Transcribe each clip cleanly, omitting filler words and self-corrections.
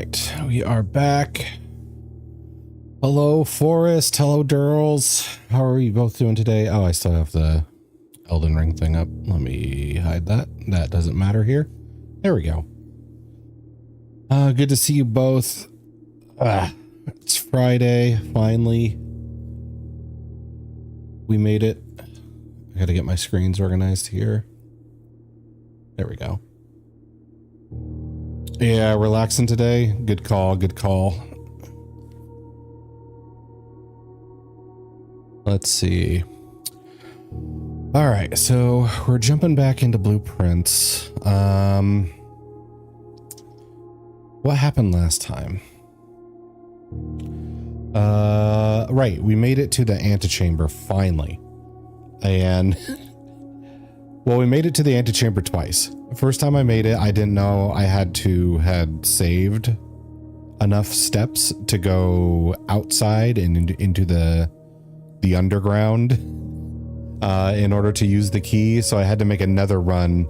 right, we are back. Hello, Forrest. Hello, Durls. How are you both doing today? Oh, I still have the Elden Ring thing up. Let me hide that. That doesn't matter here. There we go. Good to see you both. It's Friday, finally. We made it. I gotta get my screens organized here. There we go. Yeah, relaxing today. Good call, good call. Let's see. All right, so we're jumping back into blueprints. What happened last time? Right, we made it to the antechamber finally. And well, we made it to the antechamber twice. First time I made it, I didn't know I had saved enough steps to go outside and into the underground in order to use the key. So I had to make another run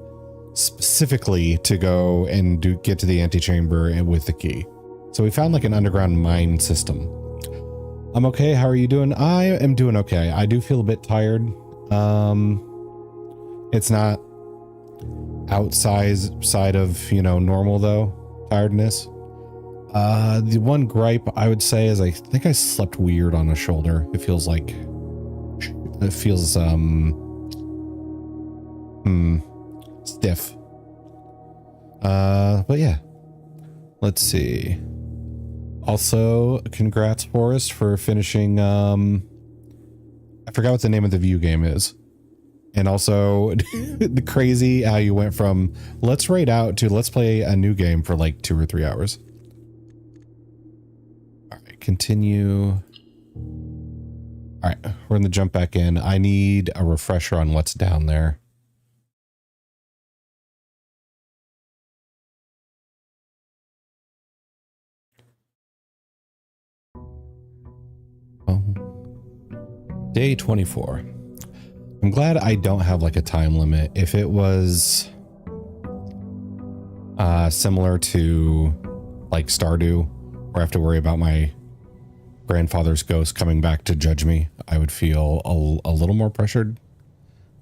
specifically to go and get to the antechamber with the key. So we found like an underground mine system. I'm okay. How are you doing? I am doing okay. I do feel a bit tired. It's not outside of, normal though, tiredness. The one gripe I would say is I think I slept weird on a shoulder. It feels stiff. But yeah, let's see. Also, congrats, Forrest, for finishing, I forgot what the name of the view game is. And also the crazy how you went from let's raid out to let's play a new game for like 2 or 3 hours. All right, continue. All right, we're going to jump back in. I need a refresher on what's down there. Oh. Day 24. I'm glad I don't have like a time limit. If it was similar to like Stardew, where I have to worry about my grandfather's ghost coming back to judge me, I would feel a little more pressured.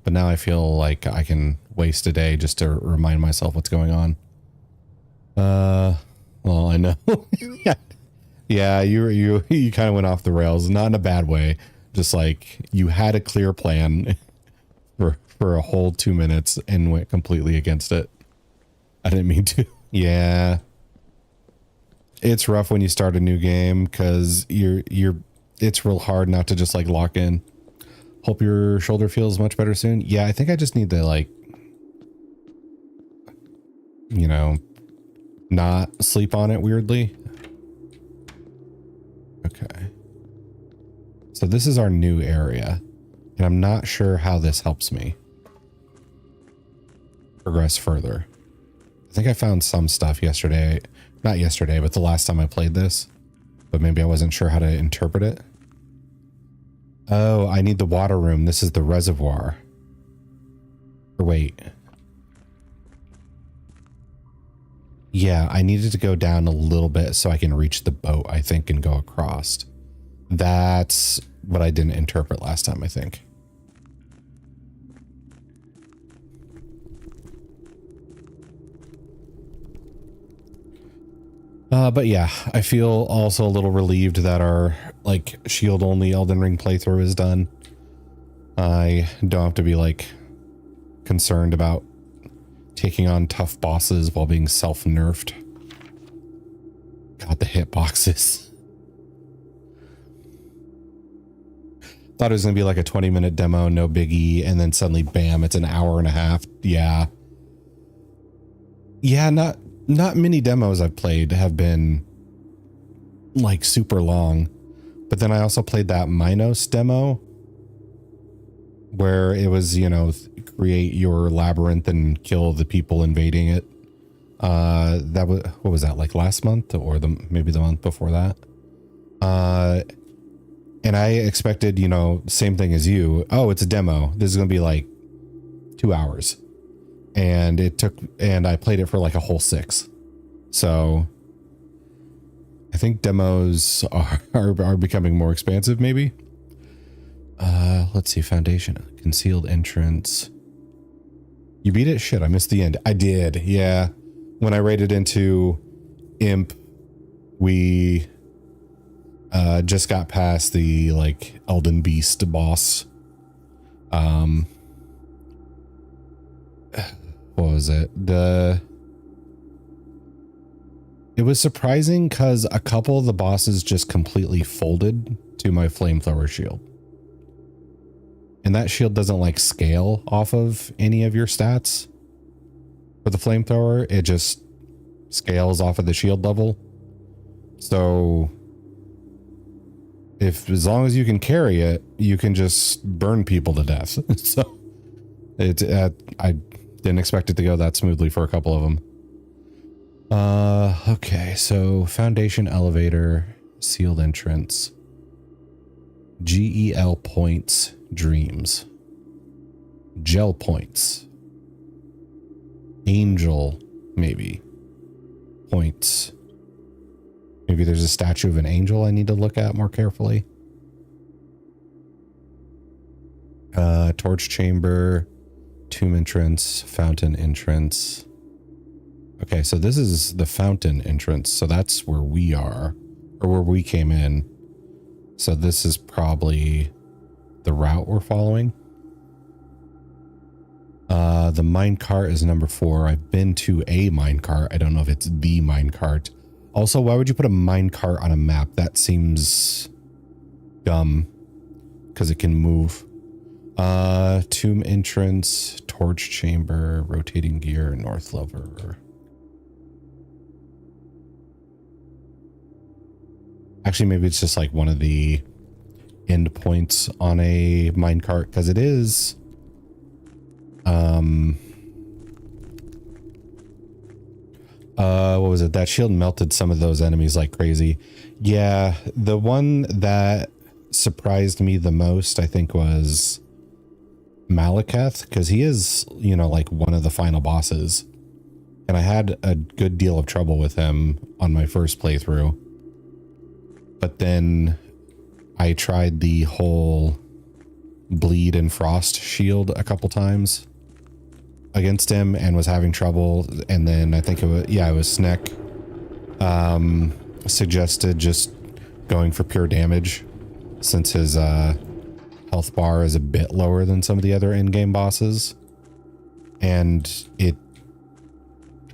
But now I feel like I can waste a day just to remind myself what's going on. Well, I know. Yeah, you kind of went off the rails, not in a bad way. Just like you had a clear plan for a whole 2 minutes and went completely against it. I didn't mean to. Yeah. It's rough when you start a new game because it's real hard not to just like lock in. Hope your shoulder feels much better soon. Yeah, I think I just need to like, not sleep on it weirdly. Okay. So this is our new area, and I'm not sure how this helps me progress further. I think I found some stuff yesterday. Not yesterday, but the last time I played this. But maybe I wasn't sure how to interpret it. Oh, I need the water room. This is the reservoir. Or wait. Yeah, I needed to go down a little bit so I can reach the boat, I think, and go across. That's what I didn't interpret last time, I think. But yeah, I feel also a little relieved that our like shield only Elden Ring playthrough is done. I don't have to be like concerned about taking on tough bosses while being self-nerfed. God, the hitboxes. Thought it was gonna be like a 20-minute demo, no biggie, and then suddenly bam, it's an hour and a half. Yeah. Yeah, not many demos I've played have been like super long. But then I also played that Minos demo where it was, create your labyrinth and kill the people invading it. That was, what was that, like last month or maybe the month before that? And I expected, same thing as you. Oh, it's a demo. This is going to be like 2 hours. And I played it for like a whole 6. So I think demos are becoming more expansive, maybe. Let's see. Foundation. Concealed entrance. You beat it? Shit, I missed the end. I did. Yeah. When I raided into Imp, we just got past the, like, Elden Beast boss. What was it? It was surprising because a couple of the bosses just completely folded to my flamethrower shield. And that shield doesn't like scale off of any of your stats. For the flamethrower, it just scales off of the shield level. So as long as you can carry it, you can just burn people to death. So I didn't expect it to go that smoothly for a couple of them. Okay, so foundation elevator, sealed entrance, GEL points, dreams, gel points, angel, maybe, points. Maybe there's a statue of an angel I need to look at more carefully. Torch chamber, tomb entrance, fountain entrance. Okay, so this is the fountain entrance. So that's where we are, or where we came in. So this is probably the route we're following. The minecart is number 4. I've been to a minecart. I don't know if it's the minecart. Also, why would you put a minecart on a map? That seems dumb because it can move. Tomb entrance, torch chamber, rotating gear, north lever. Actually, maybe it's just like one of the end points on a minecart because it is. What was it? That shield melted some of those enemies like crazy. Yeah, the one that surprised me the most, I think, was Malekith, because he is, you know, like one of the final bosses. And I had a good deal of trouble with him on my first playthrough. But then I tried the whole bleed and frost shield a couple times against him and was having trouble. And then I think it was, yeah, it was Sneck suggested just going for pure damage since his health bar is a bit lower than some of the other in-game bosses. And it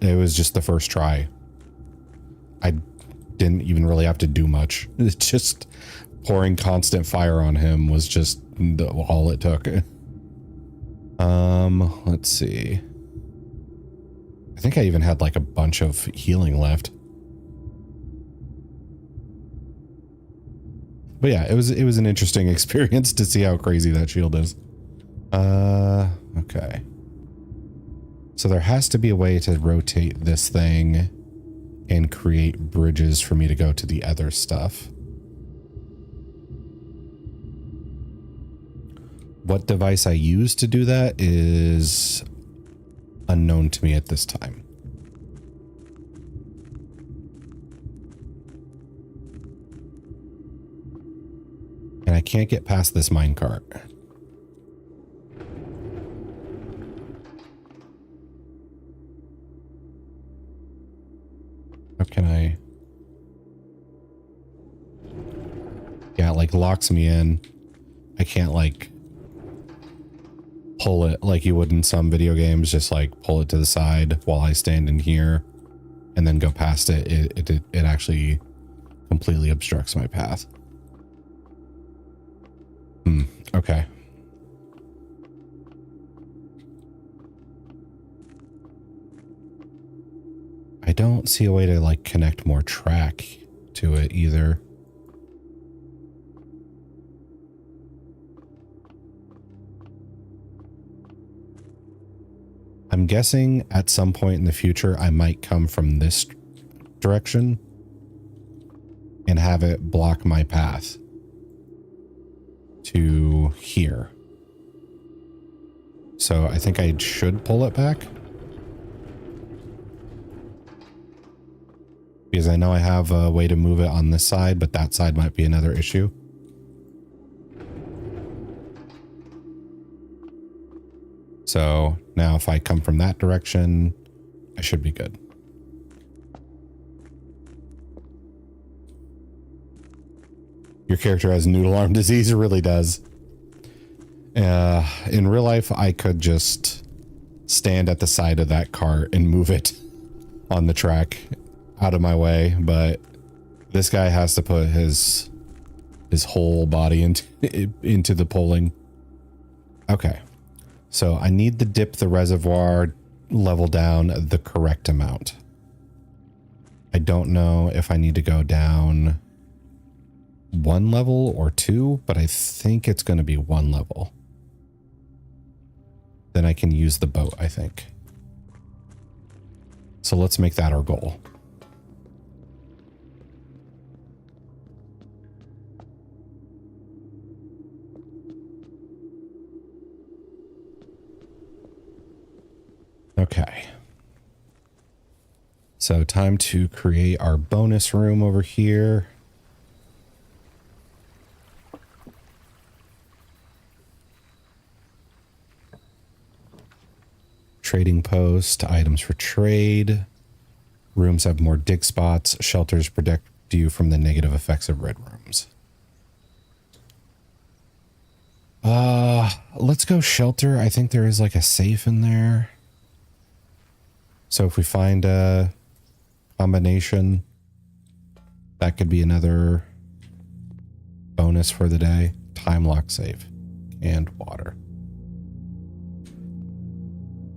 was just the first try. I didn't even really have to do much. It's just pouring constant fire on him was just all it took. Let's see. I think I even had like a bunch of healing left. But yeah, it was an interesting experience to see how crazy that shield is. Okay. So there has to be a way to rotate this thing and create bridges for me to go to the other stuff. What device I use to do that is unknown to me at this time. And I can't get past this minecart. How can I? Yeah, it like locks me in. I can't like pull it like you would in some video games, just like pull it to the side while I stand in here and then go past it. It actually completely obstructs my path. Okay. I don't see a way to like connect more track to it either. I'm guessing at some point in the future, I might come from this direction and have it block my path to here. So I think I should pull it back. because I know I have a way to move it on this side, but that side might be another issue. So now if I come from that direction, I should be good. Your character has noodle arm disease. It really does. In real life, I could just stand at the side of that cart and move it on the track out of my way, but this guy has to put his whole body into the pulling. Okay, so I need to dip the reservoir level down the correct amount. I don't know if I need to go down 1 level or 2, but I think it's going to be 1 level. Then I can use the boat, I think. So let's make that our goal. Okay. So time to create our bonus room over here. Trading post, items for trade. Rooms have more dig spots. Shelters protect you from the negative effects of red rooms. Let's go shelter. I think there is like a safe in there. So if we find a combination, that could be another bonus for the day. Time lock safe and water.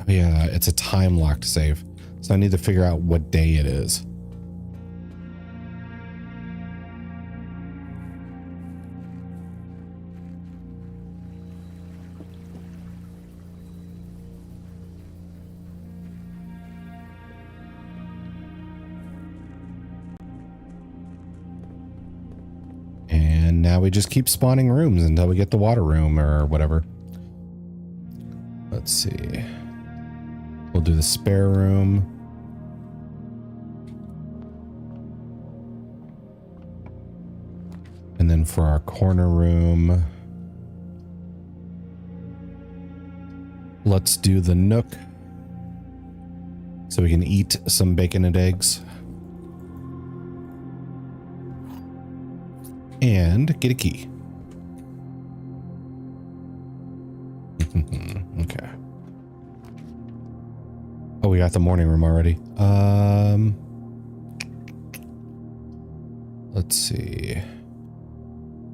Oh yeah, it's a time locked save. So I need to figure out what day it is. And now we just keep spawning rooms until we get the water room or whatever. Let's see. We'll do the spare room. And then for our corner room, let's do the nook so we can eat some bacon and eggs. And get a key. Okay. Oh, we got the morning room already. Let's see.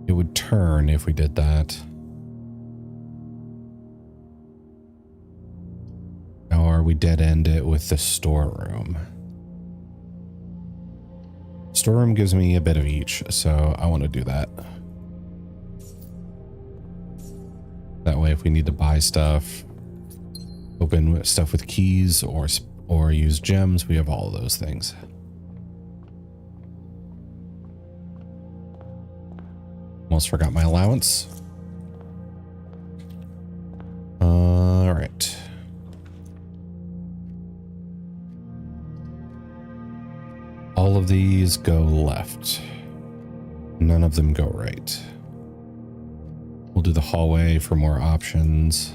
It would turn if we did that. Or we dead end it with the storeroom. Storeroom gives me a bit of each, so I want to do that. That way, if we need to buy stuff, open stuff with keys or use gems, we have all of those things. Almost forgot my allowance. All right. All of these go left. None of them go right. We'll do the hallway for more options.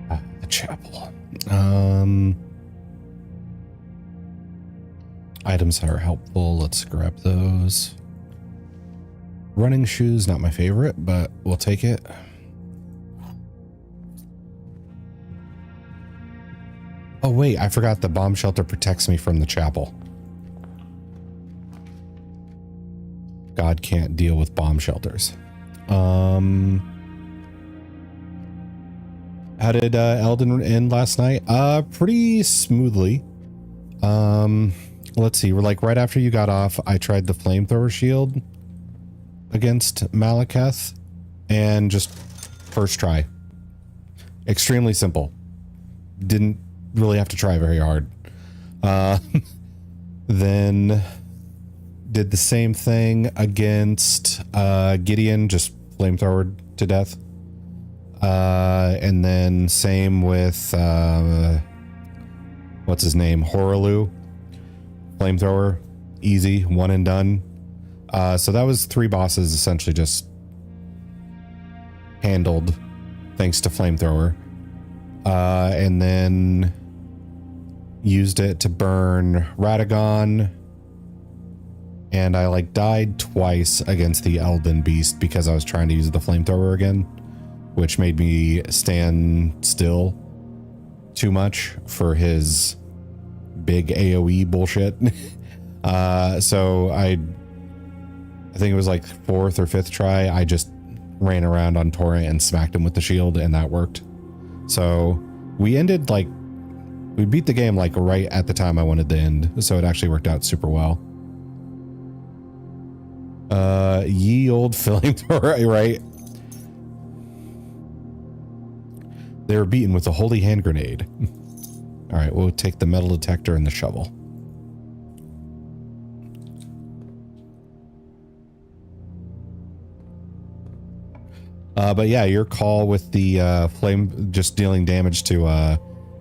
The chapel. Items are helpful. Let's grab those. Running shoes, not my favorite, but we'll take it. Oh wait, I forgot the bomb shelter protects me from the chapel. God can't deal with bomb shelters. How did Elden end last night? Pretty smoothly. Let's see. We're like right after you got off, I tried the flamethrower shield against Malekith, and just first try. Extremely simple. Didn't really have to try very hard. Then did the same thing against Gideon, just flamethrowered to death. And then same with, what's his name? Horaloo. Flamethrower. Easy. One and done. So that was 3 bosses essentially just handled thanks to Flamethrower. And then used it to burn Radagon. And I like died twice against the Elden Beast because I was trying to use the Flamethrower again, which made me stand still too much for his big AoE bullshit. So I think it was like 4th or 5th try. I just ran around on Torrent and smacked him with the shield, and that worked. So we ended like, we beat the game like right at the time I wanted to end. So it actually worked out super well. Ye old Flamethrower, right? They were beaten with a holy hand grenade. All right, we'll take the metal detector and the shovel. But yeah, your call with the flame just dealing damage to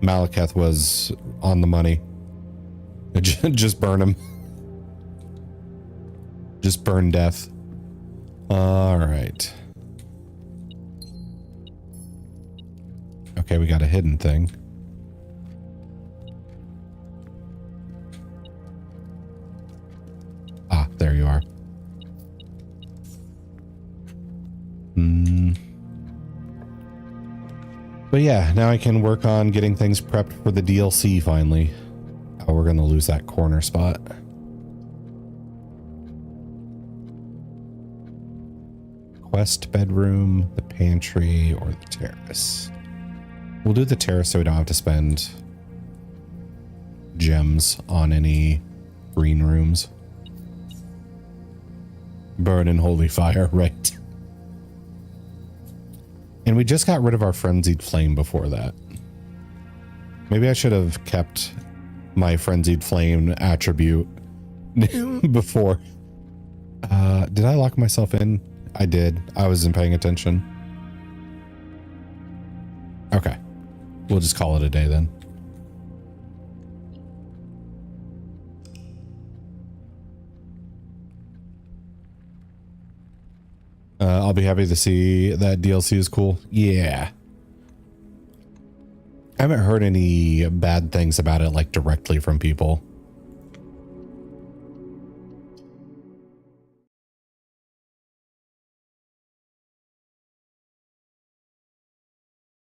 Malekith was on the money. Just burn him. Just burn death. All right. Okay, we got a hidden thing. Ah, there you are. But yeah, now I can work on getting things prepped for the DLC finally. Oh, we're gonna lose that corner spot. Quest bedroom, the pantry, or the terrace. We'll do the terrace so we don't have to spend gems on any green rooms. Burn in holy fire, right? And we just got rid of our frenzied flame before that. Maybe I should have kept my frenzied flame attribute before. Did I lock myself in? I did. I wasn't paying attention. Okay. We'll just call it a day then. I'll be happy to see that DLC is cool. Yeah. I haven't heard any bad things about it, like directly from people.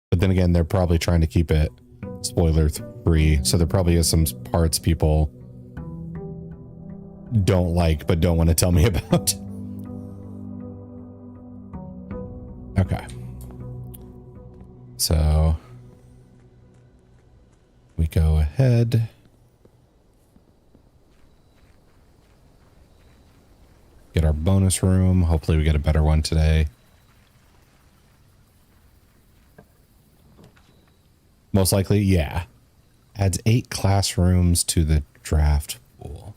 But then again, they're probably trying to keep it spoiler free. So there probably is some parts people don't like, but don't want to tell me about. Okay. So we go ahead. Get our bonus room. Hopefully we get a better one today. Most likely, yeah. Adds 8 classrooms to the draft pool.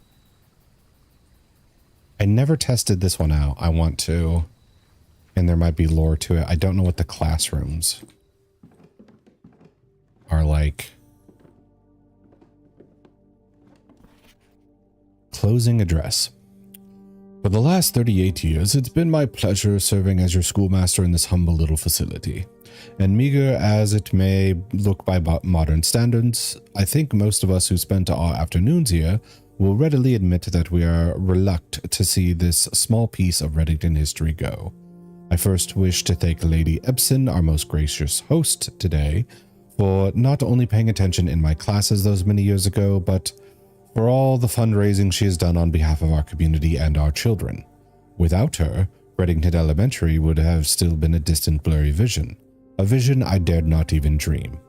I never tested this one out. I want to. And there might be lore to it. I don't know what the classrooms are like. Closing address. For the last 38 years, it's been my pleasure serving as your schoolmaster in this humble little facility. And meager as it may look by modern standards, I think most of us who spent our afternoons here will readily admit that we are reluctant to see this small piece of Reddington history go. I first wish to thank Lady Epson, our most gracious host today, for not only paying attention in my classes those many years ago, but for all the fundraising she has done on behalf of our community and our children. Without her, Reddington Elementary would have still been a distant, blurry vision, a vision I dared not even dream.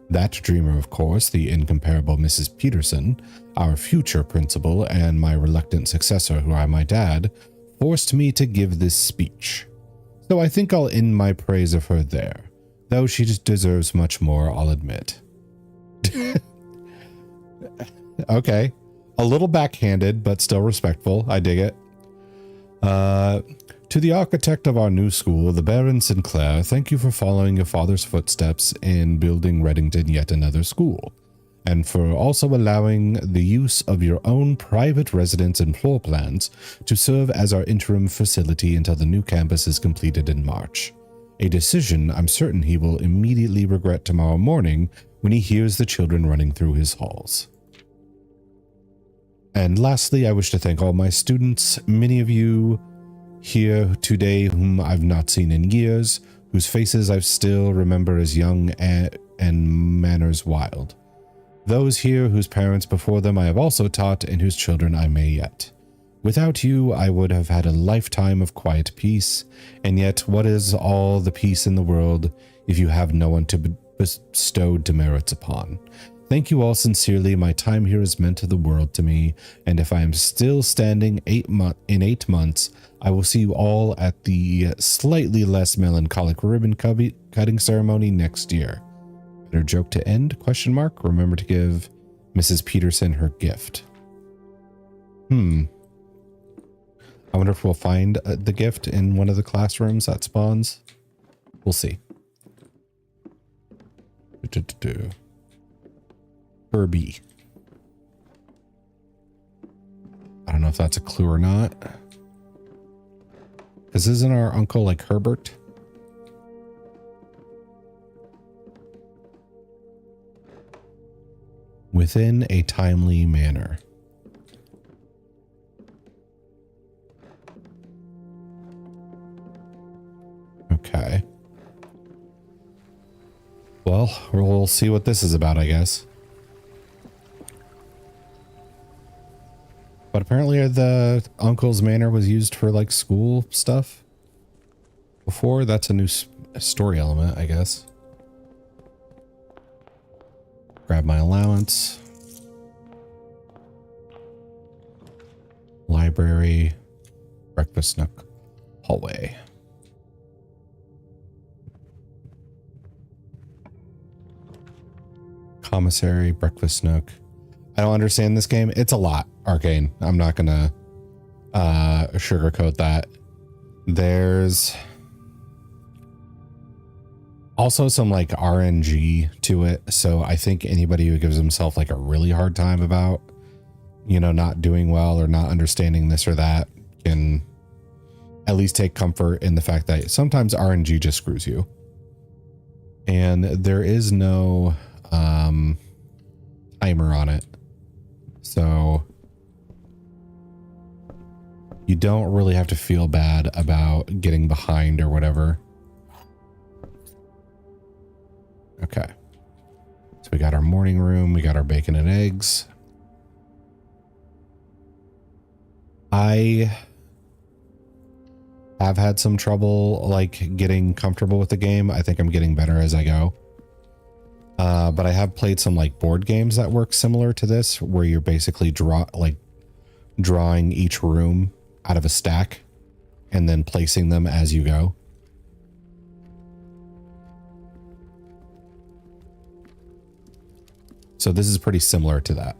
That dreamer, of course, the incomparable Mrs. Peterson, our future principal and my reluctant successor, who I might add, forced me to give this speech. So I think I'll end my praise of her there, though she just deserves much more, I'll admit. Okay. A little backhanded, but still respectful. I dig it. To the architect of our new school, the Baron Sinclair, thank you for following your father's footsteps in building Reddington yet another school, and for also allowing the use of your own private residence and floor plans to serve as our interim facility until the new campus is completed in March. A decision I'm certain he will immediately regret tomorrow morning when he hears the children running through his halls. And lastly, I wish to thank all my students, many of you here today whom I've not seen in years, whose faces I still remember as young and manners wild. Those here whose parents before them I have also taught and whose children I may yet. Without you, I would have had a lifetime of quiet peace, and yet what is all the peace in the world if you have no one to bestow demerits upon? Thank you all sincerely. My time here has meant the world to me, and if I am still standing in 8 months, I will see you all at the slightly less melancholic ribbon cutting ceremony next year. Better joke to end? Question mark. Remember to give Mrs. Peterson her gift. I wonder if we'll find the gift in one of the classrooms that spawns. We'll see. Herbie. I don't know if that's a clue or not. Because isn't our uncle like Herbert? Within a timely manner. Okay. Well, we'll see what this is about, I guess. But apparently the uncle's manor was used for like school stuff before. That's a new story element, I guess. Grab my allowance. Library. Breakfast nook. Hallway. Commissary. Breakfast nook. I don't understand this game. It's a lot, Arcane. I'm not gonna sugarcoat that. There's also some like RNG to it. So I think anybody who gives himself like a really hard time about, you know, not doing well or not understanding this or that can at least take comfort in the fact that sometimes RNG just screws you. And there is no timer on it. So you don't really have to feel bad about getting behind or whatever. Okay. So we got our morning room. We got our bacon and eggs. I have had some trouble like getting comfortable with the game. I think I'm getting better as I go. But I have played some like board games that work similar to this, where you're basically drawing each room out of a stack and then placing them as you go. So this is pretty similar to that.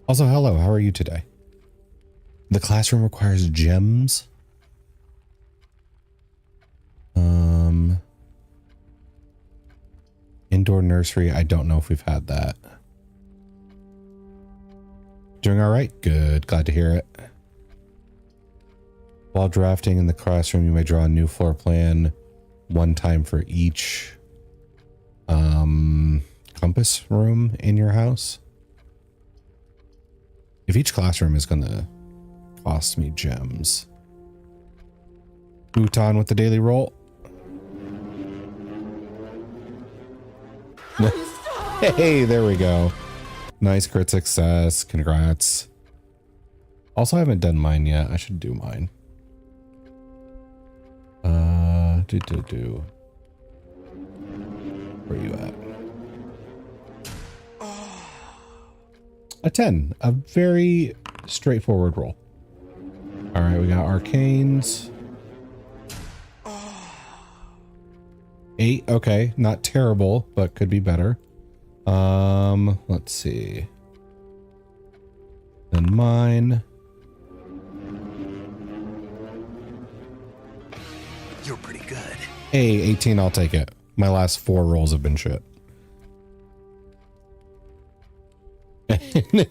Also, hello, how are you today? The classroom requires gems. Indoor nursery, I don't know if we've had that. Doing all right? Good, glad to hear it. While drafting in the classroom, you may draw a new floor plan, one time for each compass room in your house. If each classroom is going to cost me gems. Bhutan with the daily roll. Hey, there we go. Nice crit success. Congrats. Also, I haven't done mine yet. I should do mine. Where are you at? A 10. A very straightforward roll. All right, we got arcanes. 8. Okay, not terrible, but could be better. Let's see. Then mine. You're pretty good. Hey, 18, I'll take it. My last 4 rolls have been shit.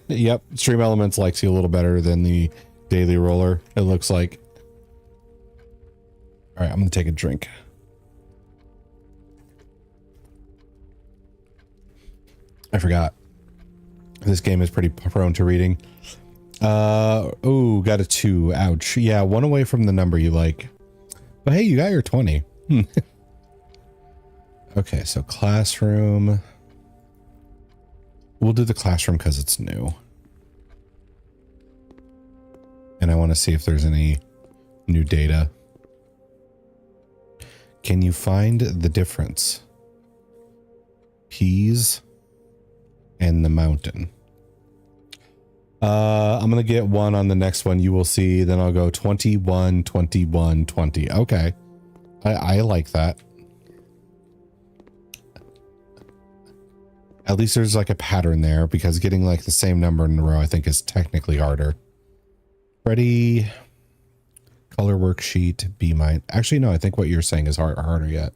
Yep, Stream Elements likes you a little better than the daily roller, it looks like. All right, I'm gonna take a drink. I forgot. This game is pretty prone to reading. Oh, got a 2. Ouch. Yeah, 1 away from the number you like. But hey, you got your 20. Okay, so classroom. We'll do the classroom because it's new. And I want to see if there's any new data. Can you find the difference? Peas and the mountain. I'm going to get 1 on the next one. You will see. Then I'll go 21, 21, 20. Okay. I like that. At least there's like a pattern there, because getting like the same number in a row I think is technically harder. Ready? Color worksheet, B mine. Actually, no, I think what you're saying is harder yet.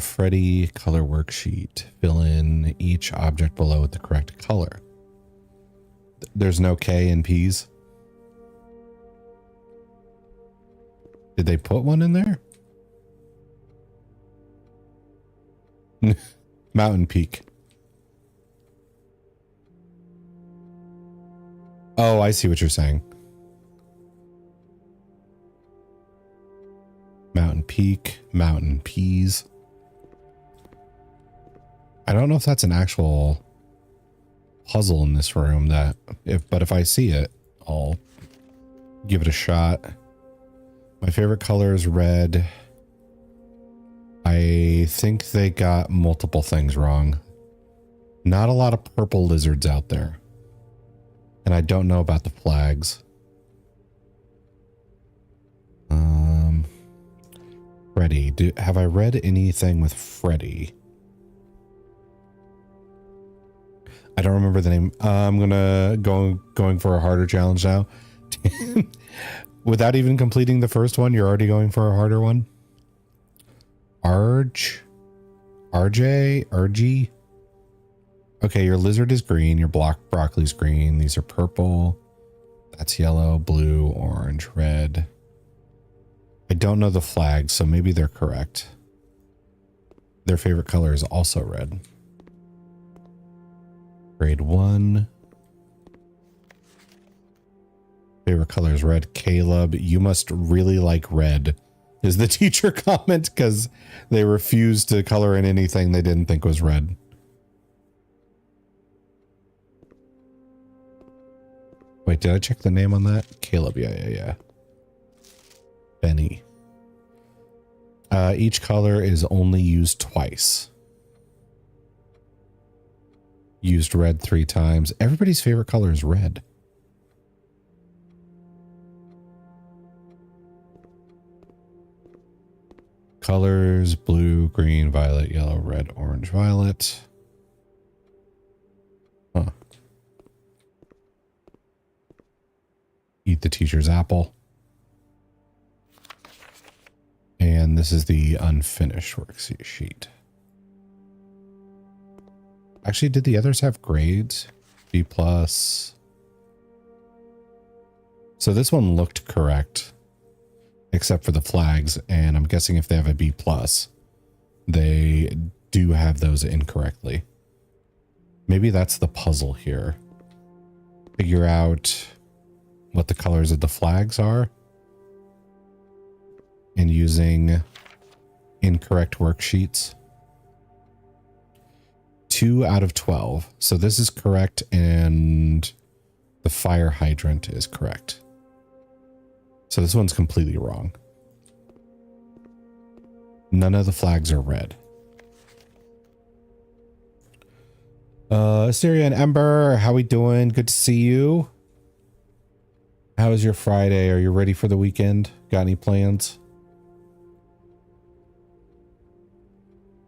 Freddy, color worksheet. Fill in each object below with the correct color. There's no K in P's. Did they put one in there? Mountain Peak. Oh, I see what you're saying. Mountain Peak, Mountain Peas. I don't know if that's an actual puzzle in this room but if I see it, I'll give it a shot. My favorite color is red. I think they got multiple things wrong. Not a lot of purple lizards out there. And I don't know about the flags. Freddy. Have I read anything with Freddy? I don't remember the name. I'm gonna going for a harder challenge now. Without even completing the first one, you're already going for a harder one? RJ? RG? Okay, your lizard is green, your broccoli's green, these are purple, that's yellow, blue, orange, red. I don't know the flags, so maybe they're correct. Their favorite color is also red. Grade 1. Favorite color is red. Caleb, you must really like red, is the teacher comment, because they refused to color in anything they didn't think was red. Wait, did I check the name on that? Caleb, yeah. Benny. Each color is only used twice. Used red 3 times. Everybody's favorite color is red. Colors, blue, green, violet, yellow, red, orange, violet. Huh. Eat the teacher's apple. And this is the unfinished worksheet. Actually, did the others have grades? B+. So this one looked correct, except for the flags. And I'm guessing if they have a B+, they do have those incorrectly. Maybe that's the puzzle here. Figure out what the colors of the flags are. And using incorrect worksheets. 2 out of 12. So this is correct, and the fire hydrant is correct. So this one's completely wrong. None of the flags are red. Asterion Ember, how we doing? Good to see you. How was your Friday? Are you ready for the weekend? Got any plans?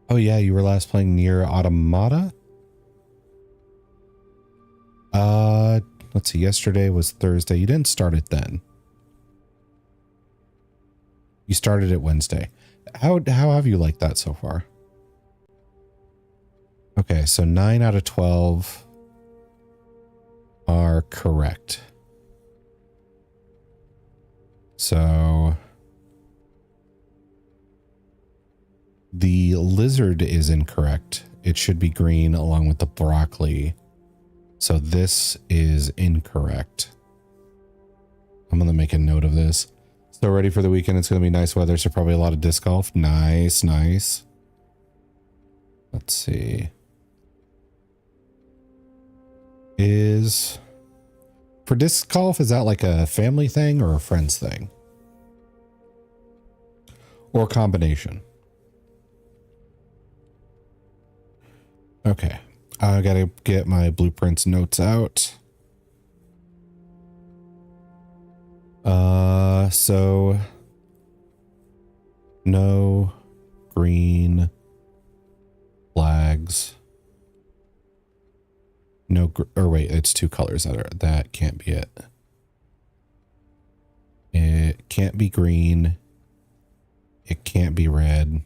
Oh yeah, you were last playing Nier Automata? Let's see, yesterday was Thursday. You didn't start it then. You started it Wednesday. How have you liked that so far? Okay, so 9 out of 12 are correct. So the lizard is incorrect. It should be green along with the broccoli. So this is incorrect. I'm going to make a note of this. So ready for the weekend. It's going to be nice weather, so probably a lot of disc golf. Nice, nice. Let's see. For disc golf, is that like a family thing or a friends thing? Or a combination? Okay. I gotta get my blueprints notes out. So no green flags. No, or wait, it's two colors that can't be it. It can't be green. It can't be red.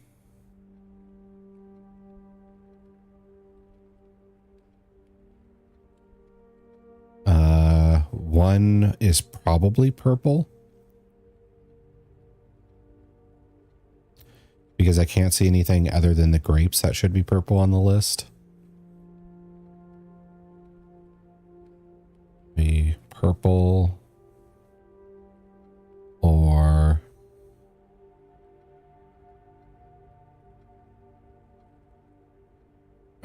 One is probably purple. Because I can't see anything other than the grapes that should be purple on the list. Be purple or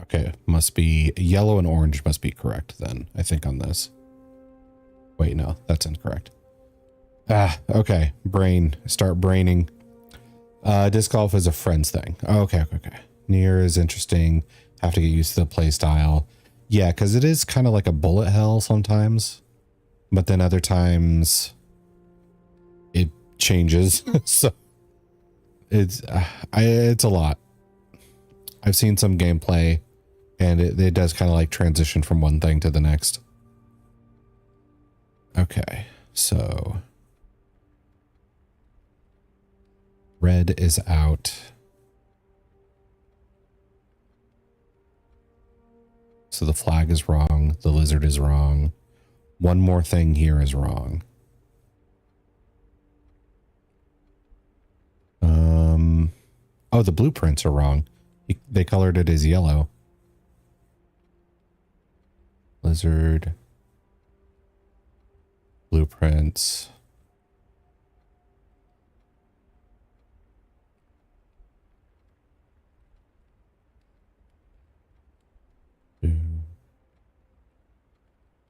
okay, must be yellow and orange must be correct then, I think on this. Wait, no, that's incorrect. Okay. Start braining. Disc golf is a friends thing. Okay. Near is interesting. Have to get used to the play style. Yeah, because it is kind of like a bullet hell sometimes. But then other times it changes. So it's a lot. I've seen some gameplay and it does kind of like transition from one thing to the next. Okay, so red is out. So the flag is wrong. The lizard is wrong. One more thing here is wrong. Oh, the blueprints are wrong. They colored it as yellow. Lizard. Blueprints.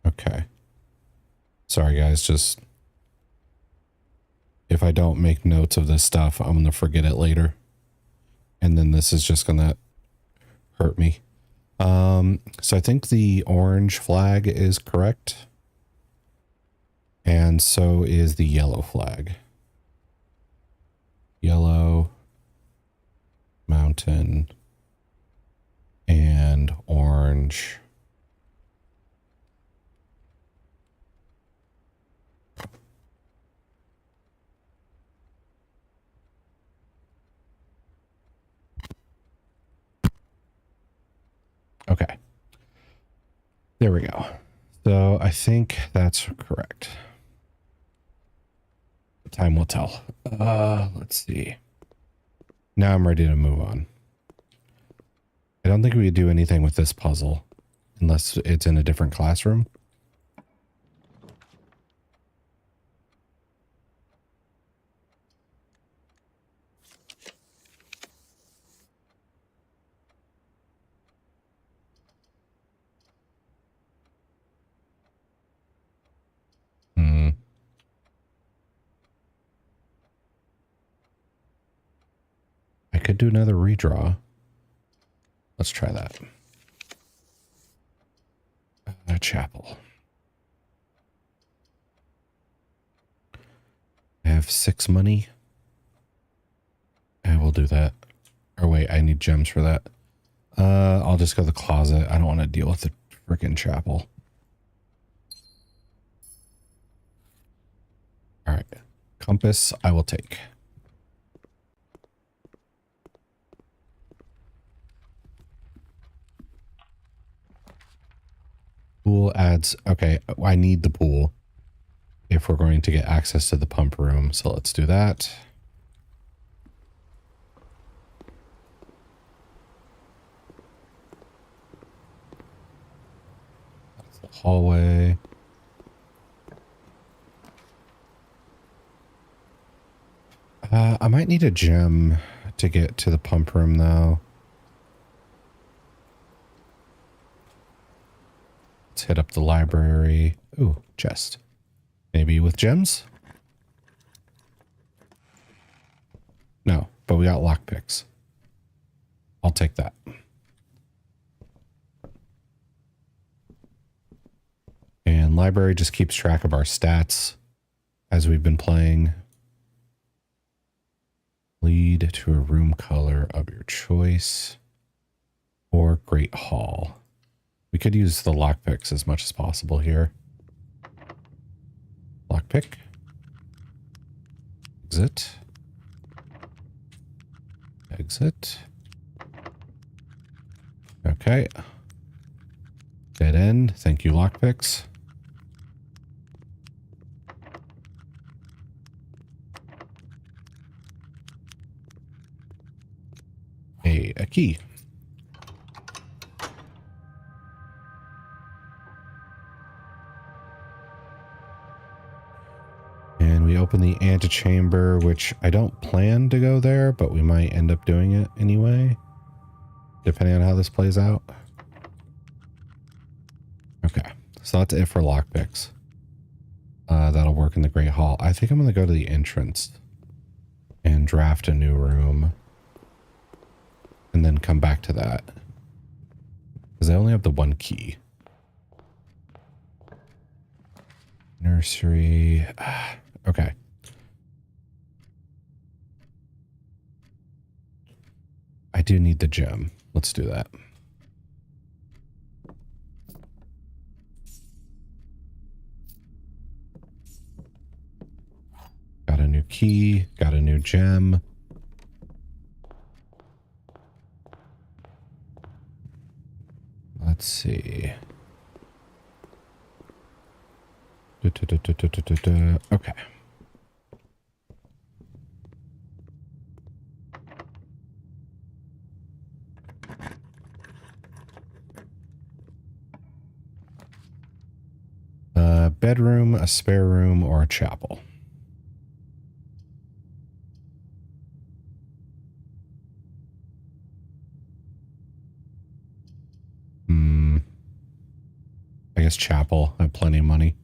Okay. Sorry guys, just if I don't make notes of this stuff, I'm going to forget it later. And then this is just going to hurt me. So I think the orange flag is correct. And so is the yellow flag. Yellow, mountain, and orange. Okay. There we go. So I think that's correct. Time will tell. Let's see. Now I'm ready to move on. I don't think we could do anything with this puzzle unless it's in a different classroom. I could do another redraw. Let's try that. Chapel. I have 6 money. I will do that. Or wait, I need gems for that. I'll just go to the closet. I don't want to deal with the freaking chapel. All right. Compass, I will take. Pool adds, okay, I need the pool if we're going to get access to the pump room. So let's do that. That's the hallway. I might need a gem to get to the pump room though. Let's hit up the library. Ooh, chest. Maybe with gems? No, but we got lockpicks. I'll take that. And library just keeps track of our stats as we've been playing. Lead to a room color of your choice or Great Hall. We could use the lockpicks as much as possible here. Lockpick. Exit. Exit. Okay. Dead end. Thank you, lockpicks. A key. And we open the antechamber, which I don't plan to go there, but we might end up doing it anyway, depending on how this plays out. Okay, so that's it for lockpicks. That'll work in the Great Hall. I think I'm going to go to the entrance and draft a new room and then come back to that because I only have the one key. Nursery. Okay. I do need the gem. Let's do that. Got a new key. Got a new gem. Let's see. Okay. Bedroom, a spare room, or a chapel. I guess chapel. I have plenty of money.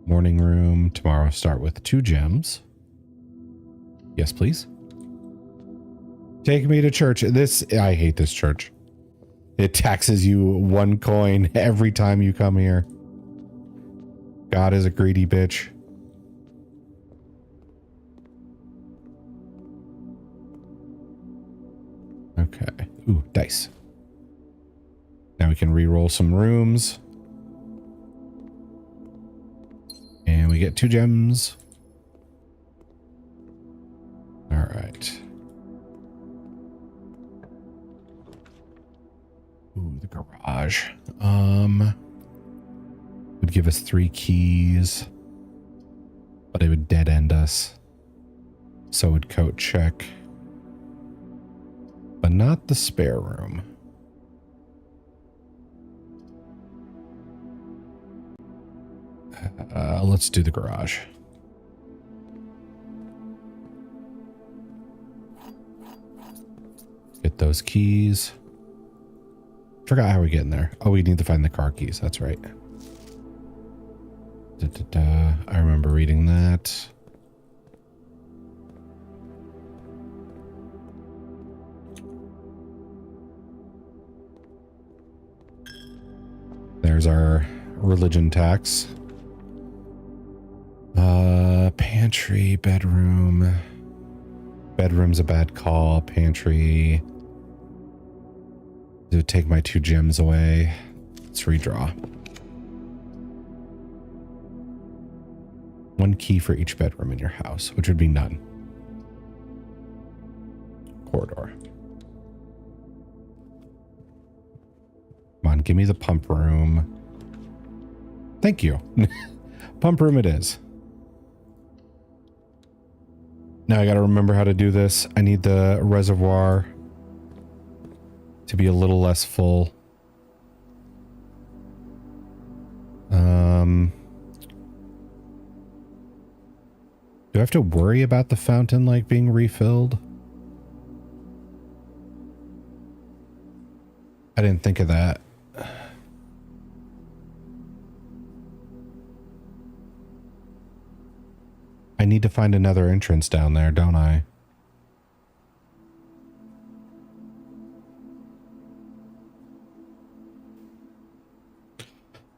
Morning room. Tomorrow start with 2 gems. Yes, please. Take me to church. I hate this church. It taxes you 1 coin every time you come here. God is a greedy bitch. Okay. Ooh, dice. Now we can re-roll some rooms. And we get 2 gems. All right. Ooh, the garage. Would give us 3 keys, but it would dead end us. So it would coat check. But not the spare room. Let's do the garage. Get those keys. Forgot how we get in there. Oh, we need to find the car keys. That's right. I remember reading that. There's our religion tax. Pantry, bedroom. Bedroom's a bad call. Pantry. To take my 2 gems away. Let's redraw. 1 key for each bedroom in your house, which would be none. corridor. Come on, give me the pump room. Thank you. Pump room it is. Now I gotta remember how to do this. I need the reservoir to be a little less full. Do I have to worry about the fountain like being refilled? I didn't think of that. I need to find another entrance down there, don't I?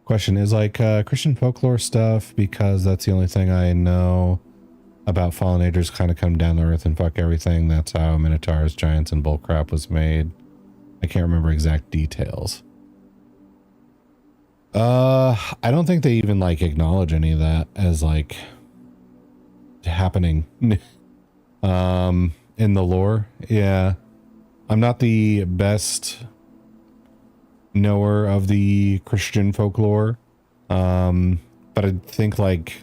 Question is like Christian folklore stuff, because that's the only thing I know about fallen angels kind of come down to earth and fuck everything. That's how minotaurs, giants, and bullcrap was made. I can't remember exact details. I don't think they even like acknowledge any of that as like happening in the lore. Yeah, I'm not the best knower of the Christian folklore, but I think like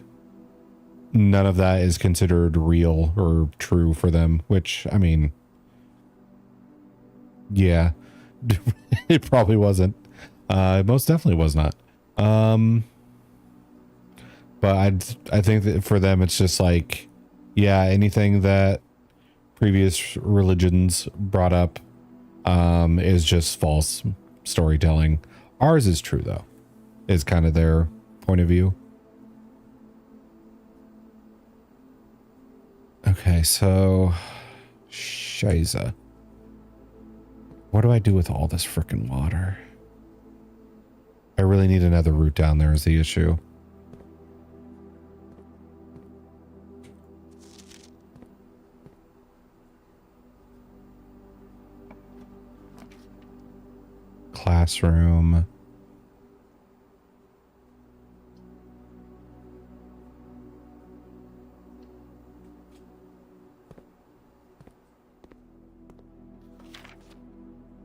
none of that is considered real or true for them, which, I mean, yeah, it probably wasn't. It most definitely was not. But I think that for them, it's just like, yeah, anything that previous religions brought up is just false storytelling. Ours is true, though, is kind of their point of view. Okay, so Shiza. What do I do with all this freaking water? I really need another route down there is the issue. Classroom.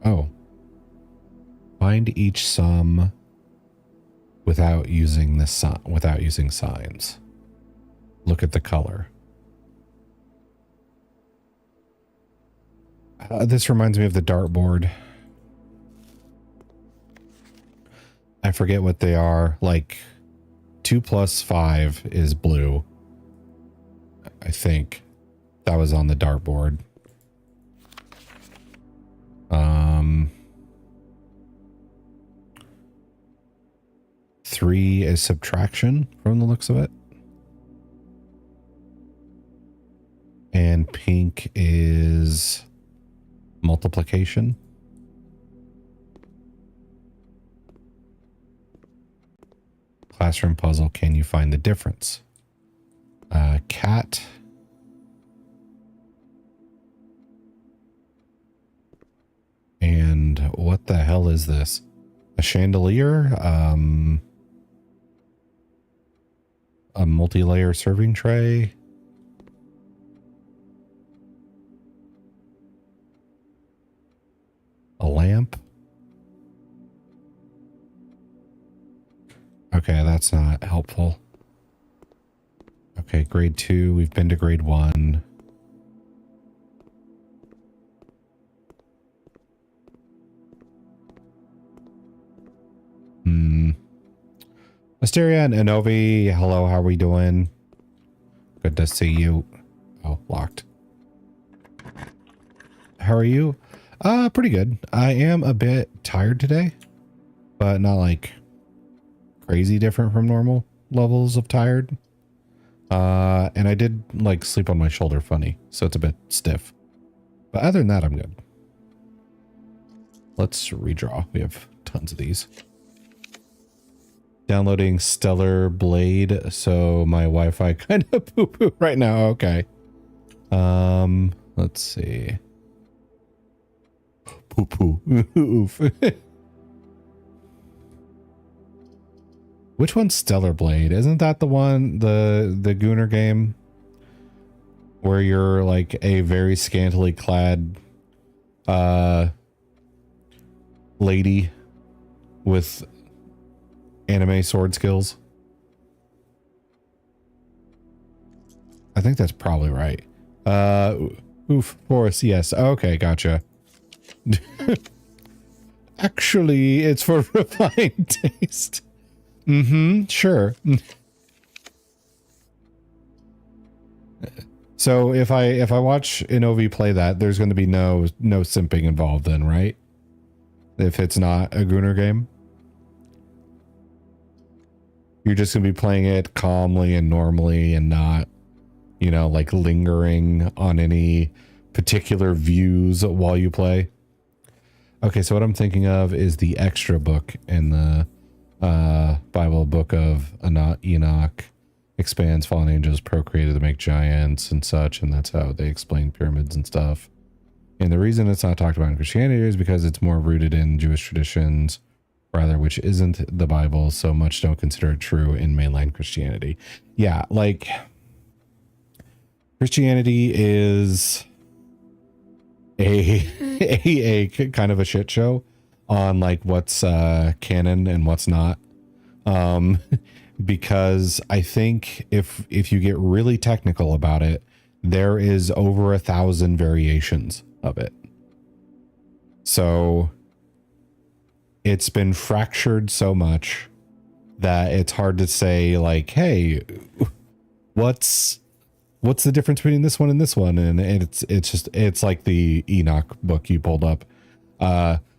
Oh. Find each sum without using signs. Look at the color. This reminds me of the dartboard. I forget what they are. Like 2 + 5 is blue. I think that was on the dartboard. 3 is subtraction from the looks of it. And pink is multiplication. Classroom puzzle, can you find the difference? Cat. And what the hell is this? A chandelier? A multi-layer serving tray? A lamp? Okay, that's not helpful. Okay, grade 2. We've been to grade 1. Asteria and Inovi, hello, how are we doing? Good to see you. Oh, locked. How are you? Pretty good. I am a bit tired today, but not like crazy different from normal levels of tired. And I did like sleep on my shoulder funny, so it's a bit stiff. But other than that, I'm good. Let's redraw. We have tons of these. Downloading Stellar Blade, so my Wi-Fi kind of poo-poo right now. Okay. Let's see. Poo-poo. Oof. Which one's Stellar Blade? Isn't that the one, the Gooner game? Where you're like a very scantily clad lady with anime sword skills. I think that's probably right. Oof, Forest, yes. Okay, gotcha. Actually, it's for refined taste. Mm-hmm, sure. So if I watch Inovi play that, there's going to be no simping involved then, right? If it's not a Gunnar game. You're just going to be playing it calmly and normally and not, you know, like lingering on any particular views while you play. Okay, so what I'm thinking of is the extra book in the Bible book of Enoch. Expands fallen angels procreated to make giants and such, and that's how they explain pyramids and stuff. And the reason it's not talked about in Christianity is because it's more rooted in Jewish traditions, rather, which isn't the Bible, so much don't consider it true in mainline Christianity. Yeah, like Christianity is a kind of a shit show on like what's canon and what's not. Because I think if you get really technical about it, there is over 1,000 variations of it. So it's been fractured so much that it's hard to say like, hey, what's the difference between this one and this one? And it's like the Enoch book you pulled up.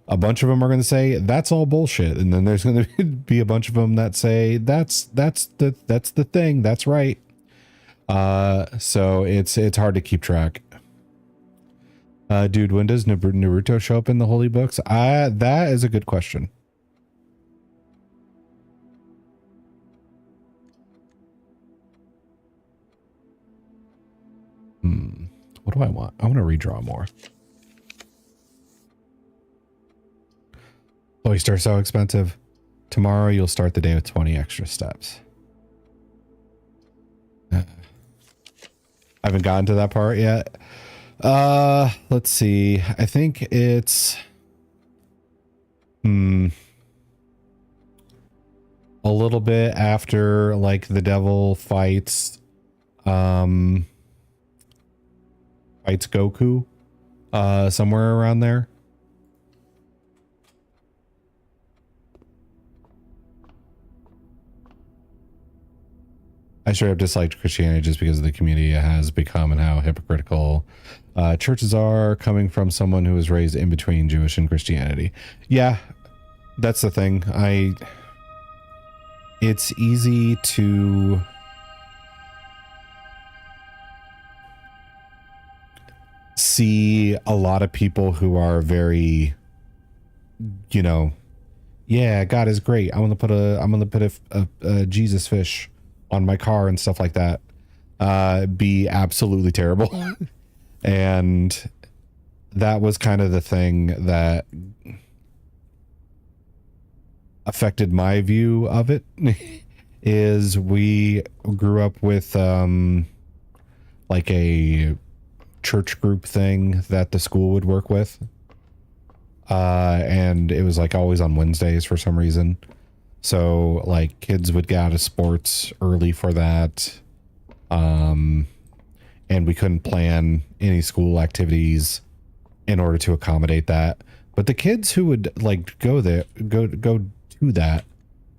A bunch of them are going to say that's all bullshit, and then there's going to be a bunch of them that say that's the thing, that's right. So it's hard to keep track. Dude, when does Naruto show up in the holy books? That is a good question. What do I want? I want to redraw more. Oyster so expensive. Tomorrow you'll start the day with 20 extra steps. I haven't gotten to that part yet. Let's see. I think it's a little bit after like the devil fights Goku. Somewhere around there. I sure have disliked Christianity just because of the community it has become and how hypocritical churches are, coming from someone who was raised in between Jewish and Christianity. Yeah, that's the thing. It's easy to see a lot of people who are very, you know, yeah, God is great. I'm gonna put a Jesus fish on my car and stuff like that, be absolutely terrible. And that was kind of the thing that affected my view of it. Is we grew up with like a church group thing that the school would work with, and it was like always on Wednesdays for some reason. So like kids would get out of sports early for that. And we couldn't plan any school activities in order to accommodate that. But the kids who would like go to that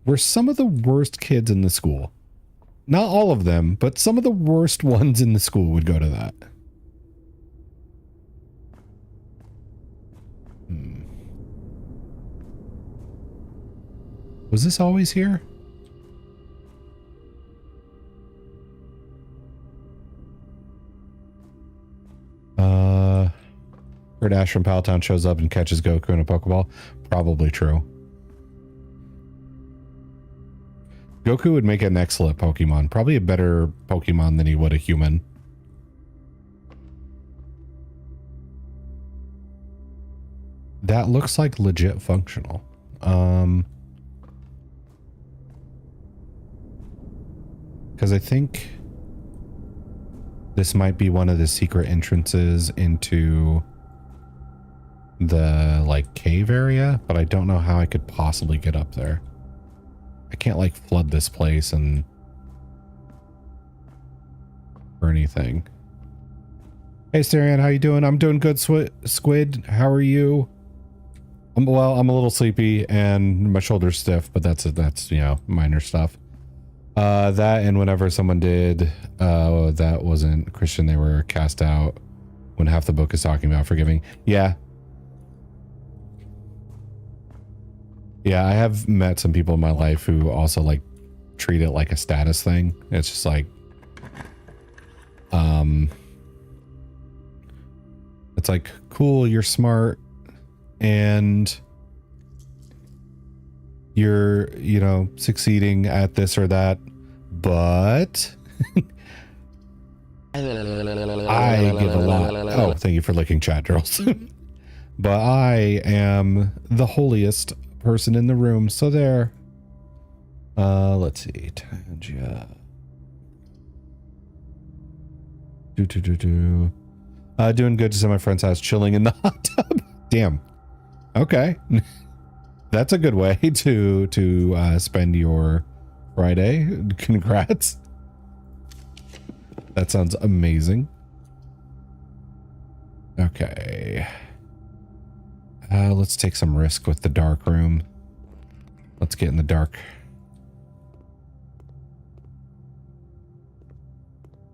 were some of the worst kids in the school. Not all of them, but some of the worst ones in the school would go to that. Was this always here? Heard Ash from Palatown shows up and catches Goku in a Pokeball. Probably true. Goku would make an excellent Pokemon. Probably a better Pokemon than he would a human. That looks like legit functional. Because I think this might be one of the secret entrances into the like cave area, but I don't know how I could possibly get up there. I can't like flood this place and or anything. Hey Starian, how you doing? I'm doing good, Squid. How are you? Well, I'm a little sleepy and my shoulder's stiff, but that's you know, minor stuff. That and whenever someone did that wasn't Christian, they were cast out when half the book is talking about forgiving. Yeah. Yeah, I have met some people in my life who also like treat it like a status thing. It's just like it's like, cool, you're smart and you're, you know, succeeding at this or that, but I give a lot. Oh, thank you for licking chat, girls. But I am the holiest person in the room, so there. Let's see. Tangia. Doing good, just at my friend's house, chilling in the hot tub. Damn. Okay. That's a good way to spend your Friday. Congrats. That sounds amazing. Okay. Let's take some risk with the dark room. Let's get in the dark.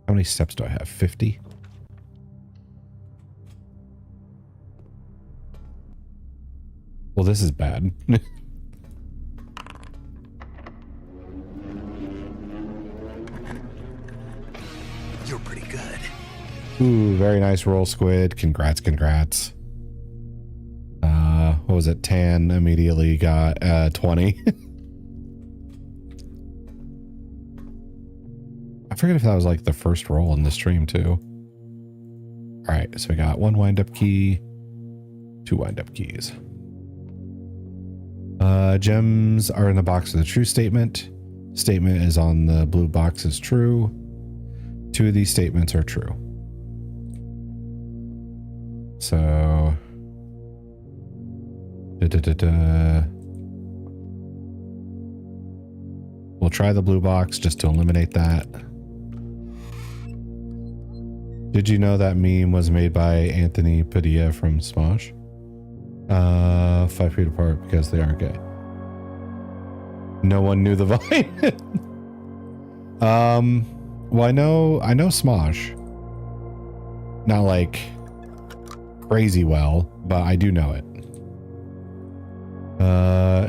How many steps do I have? 50? Well, this is bad. You're pretty good. Ooh, very nice roll, Squid. Congrats, congrats. What was it? Tan immediately got 20. I forget if that was like the first roll in the stream too. All right, so we got 1 wind-up key, 2 wind-up keys. Gems are in the box of the true statement. Statement is on the blue box is true. 2 of these statements are true. So we'll try the blue box just to eliminate that. Did you know that meme was made by Anthony Padilla from Smosh? 5 feet apart because they aren't gay. No one knew the Vine. Well, I know Smosh. Not like crazy well, but I do know it.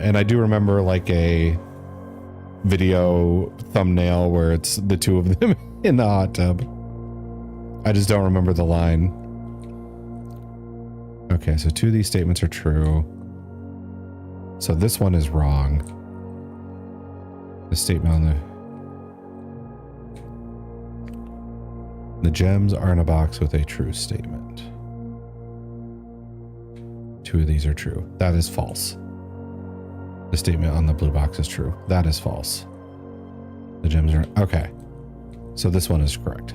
And I do remember like a video thumbnail where it's the two of them in the hot tub. I just don't remember the line. Okay, so 2 of these statements are true. So this one is wrong. The statement on the gems are in a box with a true statement. 2 of these are true. That is false. The statement on the blue box is true. That is false. The gems are... Okay. So this one is correct.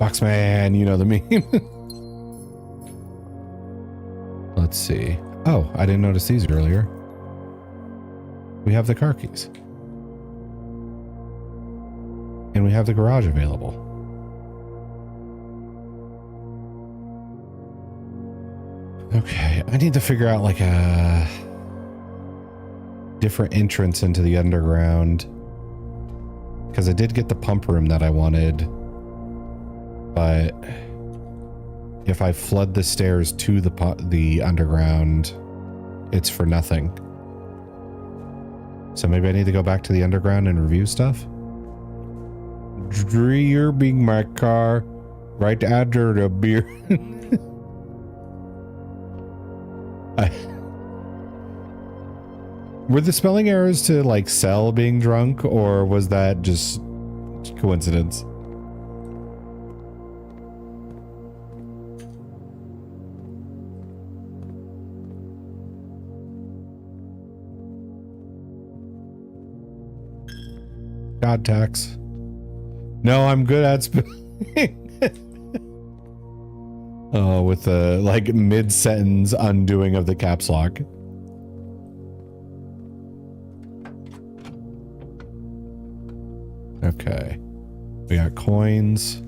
Boxman, you know the meme. Let's see. Oh, I didn't notice these earlier. We have the car keys. And we have the garage available. Okay, I need to figure out like a different entrance into the underground. Because I did get the pump room that I wanted. But if I flood the stairs to the underground, it's for nothing. So maybe I need to go back to the underground and review stuff. Being my car right after the beer. Were the spelling errors to like sell being drunk, or was that just coincidence? God tax. No, I'm good at spelling. Oh, with the like mid-sentence undoing of the caps lock. Okay. We got coins.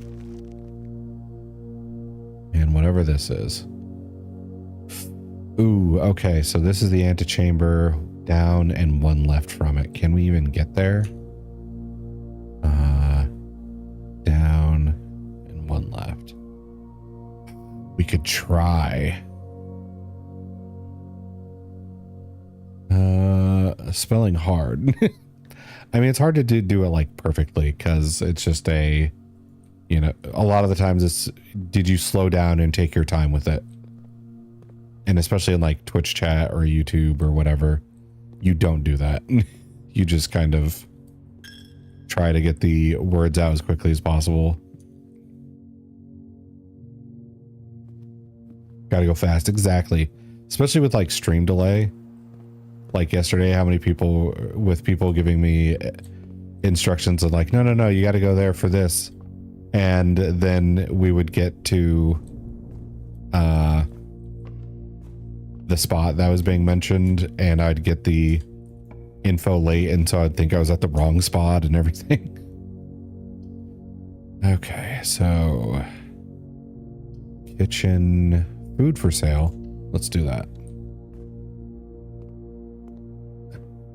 And whatever this is. Ooh, okay. So this is the antechamber, down and one left from it. Can we even get there? Down and one left. We could try. Spelling hard. I mean, it's hard to do it like perfectly because it's just a, you know, a lot of the times it's, did you slow down and take your time with it? And especially in like Twitch chat or YouTube or whatever, you don't do that. You just kind of try to get the words out as quickly as possible. Gotta go fast. Exactly. Especially with like stream delay. Like yesterday, how many people giving me instructions of like, no, you got to go there for this. And then we would get to the spot that was being mentioned and I'd get the info late. And so I'd think I was at the wrong spot and everything. Okay, so kitchen food for sale. Let's do that.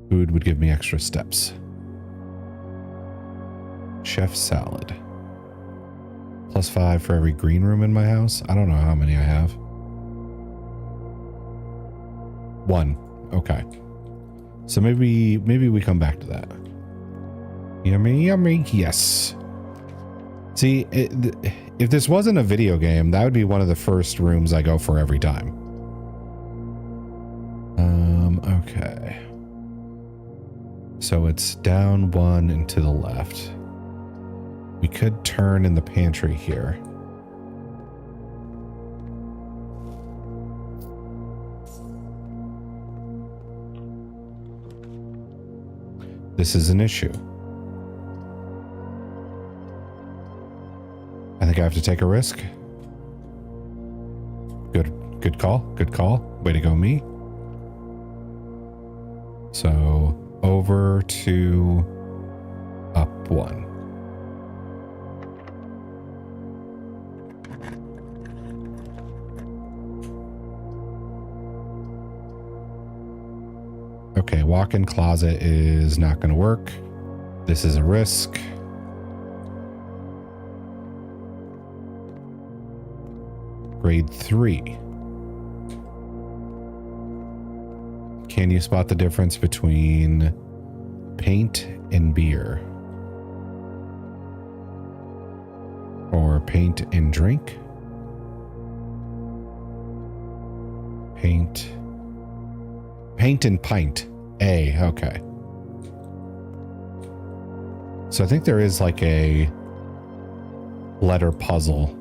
Food would give me extra steps. Chef salad. +5 for every green room in my house. I don't know how many I have. 1. Okay. So maybe we come back to that. Yummy, yummy. Yes. See, if this wasn't a video game, that would be one of the first rooms I go for every time. Okay. So it's down 1 and to the left. We could turn in the pantry here. This is an issue. I think I have to take a risk. Good call. Good call. Way to go, me. So over to up 1. Okay, walk-in closet is not going to work. This is a risk. Grade 3. Can you spot the difference between paint and beer? Or paint and drink? Paint and pint. A, okay. So I think there is like a letter puzzle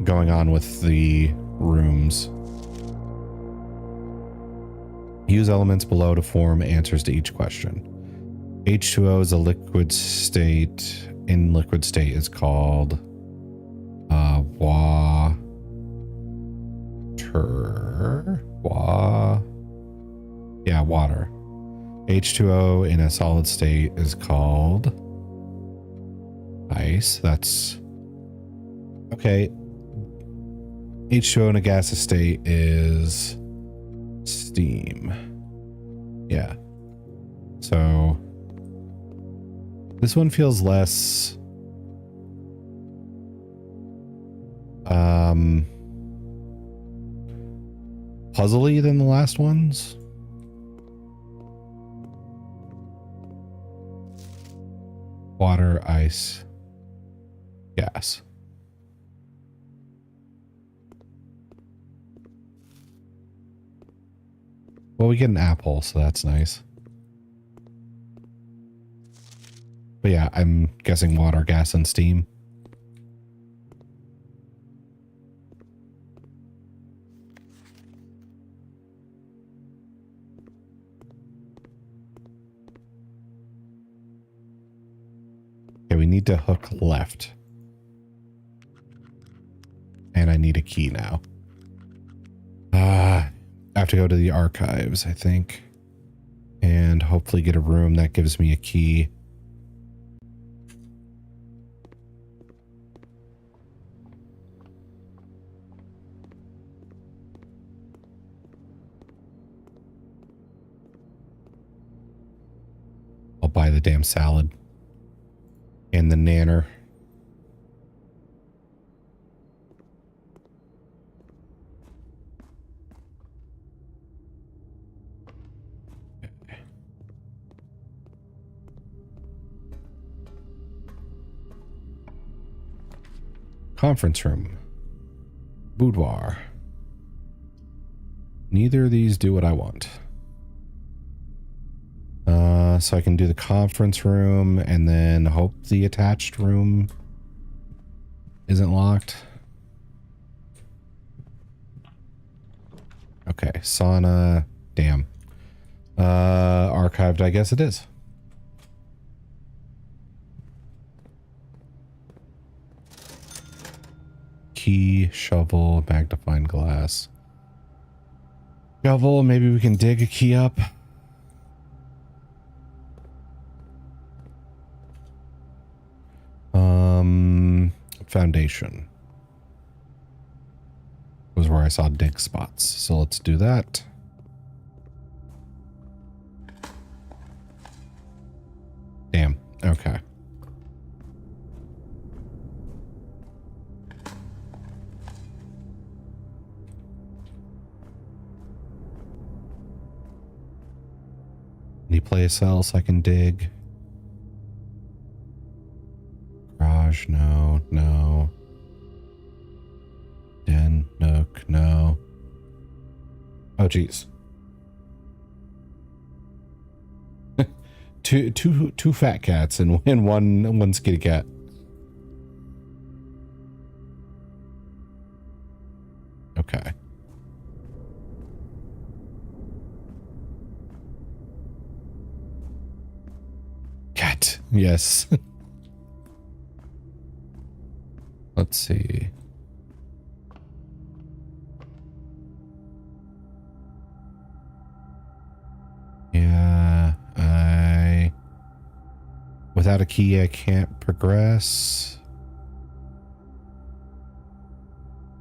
going on with the rooms. Use elements below to form answers to each question. H2O is a liquid state. In liquid state is called water. H2O in a solid state is called ice. That's okay. H2O in a gaseous state is steam. Yeah. So this one feels less puzzly than the last ones. Water, ice, gas. Well, we get an apple, so that's nice. But yeah, I'm guessing water, gas, and steam. Okay, we need to hook left. And I need a key now. I have to go to the archives, I think. And hopefully get a room that gives me a key. I'll buy the damn salad. And the nanner. Conference room. Boudoir. Neither of these do what I want. So I can do the conference room and then hope the attached room isn't locked. Okay, sauna. Damn. Archived, I guess it is. Key, shovel, magnifying glass. Shovel, maybe we can dig a key up. Foundation was where I saw dig spots. So let's do that. Damn. Okay. Any place else I can dig? Garage, no, no. Den, nook, no. Oh, geez. two fat cats and one skinny cat. Okay. Cat, yes. Let's see. Yeah, without a key, I can't progress.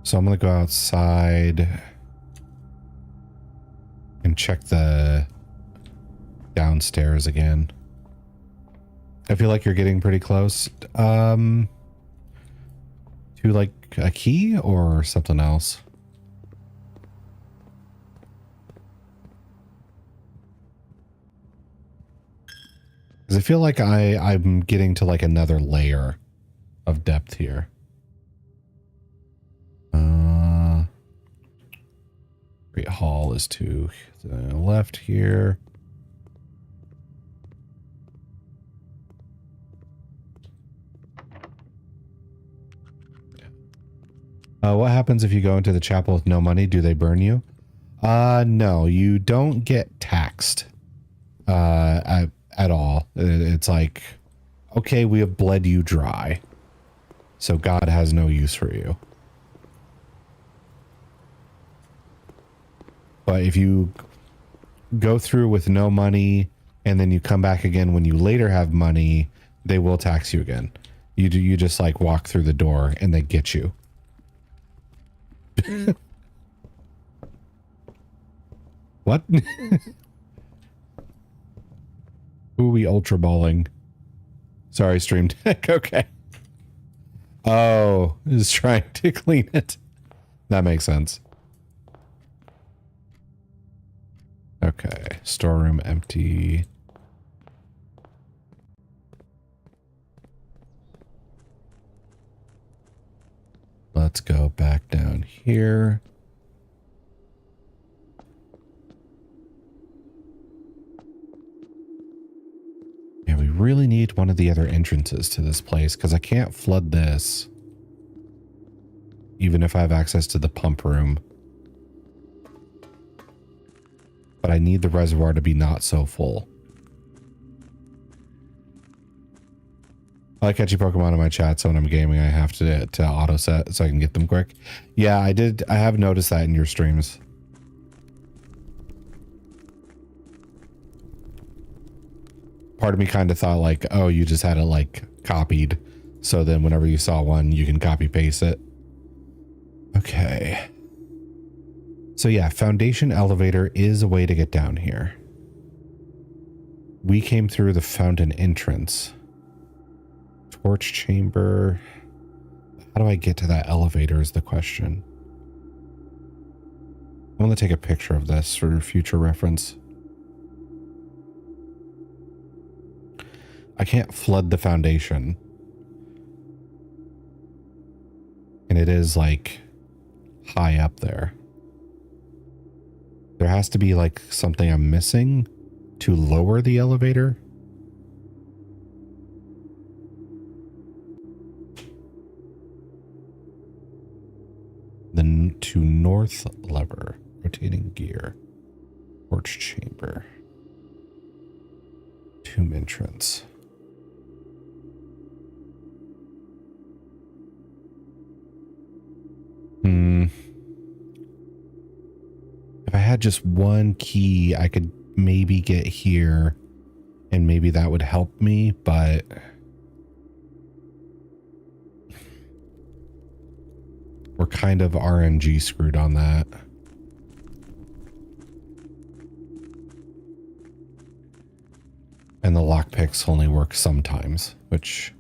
So I'm going to go outside and check the downstairs again. I feel like you're getting pretty close. To like a key or something else. Because I feel like I'm getting to like another layer of depth here. Great Hall is to the left here. What happens if you go into the chapel with no money? Do they burn you? No, you don't get taxed at all. It's like, okay, we have bled you dry, so God has no use for you. But if you go through with no money and then you come back again when you later have money, they will tax you again. You just like walk through the door and they get you. What? Who are we ultra balling? Sorry, Stream Deck. Okay. Oh, is trying to clean it. That makes sense. Okay, storeroom empty. Let's go back down here. Yeah, we really need one of the other entrances to this place because I can't flood this. Even if I have access to the pump room. But I need the reservoir to be not so full. I catch you Pokemon in my chat, so when I'm gaming, I have to auto set so I can get them quick. Yeah, I did. I have noticed that in your streams. Part of me kind of thought like, oh, you just had it like copied. So then whenever you saw one, you can copy paste it. Okay. So yeah, foundation elevator is a way to get down here. We came through the fountain entrance. Torch chamber. How do I get to that elevator is the question. I'm going to take a picture of this for future reference. I can't flood the foundation. And it is like high up there. There has to be like something I'm missing to lower the elevator. Then to north lever, rotating gear, torch chamber, tomb entrance. If I had just one key, I could maybe get here and maybe that would help me, but we're kind of RNG screwed on that. And the lockpicks only work sometimes, which...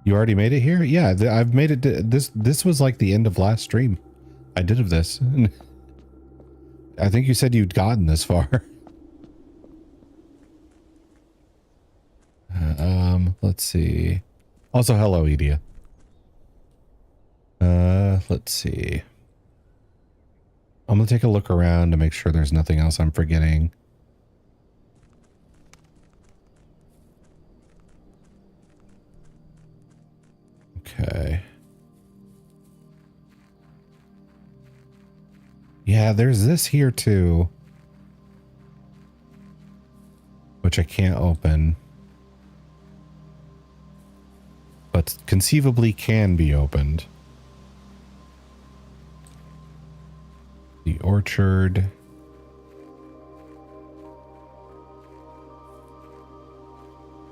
You already made it here? Yeah, I've made it. This was like the end of last stream I did of this. I think you said you'd gotten this far. Let's see. Also, hello, Edia. Let's see. I'm gonna take a look around to make sure there's nothing else I'm forgetting. Okay. Yeah, there's this here too, which I can't open, but conceivably can be opened. The orchard.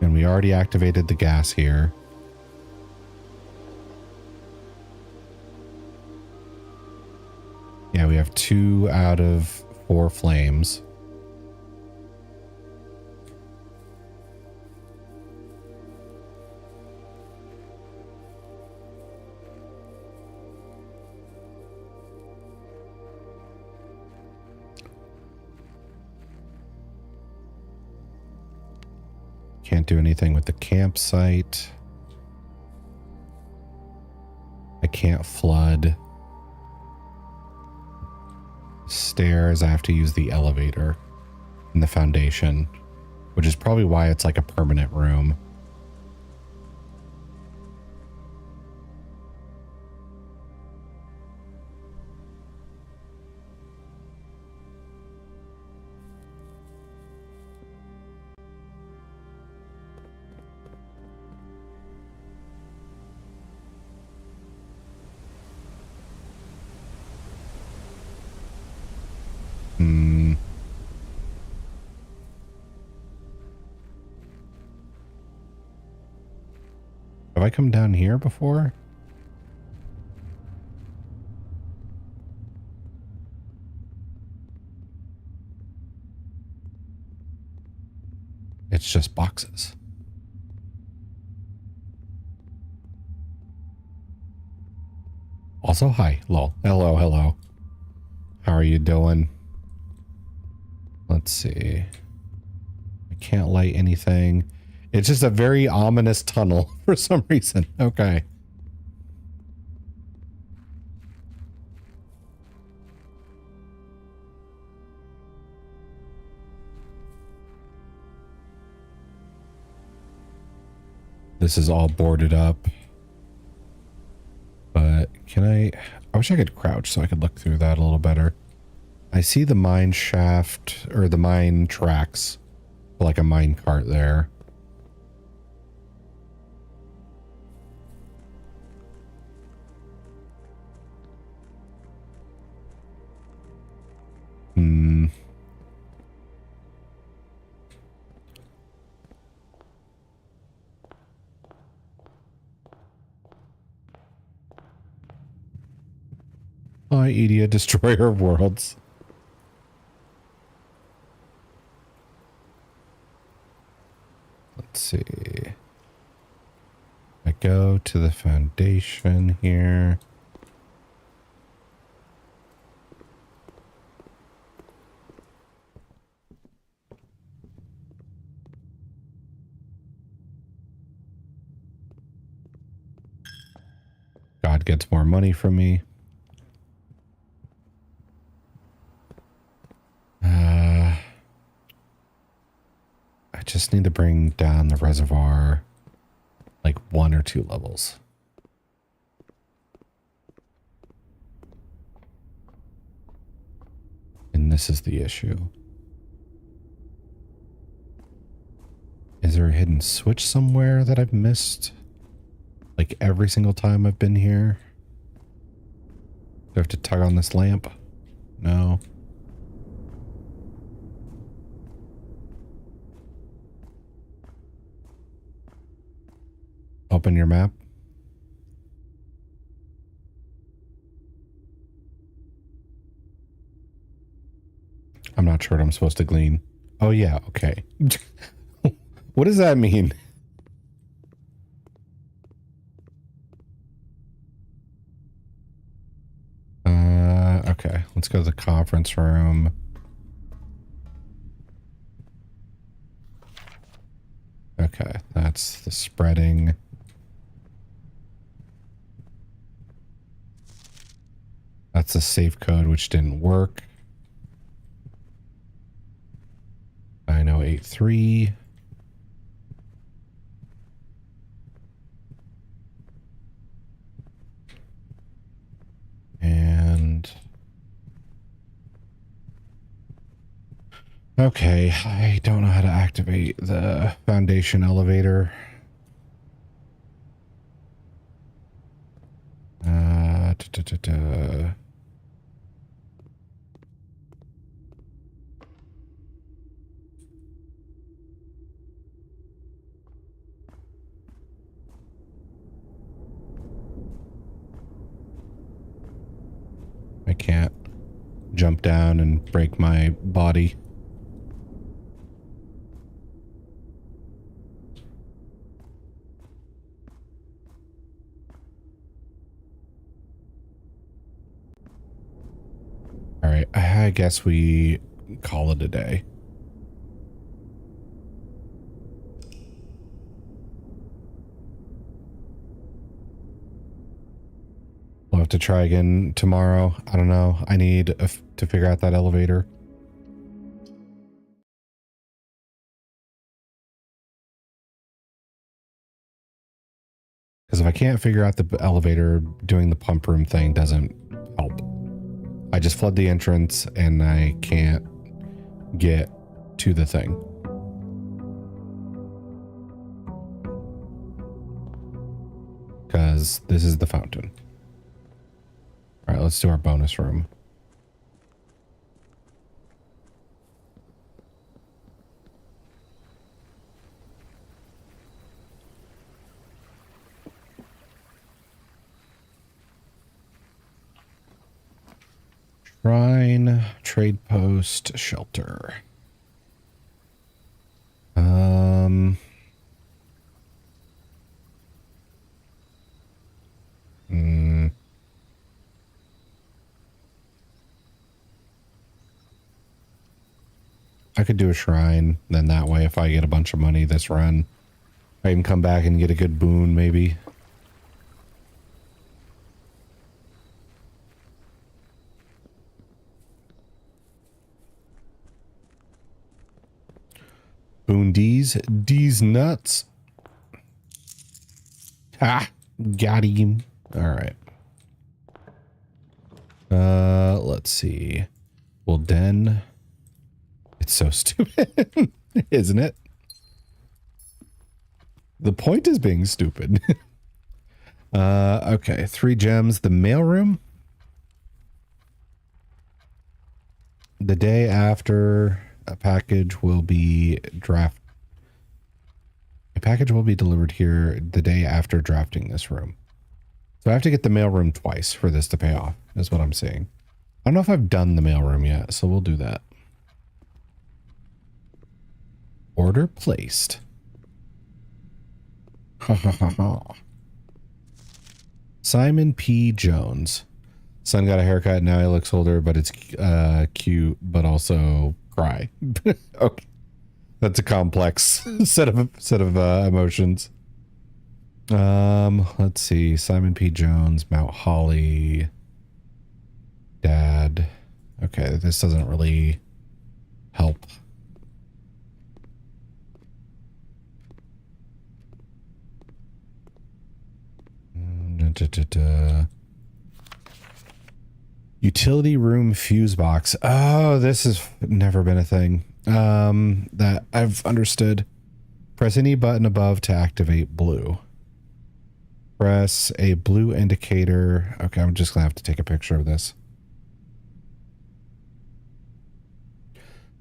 And we already activated the gas here. Yeah, we have 2 out of 4 flames. Can't do anything with the campsite. I can't flood. Stairs, I have to use the elevator in the foundation, which is probably why it's like a permanent room. Have I come down here before? It's just boxes. Also, hi, lol. Hello, hello. How are you doing? Let's see. I can't light anything. It's just a very ominous tunnel for some reason. Okay. This is all boarded up. But can I wish I could crouch so I could look through that a little better. I see the mine shaft or the mine tracks, like a mine cart there. Hmm. Hi, Edia, destroyer of worlds. Let's see. I go to the foundation here. God gets more money from me. I just need to bring down the reservoir like 1 or 2 levels. And this is the issue. Is there a hidden switch somewhere that I've missed? Like every single time I've been here? Do I have to tug on this lamp? No. Open your map. I'm not sure what I'm supposed to glean. Oh yeah, okay. What does that mean? Okay. Let's go to the conference room. Okay, that's the spreading. That's the safe code, which didn't work. 9083. And okay, I don't know how to activate the foundation elevator. Da, da, da. I can't jump down and break my body. All right, I guess we call it a day. We'll have to try again tomorrow. I don't know. I need to figure out that elevator. Because if I can't figure out the elevator, doing the pump room thing doesn't help. I just flood the entrance and I can't get to the thing. Because this is the fountain. All right, let's do our bonus room. Shrine, trade post, shelter. I could do a shrine, then that way if I get a bunch of money this run, I can come back and get a good boon maybe. Boon D's nuts. Ha! Got him. Alright. Let's see. Well, Den. It's so stupid, isn't it? The point is being stupid. Okay. 3 gems. The mailroom. the day after a package will be a package will be delivered here the day after drafting this room. So I have to get the mailroom twice for this to pay off, is what I'm saying. I don't know if I've done the mailroom yet, so we'll do that. Order placed. Ha ha ha ha. Simon P. Jones. Son got a haircut, now he looks older, but it's cute, but also cry. Okay. That's a complex set of emotions. Let's see. Simon P. Jones, Mount Holly, Dad. Okay, this doesn't really help. Utility room fuse box. Oh, this has never been a thing that I've understood. Press any button above to activate blue. Press a blue indicator. Okay, I'm just gonna have to take a picture of this.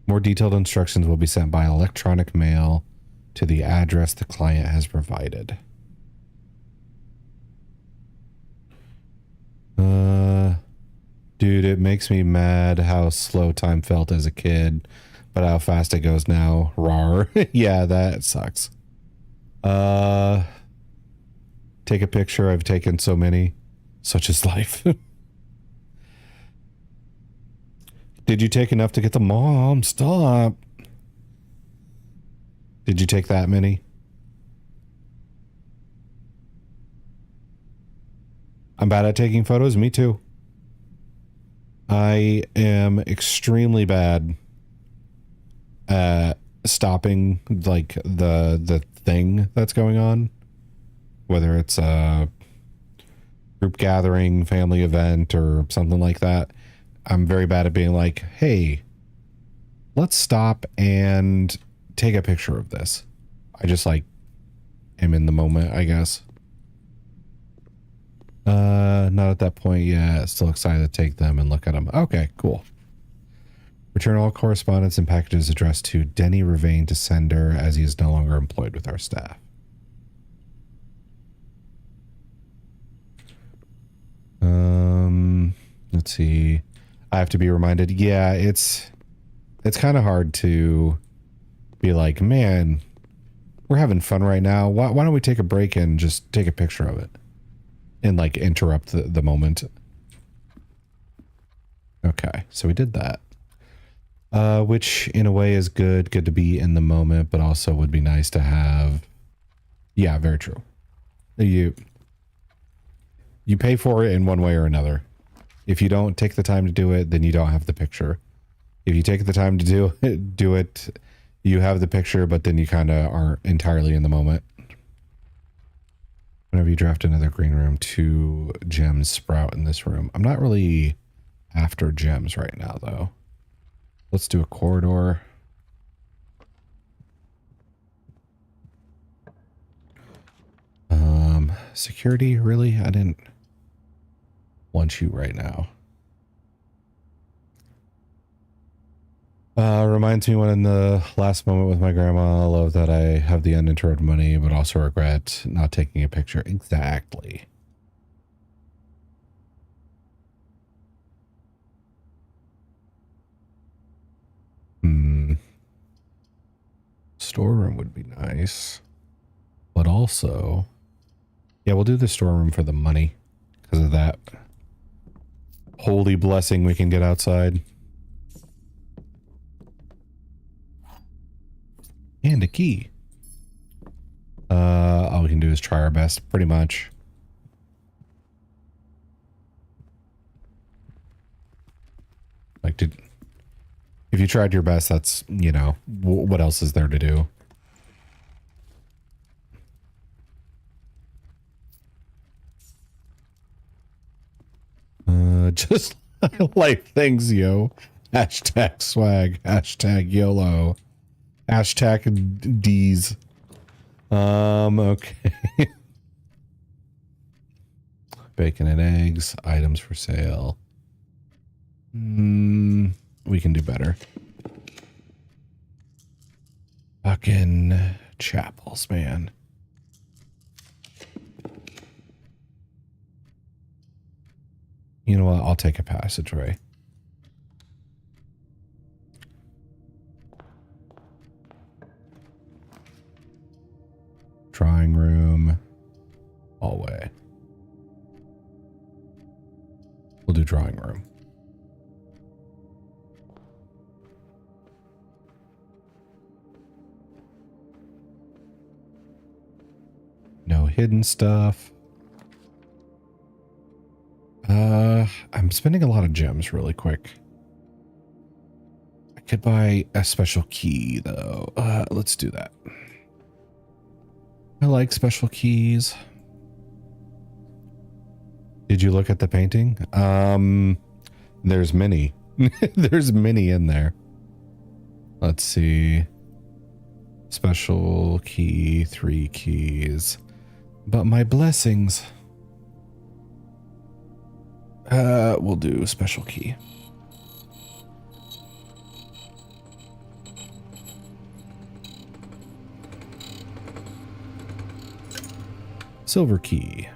More detailed instructions will be sent by electronic mail to the address the client has provided. Dude, it makes me mad how slow time felt as a kid, but how fast it goes now. Rawr. Yeah, that sucks. Take a picture. I've taken so many. Such is life. Did you take enough to get the mom? Stop. Did you take that many? I'm bad at taking photos. Me too. I am extremely bad at stopping like the thing that's going on, whether it's a group gathering, family event, or something like that. I'm very bad at being like, hey, let's stop and take a picture of this. I just like am in the moment, I guess. Not at that point yet. Still excited to take them and look at them. Okay, cool. Return all correspondence and packages addressed to Denny Ravain to sender, as he is no longer employed with our staff. Let's see. I have to be reminded. Yeah, it's kind of hard to be like, man, we're having fun right now. Why don't we take a break and just take a picture of it? And like interrupt the moment. Okay, so we did that. Which in a way is good to be in the moment, but also would be nice to have. Yeah, very true. You pay for it in one way or another. If you don't take the time to do it, then you don't have the picture. If you take the time to do it, you have the picture, but then you kind of aren't entirely in the moment. Whenever you draft another green room, 2 gems sprout in this room. I'm not really after gems right now, though. Let's do a corridor. Security, really? I didn't want you right now. Reminds me when in the last moment with my grandma, I love that I have the uninterrupted money, but also regret not taking a picture. Exactly. Storeroom would be nice. But also, yeah, we'll do the storeroom for the money because of that holy blessing we can get outside. And a key. All we can do is try our best, pretty much. Like, if you tried your best, that's, you know, what else is there to do? Just like things, yo. Hashtag swag. Hashtag YOLO. Hashtag D's. Okay. Bacon and eggs. Items for sale. We can do better. Fucking chapels, man. You know what? I'll take a passageway. Drawing room. Hallway. We'll do drawing room. No hidden stuff. I'm spending a lot of gems really quick. I could buy a special key though. Let's do that. I like special keys. Did you look at the painting? There's many. There's many in there. Let's see. Special key, 3 keys. But my blessings. We'll do special key. Silver key.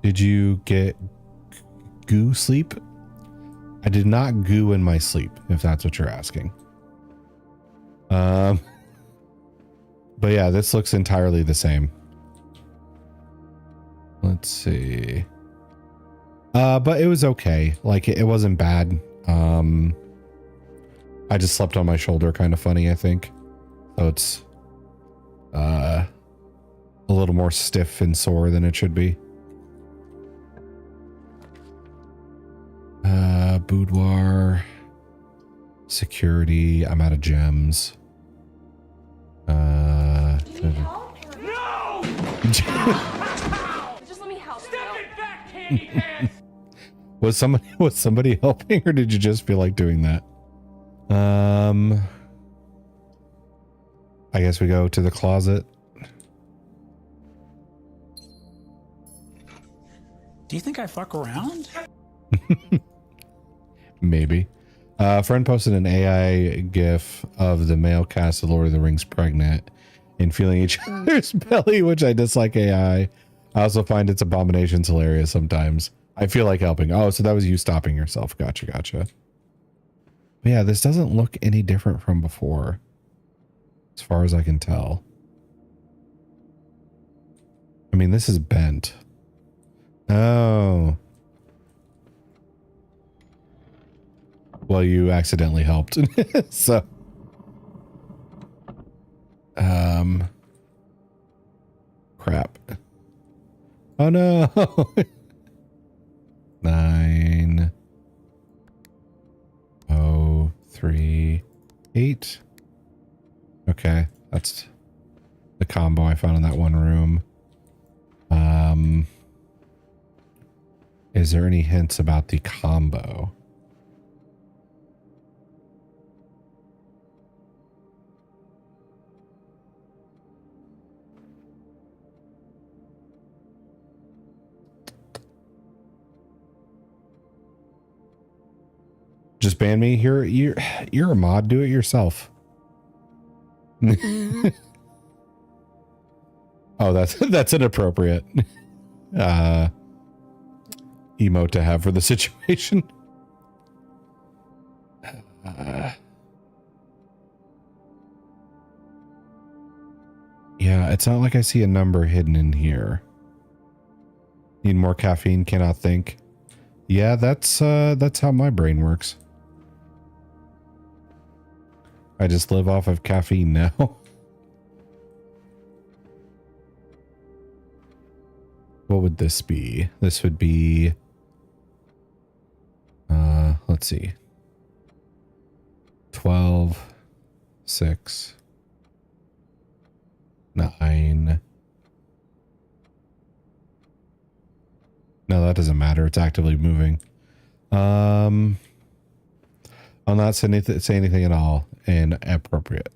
Did you get goo sleep? I did not goo in my sleep, if that's what you're asking. But yeah, this looks entirely the same. Let's see. But it was okay. Like it wasn't bad. I just slept on my shoulder kind of funny, I think. So it's a little more stiff and sore than it should be. Boudoir. Security. I'm out of gems. No! Just let me help. Step it back, candy pants! Was somebody helping, or did you just feel like doing that? I guess we go to the closet. Do you think I fuck around? Maybe. Friend posted an AI gif of the male cast of Lord of the Rings pregnant and feeling each other's belly, which I dislike AI. I also find its abominations hilarious sometimes. I feel like helping. Oh, so that was you stopping yourself. Gotcha, gotcha. But yeah, this doesn't look any different from before, as far as I can tell. I mean, this is bent. Oh. Well, you accidentally helped. So. Crap. Oh no. 9. 0, 3, 8. Okay, that's the combo I found in that one room. Is there any hints about the combo? Just ban me. You're a mod. Do it yourself. Oh, that's inappropriate. Emote to have for the situation. Yeah, it's not like I see a number hidden in here. Need more caffeine, cannot think. Yeah, that's how my brain works. I just live off of caffeine now. What would this be? This would be, let's see. 12, 6, 9. No, that doesn't matter. It's actively moving. I'll not say anything at all inappropriate.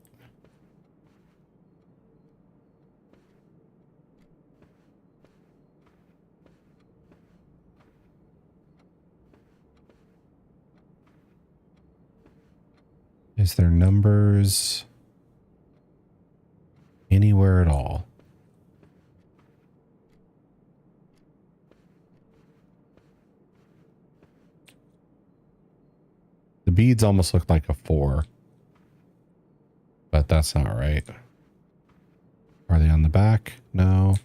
Is there numbers anywhere at all? The beads almost look like a 4. But that's not right. Are they on the back? No.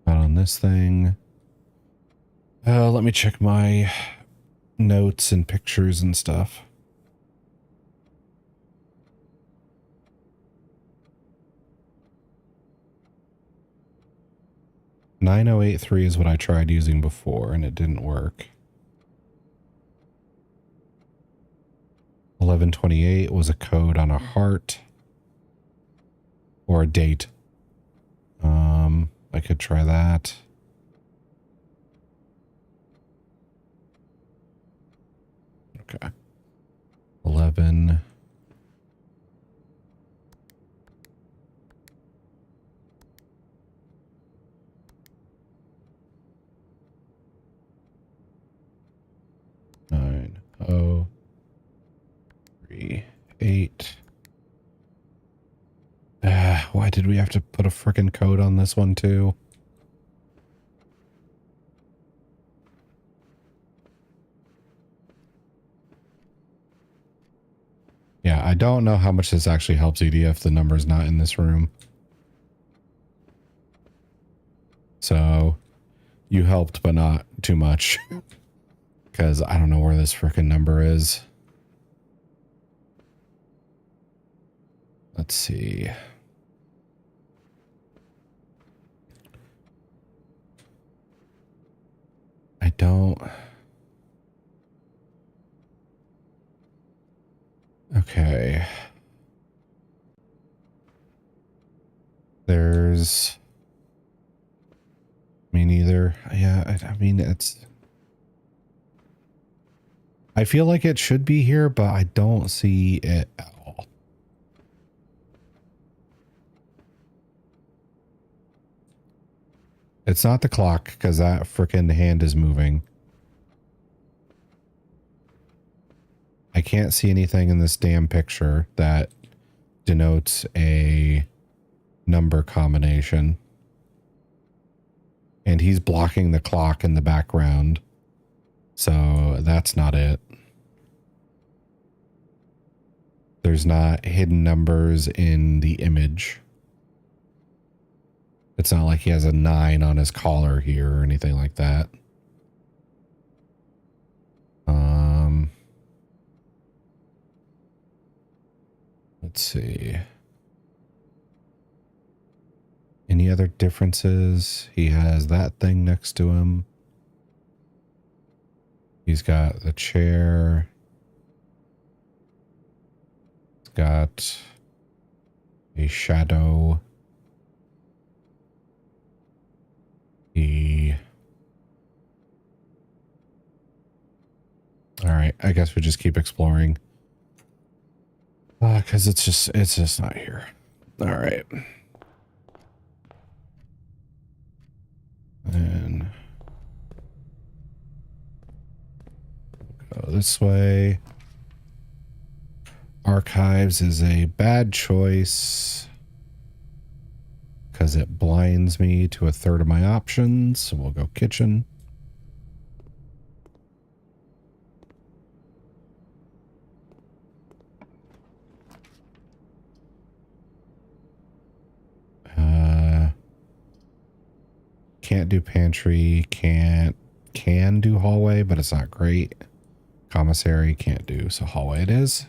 Not on this thing. Let me check my notes and pictures and stuff. "9083" is what I tried using before and it didn't work. 1128 was a code on a heart or a date. I could try that. Okay. 11. Nine. Oh. 3. 8. Why did we have to put a frickin' code on this one too? Yeah, I don't know how much this actually helps ED if the number's not in this room. So, you helped, but not too much. Because I don't know where this frickin' number is. Let's see. I don't... Okay. There's... Me neither. Yeah, I mean, it's... I feel like it should be here, but I don't see it at all. It's not the clock, because that frickin' hand is moving. I can't see anything in this damn picture that denotes a number combination. And he's blocking the clock in the background. So that's not it. There's not hidden numbers in the image. It's not like he has a 9 on his collar here or anything like that. Let's see. Any other differences? He has that thing next to him. He's got the chair. He's got a shadow. All right, I guess we just keep exploring. Because it's just not here. All right. And go this way. Archives is a bad choice because it blinds me to a third of my options. So we'll go kitchen. Can't do pantry, can do hallway, but it's not great. Commissary can't do, so hallway it is.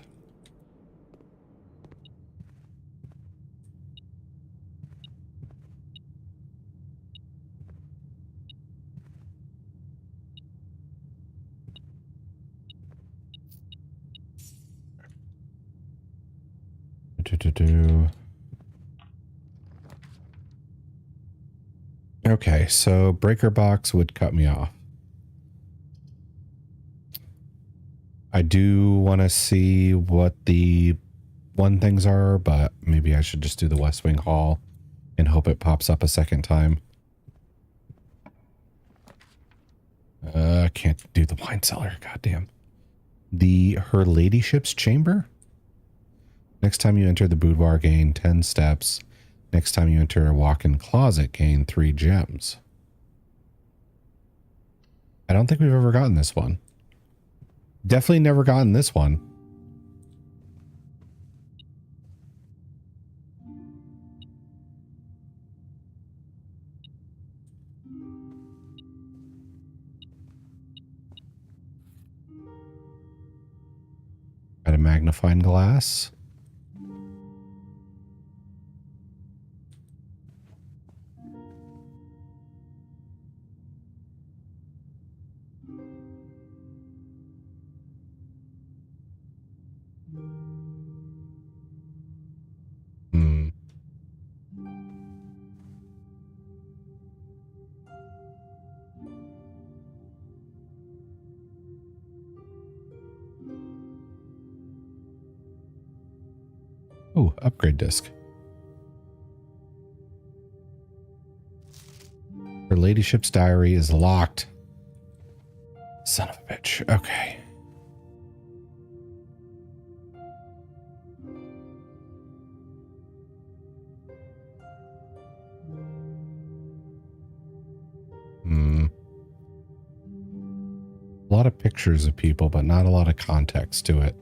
Okay, so breaker box would cut me off. I do want to see what the one things are, but maybe I should just do the West Wing Hall and hope it pops up a second time. I can't do the wine cellar. Goddamn. Her ladyship's chamber. Next time you enter the boudoir, gain 10 steps. Next time you enter a walk-in closet, gain 3 gems. I don't think we've ever gotten this one. Definitely never gotten this one. Got a magnifying glass. Hmm. Oh, upgrade disc. Her ladyship's diary is locked. Son of a bitch. Okay. A lot of pictures of people, but not a lot of context to it.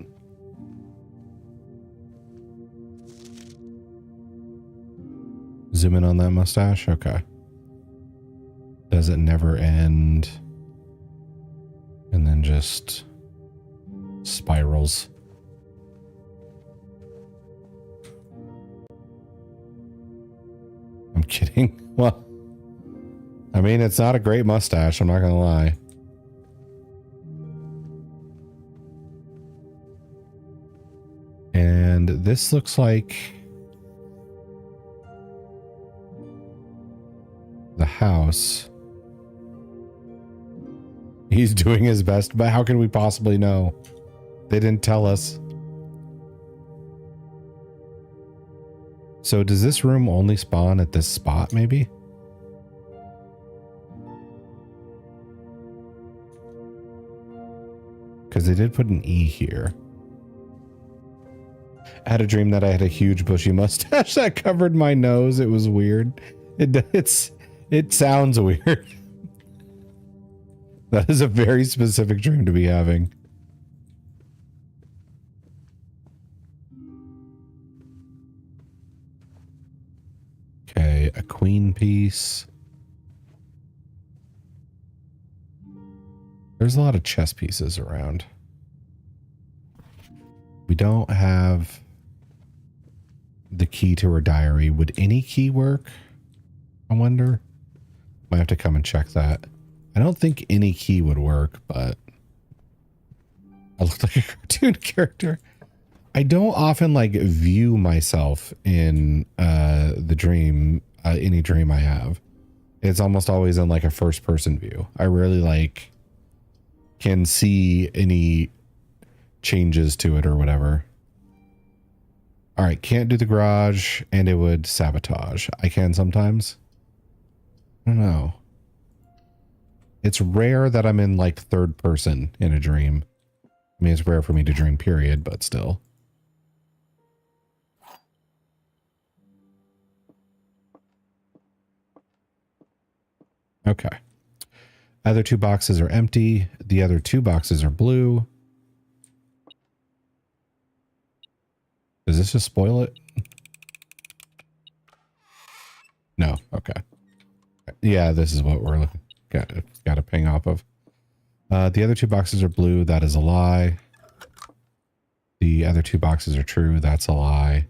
Zoom in on that mustache. Okay. Does it never end? And then just spirals. I'm kidding. Well, I mean, it's not a great mustache. I'm not going to lie. And this looks like the house. He's doing his best, but how can we possibly know? They didn't tell us. So does this room only spawn at this spot, maybe? Because they did put an E here. I had a dream that I had a huge bushy mustache that covered my nose. It was weird. It sounds weird. That is a very specific dream to be having. Okay, a queen piece. There's a lot of chess pieces around. We don't have the key to her diary. Would any key work? I wonder. Might have to come and check that. I don't think any key would work, but I look like a cartoon character. I don't often like view myself in the dream, any dream I have. It's almost always in like a first person view. I rarely like can see any changes to it or whatever. All right, can't do the garage, and it would sabotage. I can sometimes. I don't know. It's rare that I'm in like third person in a dream. I mean, it's rare for me to dream, period, but still. Okay. Other 2 boxes are empty. The other 2 boxes are blue. Does this just spoil it? No. Okay. Yeah, this is what we're looking. Got a ping off of. The other 2 boxes are blue. That is a lie. The other 2 boxes are true. That's a lie.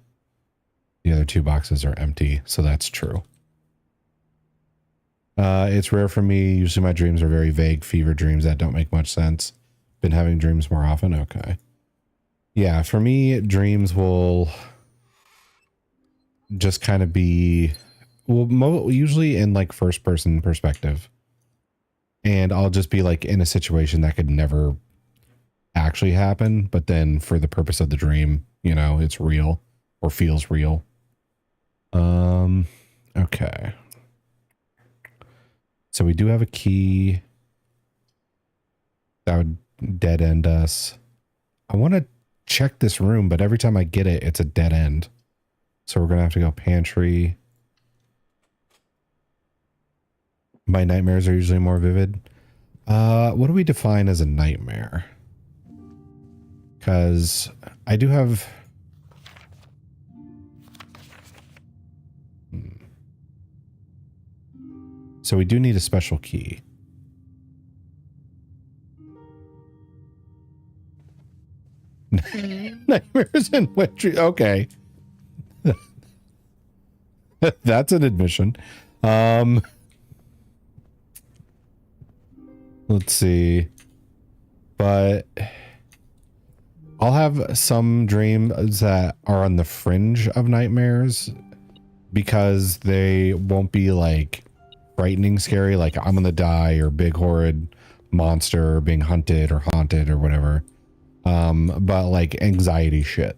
The other 2 boxes are empty. So that's true. It's rare for me. Usually my dreams are very vague fever dreams that don't make much sense. Been having dreams more often. Okay. Yeah, for me, dreams will just kind of be, well, usually in like first person perspective. And I'll just be like in a situation that could never actually happen. But then for the purpose of the dream, you know, it's real or feels real. Okay. So we do have a key. That would dead end us. I want to check this room, but every time I get it, it's a dead end. So we're going to have to go pantry. My nightmares are usually more vivid. What do we define as a nightmare? Because I do have... So we do need a special key. Nightmares and wet dreams. Okay. That's an admission. Let's see. But I'll have some dreams that are on the fringe of nightmares because they won't be like frightening, scary, like I'm gonna die or big horrid monster or being hunted or haunted or whatever. But like anxiety shit.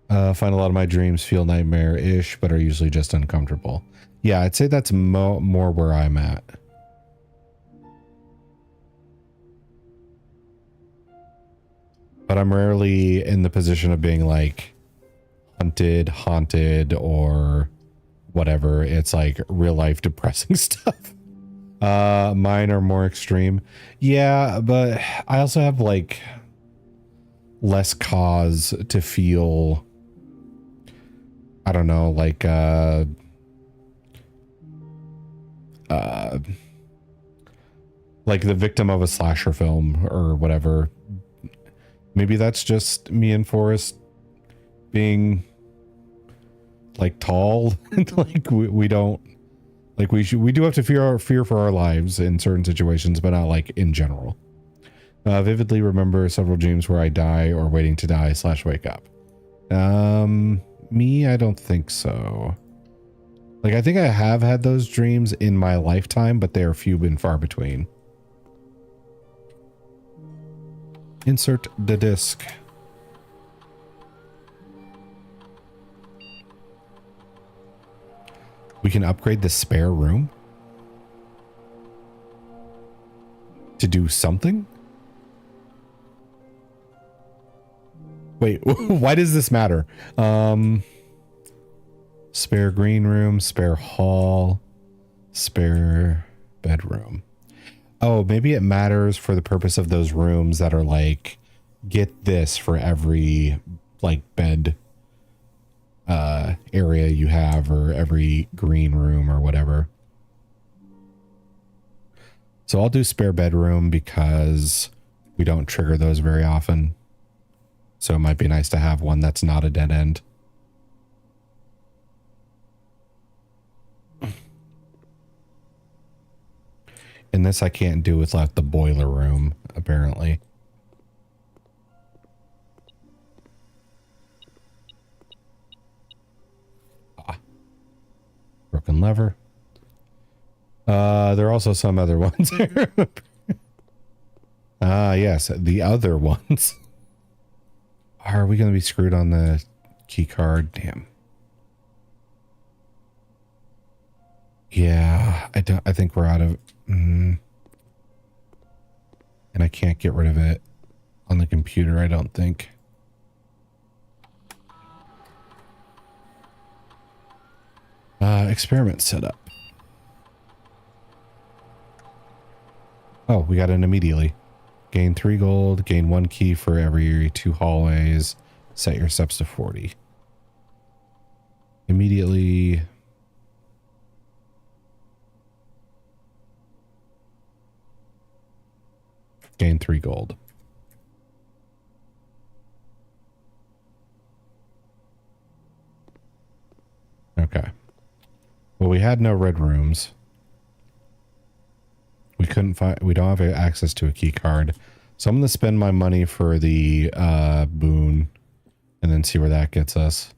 Find a lot of my dreams feel nightmare-ish, but are usually just uncomfortable. Yeah, I'd say that's more where I'm at. But I'm rarely in the position of being like hunted, haunted, or whatever. It's like real life depressing stuff. Mine are more extreme. Yeah, but I also have like less cause to feel, I don't know, like the victim of a slasher film or whatever. Maybe that's just me and Forrest being like tall. Like we don't, like we do have to fear for our lives in certain situations, but not like in general. Vividly remember several dreams where I die or waiting to die / wake up. Me, I don't think so. Like, I think I have had those dreams in my lifetime, but they are few and far between. Insert the disc. We can upgrade the spare room to do something? Wait, why does this matter? Spare green room, spare hall, spare bedroom. Oh, maybe it matters for the purpose of those rooms that are like, get this for every like bed area you have, or every green room or whatever. So I'll do spare bedroom because we don't trigger those very often. So it might be nice to have one that's not a dead end. And this I can't do without the boiler room, apparently. Broken lever. There are also some other ones here. Yes, the other ones. Are we going to be screwed on the key card? Damn. Yeah, I think we're out of... and I can't get rid of it on the computer, I don't think. Experiment setup. Oh, we got it immediately. Gain 3 gold, gain 1 key for every 2 hallways. Set your steps to 40. Immediately. Gain 3 gold. Okay. Well, we had no red rooms. We couldn't find, we don't have access to a key card. So I'm going to spend my money for the boon and then see where that gets us.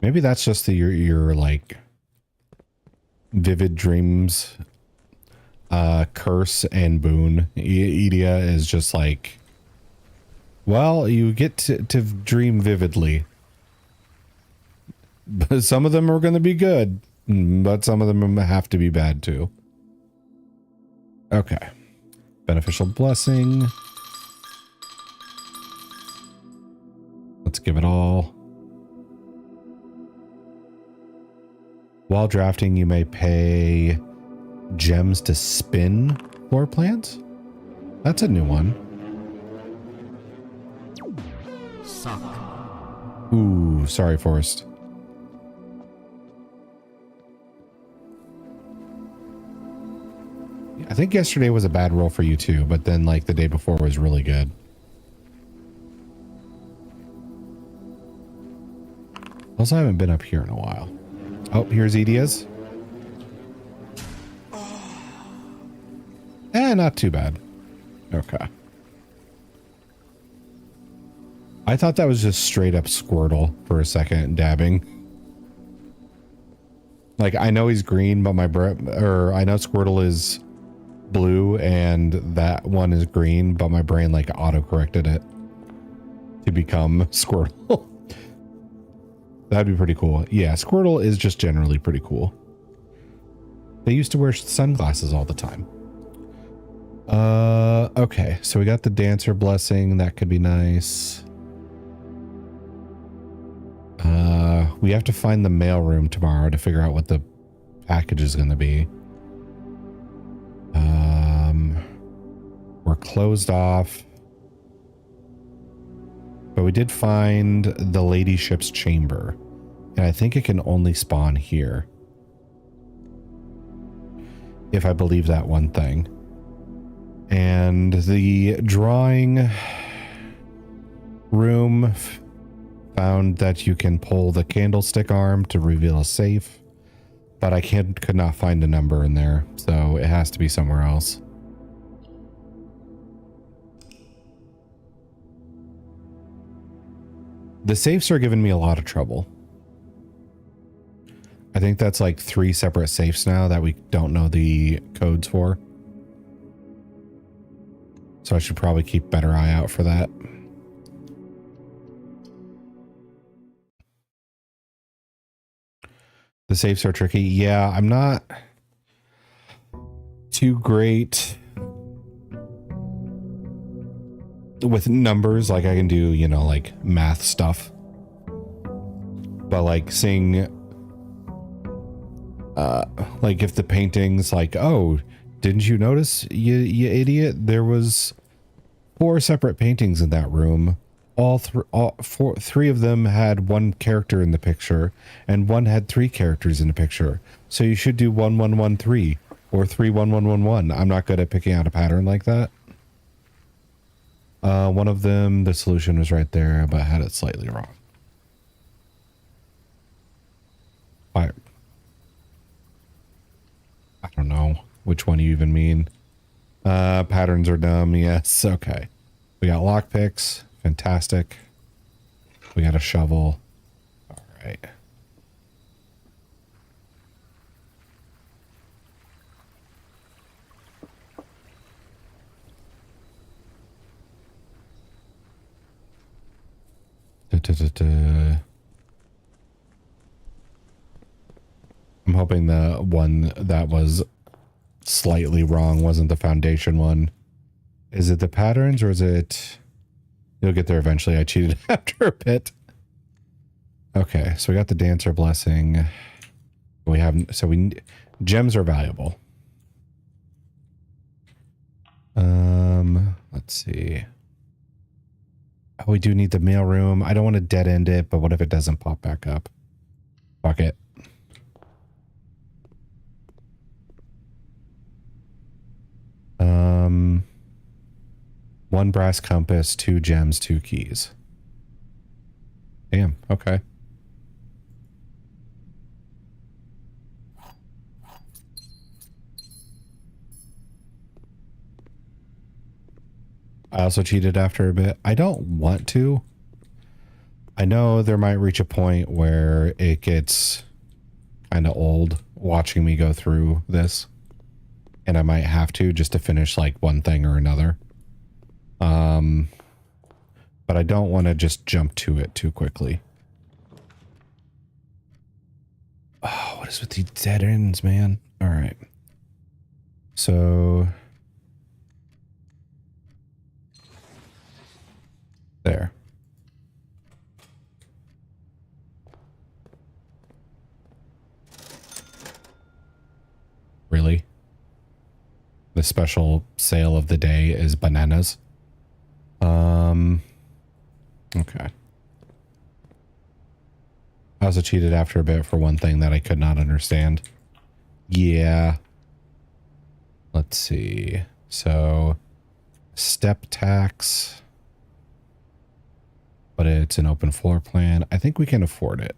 Maybe that's just your like vivid dreams curse and boon. Edea is just like, well, you get to dream vividly. But some of them are going to be good, but some of them have to be bad too. Okay. Beneficial blessing. Let's give it all. While drafting, you may pay gems to spin floor plans. That's a new one. Suck. Ooh, sorry, Forrest. I think yesterday was a bad roll for you too, but then like the day before was really good. Also, I haven't been up here in a while. Oh, here's Edia's. Not too bad. Okay. I thought that was just straight up Squirtle for a second, dabbing. Like, I know he's green, but I know Squirtle is blue and that one is green, but my brain like auto-corrected it to become Squirtle. That'd be pretty cool. Yeah, Squirtle is just generally pretty cool. They used to wear sunglasses all the time. Okay, so we got the dancer blessing. That could be nice. We have to find the mailroom tomorrow to figure out what the package is going to be. We're closed off. But we did find the ladyship's chamber. And I think it can only spawn here. If I believe that one thing. And the drawing room found that you can pull the candlestick arm to reveal a safe. But I could not find a number in there. So it has to be somewhere else. The safes are giving me a lot of trouble. I think that's like 3 separate safes now that we don't know the codes for. So I should probably keep better eye out for that. The safes are tricky. Yeah, I'm not too great with numbers. Like I can do, you know, like math stuff. But like seeing like if the paintings like, oh, didn't you notice, you idiot? There was 4 separate paintings in that room. Three of them had 1 character in the picture, and 1 had 3 characters in the picture. So you should do 1 1 1 3 or 3 1 1 1 1. I'm not good at picking out a pattern like that. One of them, the solution was right there, but had it slightly wrong. I don't know which one you even mean. Patterns are dumb. Yes. Okay. We got lockpicks. Fantastic. We got a shovel. All right. I'm hoping the one that was slightly wrong wasn't the foundation one. Is it the patterns or is it... You'll get there eventually. I cheated after a bit. Okay, so we got the dancer blessing. We have... So we... Gems are valuable. Let's see. Oh, we do need the mailroom. I don't want to dead end it, but what if it doesn't pop back up? Fuck it. One brass compass, 2 gems, 2 keys. Damn, okay. I also cheated after a bit. I don't want to. I know there might reach a point where it gets kind of old watching me go through this. and I might have to just to finish like one thing or another. But I don't want to just jump to it too quickly. Oh, what is with these dead ends, man? All right. So there. Really? The special sale of the day is bananas. Okay. I also cheated after a bit for one thing that I could not understand. Yeah. Let's see. So, step tax. But it's an open floor plan. I think we can afford it.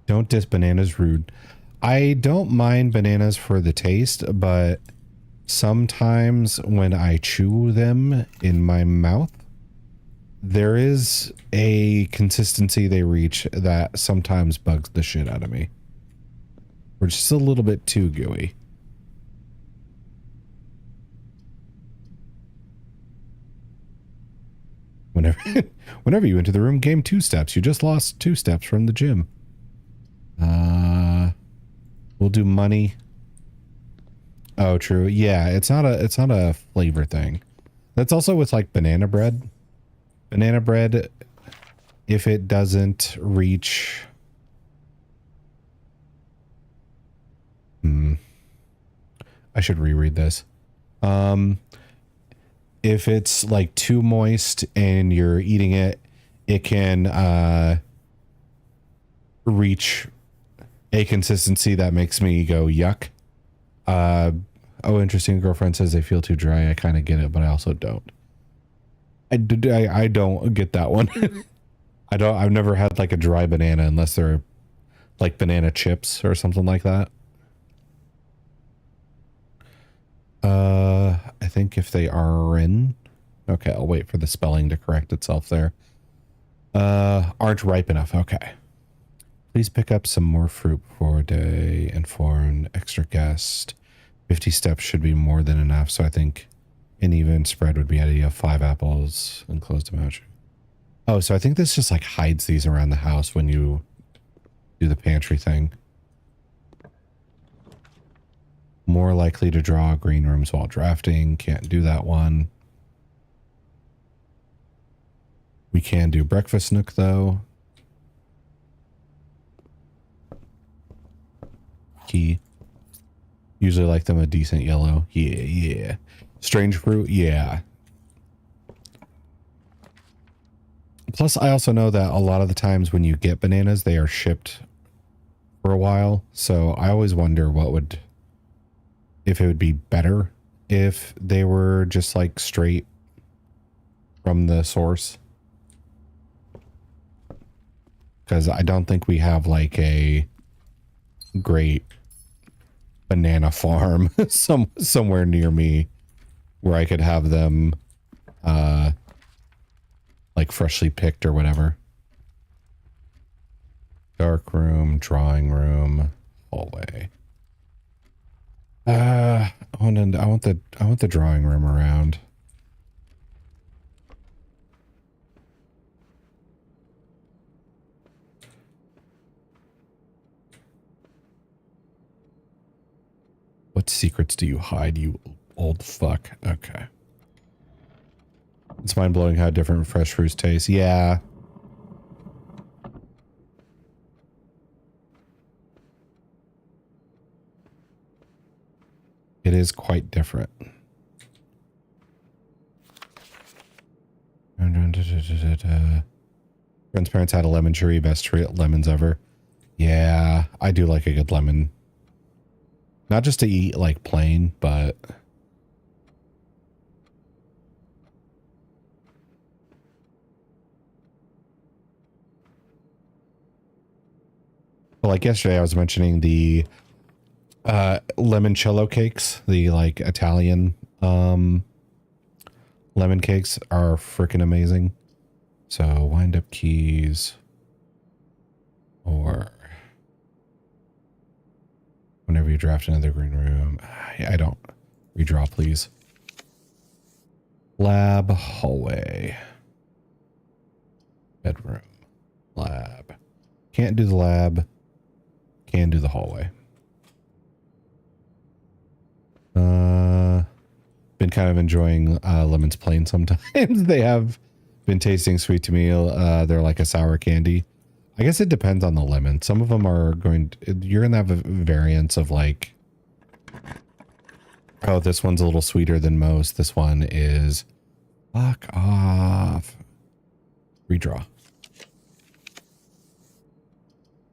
Don't diss bananas, rude. I don't mind bananas for the taste, but sometimes when I chew them in my mouth, there is a consistency they reach that sometimes bugs the shit out of me. We're just a little bit too gooey. Whenever you enter the room, gain 2 steps. You just lost 2 steps from the gym. We'll do money. Oh, true. Yeah, it's not a flavor thing. That's also with like banana bread. Banana bread, if it doesn't reach... I should reread this. If it's like too moist and you're eating it, it can reach a consistency that makes me go yuck. Oh, interesting. Girlfriend says they feel too dry. I kind of get it, but I also don't. I don't get that one. I've never had like a dry banana unless they're like banana chips or something like that. I think if they are in, okay, I'll wait for the spelling to correct itself there. Aren't ripe enough. Okay. Please pick up some more fruit for a day and for an extra guest. 50 steps should be more than enough. So I think an even spread would be idea of 5 apples and close them out. Oh, so I think this just like hides these around the house when you do the pantry thing. More likely to draw green rooms while drafting. Can't do that one. We can do breakfast nook though. Key. Usually like them a decent yellow. Yeah. Strange fruit. Yeah. Plus, I also know that a lot of the times when you get bananas, they are shipped for a while. So I always wonder if it would be better if they were just like straight from the source. Because I don't think we have like a great banana farm somewhere near me where I could have them like freshly picked or whatever. Dark room, drawing room, hallway. I want the drawing room around. What secrets do you hide, you old fuck? Okay. It's mind-blowing how different fresh fruits taste. Yeah. It is quite different. Friend's parents had a lemon cherry, best lemons ever. Yeah, I do like a good lemon. Not just to eat like plain, but like yesterday I was mentioning the limoncello cakes, the like Italian lemon cakes are freaking amazing. So wind up keys or you draft another green room? I don't. Redraw, please. Lab, hallway. Bedroom. Lab. Can't do the lab. Can do the hallway. Been kind of enjoying lemons plain sometimes. They have been tasting sweet to me. They're like a sour candy. I guess it depends on the lemon. Some of them are going to, you're going to have a variance of like, oh, this one's a little sweeter than most. This one is, fuck off. Redraw.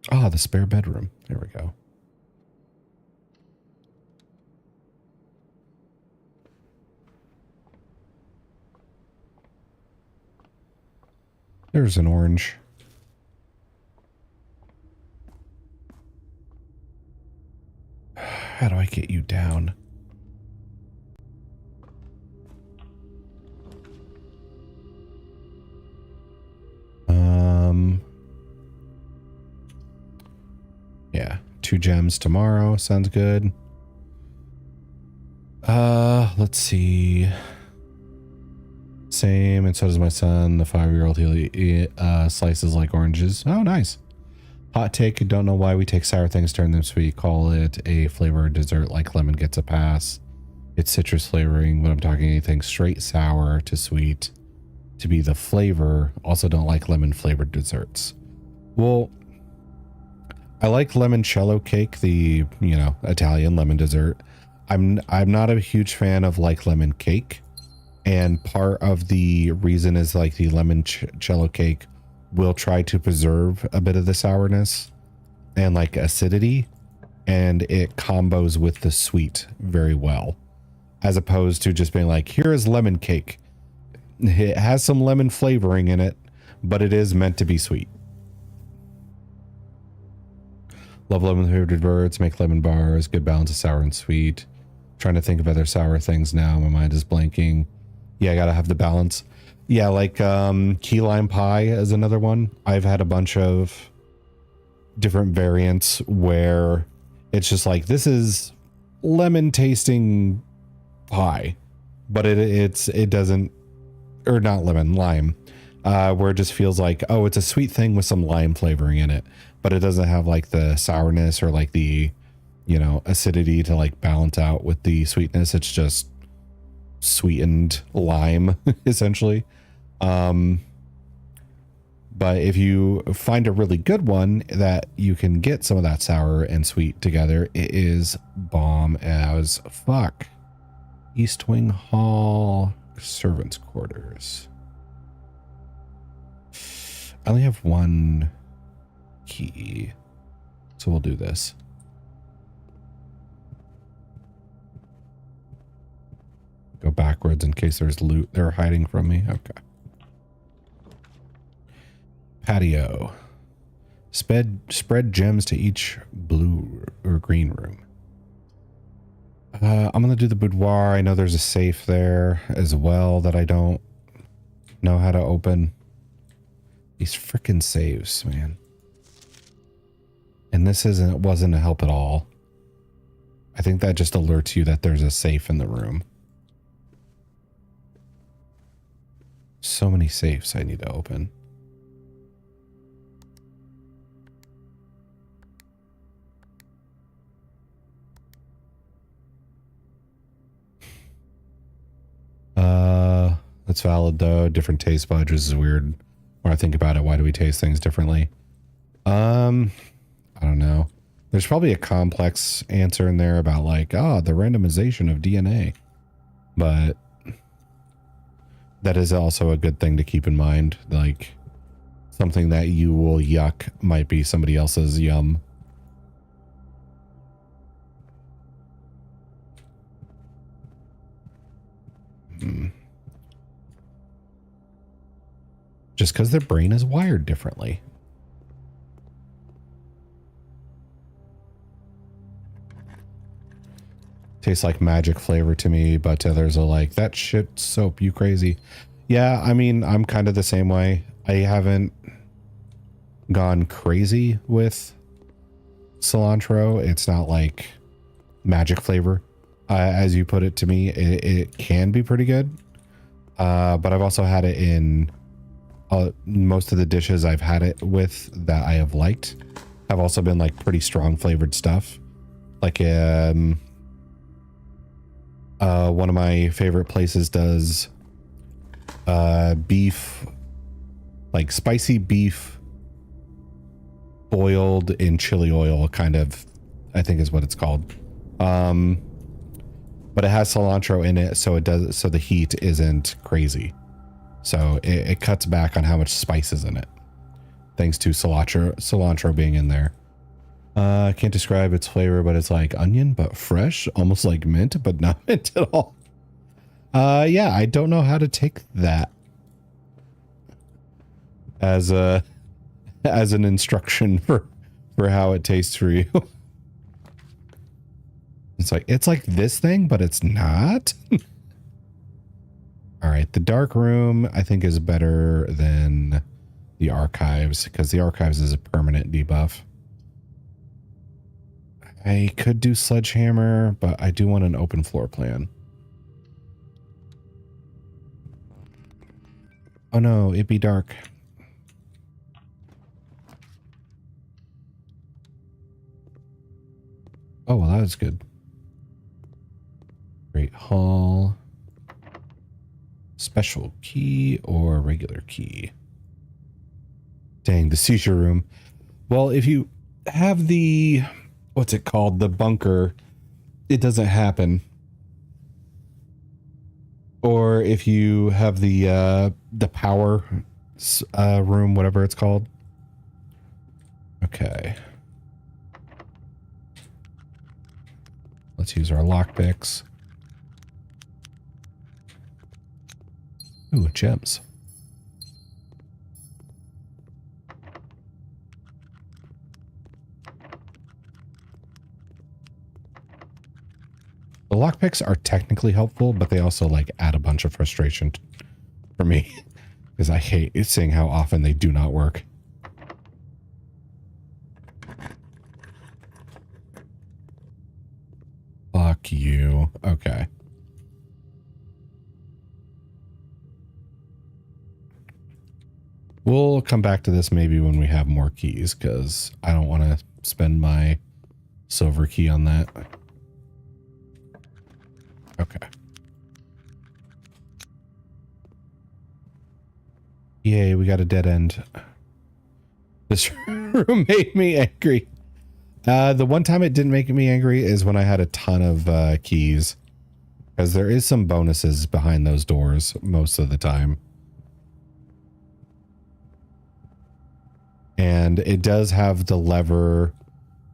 Ah, the spare bedroom. There we go. There's an orange. How do I get you down? Yeah, 2 gems tomorrow. Sounds good. Let's see. Same, and so does my son, the 5-year-old. He slices like oranges. Oh, nice. Hot take, don't know why we take sour things, turn them sweet. Call it a flavored dessert like lemon gets a pass. It's citrus flavoring, but I'm talking anything straight sour to sweet to be the flavor. Also don't like lemon flavored desserts. Well, I like limoncello cake, the, you know, Italian lemon dessert. I'm not a huge fan of like lemon cake. And part of the reason is like the limoncello cake will try to preserve a bit of the sourness and like acidity, and it combos with the sweet very well, as opposed to just being like, here is lemon cake. It has some lemon flavoring in it, but it is meant to be sweet. Love lemon flavored birds, make lemon bars, good balance of sour and sweet. Trying to think of other sour things now. My mind is blanking. Yeah, I gotta have the balance. Yeah, like key lime pie is another one. I've had a bunch of different variants where it's just like, this is lemon tasting pie, but it doesn't, or not lemon, lime, where it just feels like, oh, it's a sweet thing with some lime flavoring in it, but it doesn't have like the sourness or like the, you know, acidity to like balance out with the sweetness. It's just sweetened lime essentially. But if you find a really good one that you can get some of that sour and sweet together, it is bomb as fuck. East Wing Hall, servants quarters. I only have one key, so we'll do this. Go backwards in case there's loot they're hiding from me. Okay. Patio. Spread gems to each blue or green room. I'm going to do the boudoir. I know there's a safe there as well that I don't know how to open. These freaking saves, man. And this wasn't a help at all. I think that just alerts you that there's a safe in the room. So many safes I need to open. That's valid though. Different taste buds is weird. When I think about it, why do we taste things differently? I don't know. There's probably a complex answer in there about like, the randomization of DNA. But that is also a good thing to keep in mind. Like, something that you will yuck might be somebody else's yum. Just because their brain is wired differently. Tastes like magic flavor to me, but others are like, that shit soap, you crazy. Yeah, I mean, I'm kind of the same way. I haven't gone crazy with cilantro. It's not like magic flavor, as you put it to me. It can be pretty good. But I've also had it in most of the dishes I've had it with that I have liked have also been like pretty strong flavored stuff. Like one of my favorite places does beef, like spicy beef boiled in chili oil, kind of, I think is what it's called. But it has cilantro in it, so the heat isn't crazy. So it cuts back on how much spice is in it, thanks to cilantro being in there. I can't describe its flavor, but it's like onion, but fresh, almost like mint, but not mint at all. Yeah, I don't know how to take that as an instruction for how it tastes for you. It's like this thing, but it's not. All right, the dark room I think is better than the archives because the archives is a permanent debuff. I could do sledgehammer, but I do want an open floor plan. Oh no, it'd be dark. Oh, well, that was good. Great hall. Special key or regular key? Dang, the seizure room. Well, if you have the, what's it called? The bunker, it doesn't happen. Or if you have the power room, whatever it's called. Okay. Let's use our lockpicks. Ooh, gems. The lockpicks are technically helpful, but they also like add a bunch of frustration for me because I hate seeing how often they do not work. Fuck you. Okay. We'll come back to this maybe when we have more keys because I don't want to spend my silver key on that. Okay. Yay, we got a dead end. This room made me angry. The one time it didn't make me angry is when I had a ton of keys. Because there is some bonuses behind those doors most of the time. And it does have the lever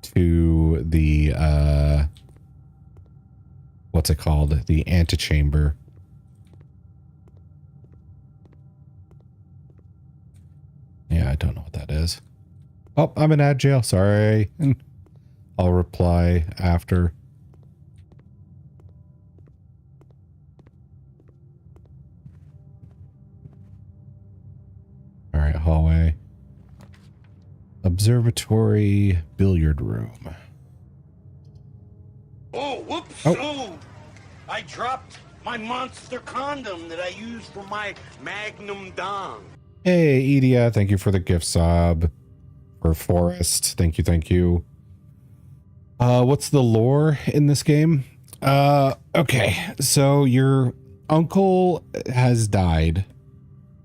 to the, what's it called? The antechamber. Yeah, I don't know what that is. Oh, I'm in ad jail. Sorry. I'll reply after. All right, hallway. Observatory billiard room. Oh, whoops! Oh. Oh, I dropped my monster condom that I used for my Magnum Dong. Hey, Edia, thank you for the gift sub. For Forest, thank you, thank you. What's the lore in this game? Okay, so your uncle has died,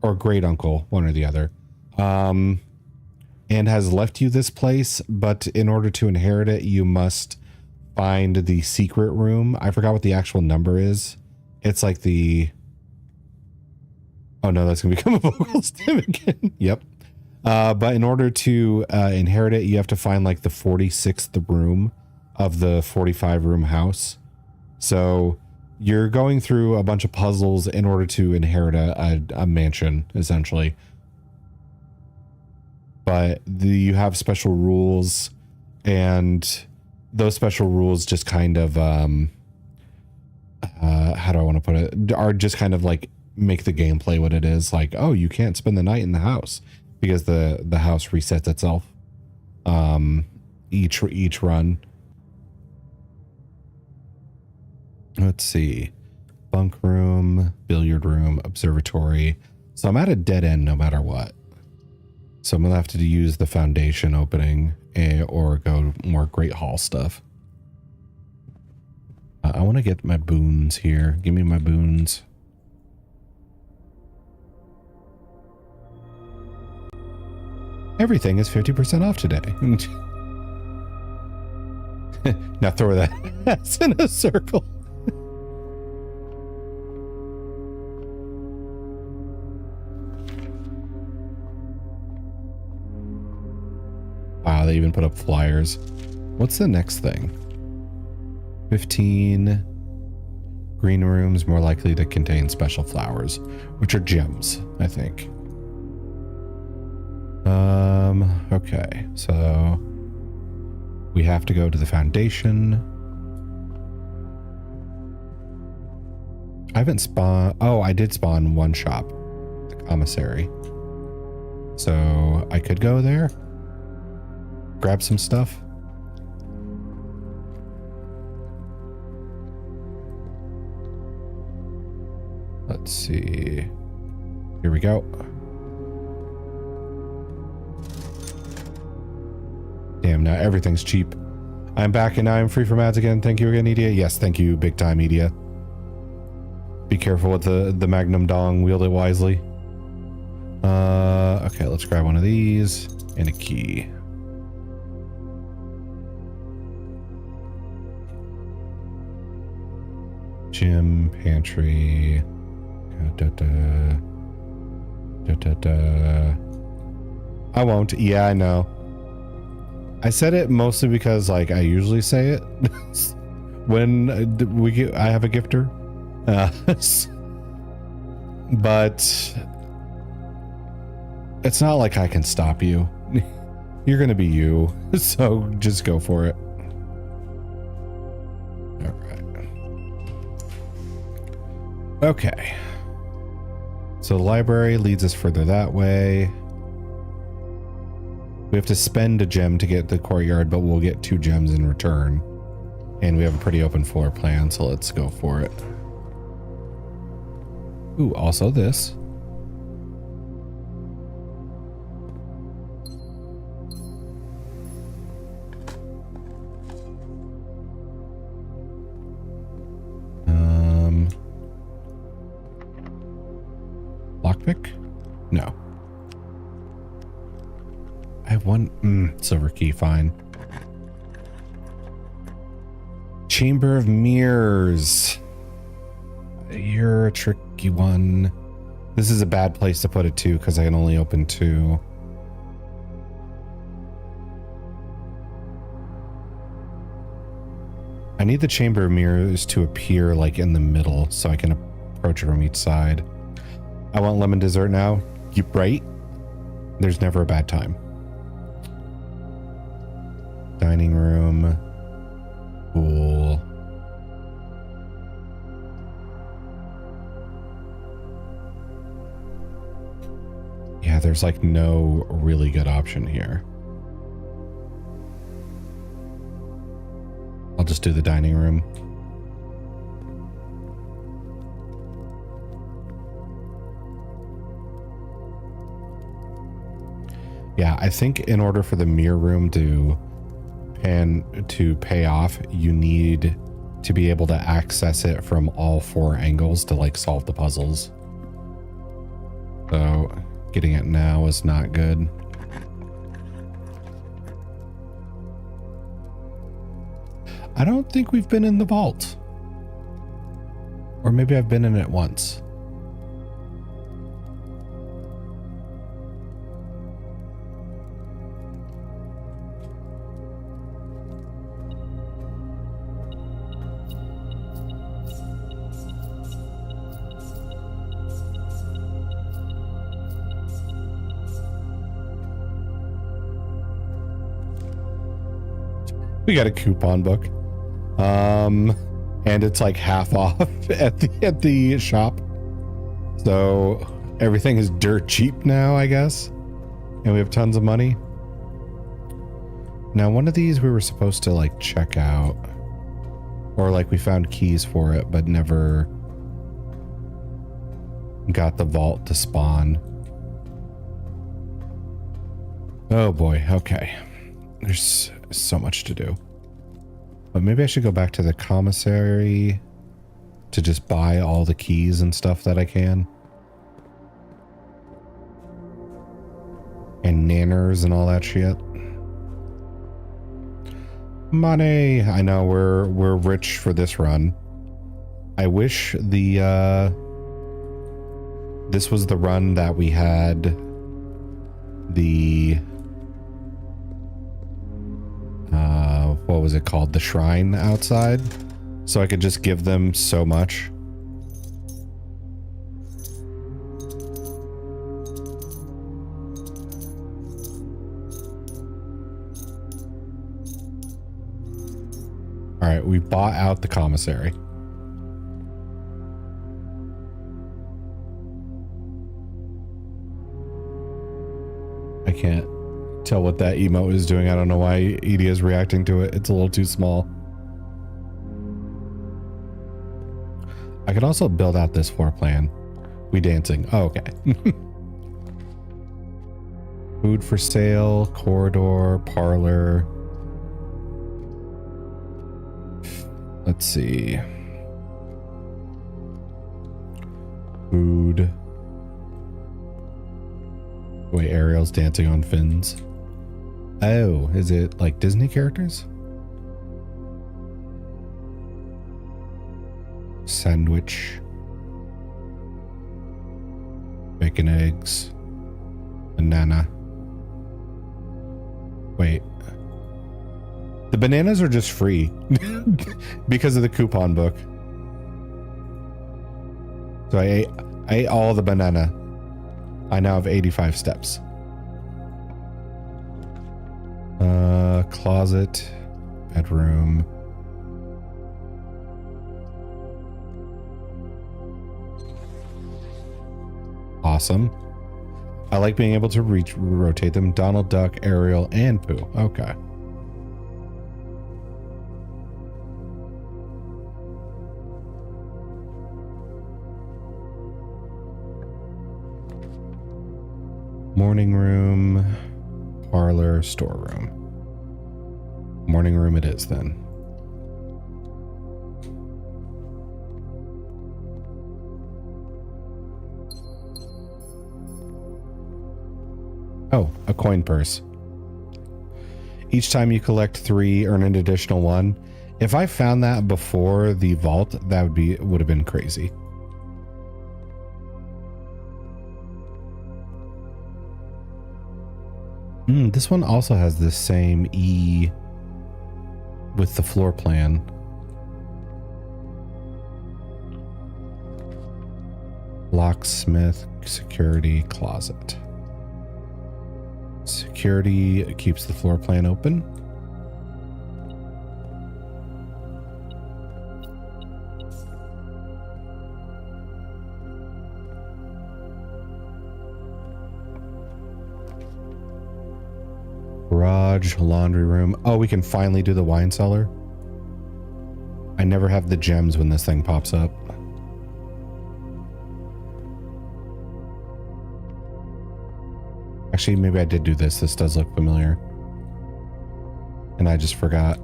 or great uncle, one or the other, and has left you this place, but in order to inherit it, you must find the secret room. I forgot what the actual number is. It's like the... Oh no, that's gonna become a vocal stim again. Yep. But in order to inherit it, you have to find like the 46th room of the 45 room house. So you're going through a bunch of puzzles in order to inherit a mansion, essentially. But you have special rules, and those special rules just kind of, how do I want to put it? Are just kind of like make the gameplay what it is. Like, oh, you can't spend the night in the house because the house resets itself each run. Let's see. Bunk room, billiard room, observatory. So I'm at a dead end no matter what. So I'm going to have to use the foundation opening or go more Great Hall stuff. I want to get my boons here. Give me my boons. Everything is 50% off today. Now throw that ass in a circle. Wow, they even put up flyers. What's the next thing? 15 green rooms more likely to contain special flowers, which are gems, I think. Okay, so we have to go to the foundation. I haven't spawned. Oh, I did spawn one shop, the commissary. So I could go there, grab some stuff. Let's see. Here we go. Damn, now everything's cheap. I'm back and now I'm free from ads again. Thank you again, Edia. Yes, thank you, big time, Edia. Be careful with the Magnum Dong. Wield it wisely. Okay, let's grab one of these and a key. Gym, pantry. I won't. Yeah, I know. I said it mostly because, like, I usually say it when I have a gifter. But it's not like I can stop you. You're gonna be you, so just go for it. All right. Okay. So the library leads us further that way. We have to spend a gem to get the courtyard, but we'll get 2 gems in return. And we have a pretty open floor plan, so let's go for it. Ooh, also this. Lockpick? No. I have one silver key, fine. Chamber of Mirrors. You're a tricky one. This is a bad place to put it too, because I can only open 2. I need the Chamber of Mirrors to appear like in the middle so I can approach it from each side. I want lemon dessert now. You right? There's never a bad time. Dining room. Pool. Yeah, there's like no really good option here. I'll just do the dining room. Yeah, I think in order for the mirror room to pay off, you need to be able to access it from all 4 angles to like solve the puzzles. So getting it now is not good. I don't think we've been in the vault. Or maybe I've been in it once. We got a coupon book. And it's like half off at the shop. So everything is dirt cheap now, I guess. And we have tons of money. Now, one of these we were supposed to like check out. Or like we found keys for it, but never got the vault to spawn. Oh boy, okay. There's so much to do. But maybe I should go back to the commissary to just buy all the keys and stuff that I can. And nanners and all that shit. Money. I know we're rich for this run. I wish the this was the run that we had the what was it called? The shrine outside. So I could just give them so much. All right, we bought out the commissary. I can't tell what that emote is doing. I don't know why Edie is reacting to it. It's a little too small. I could also build out this floor plan. We dancing. Oh, okay. Food for sale, corridor, parlor. Let's see. Food. Wait, Ariel's dancing on fins. Oh, is it like Disney characters? Sandwich. Bacon, eggs. Banana. Wait. The bananas are just free because of the coupon book. So I ate all the banana. I now have 85 steps. Closet, bedroom. Awesome. I like being able to rotate them. Donald Duck, Ariel, and Pooh. Okay. Morning room, parlor, storeroom. Morning room it is then. Oh, a coin purse. Each time you collect 3, earn an additional 1. If I found that before the vault, that would have been crazy. This one also has the same E with the floor plan. Locksmith, security, closet. Security keeps the floor plan open. Garage, laundry room. Oh, we can finally do the wine cellar. I never have the gems when this thing pops up. Actually, maybe I did do this. This does look familiar. And I just forgot.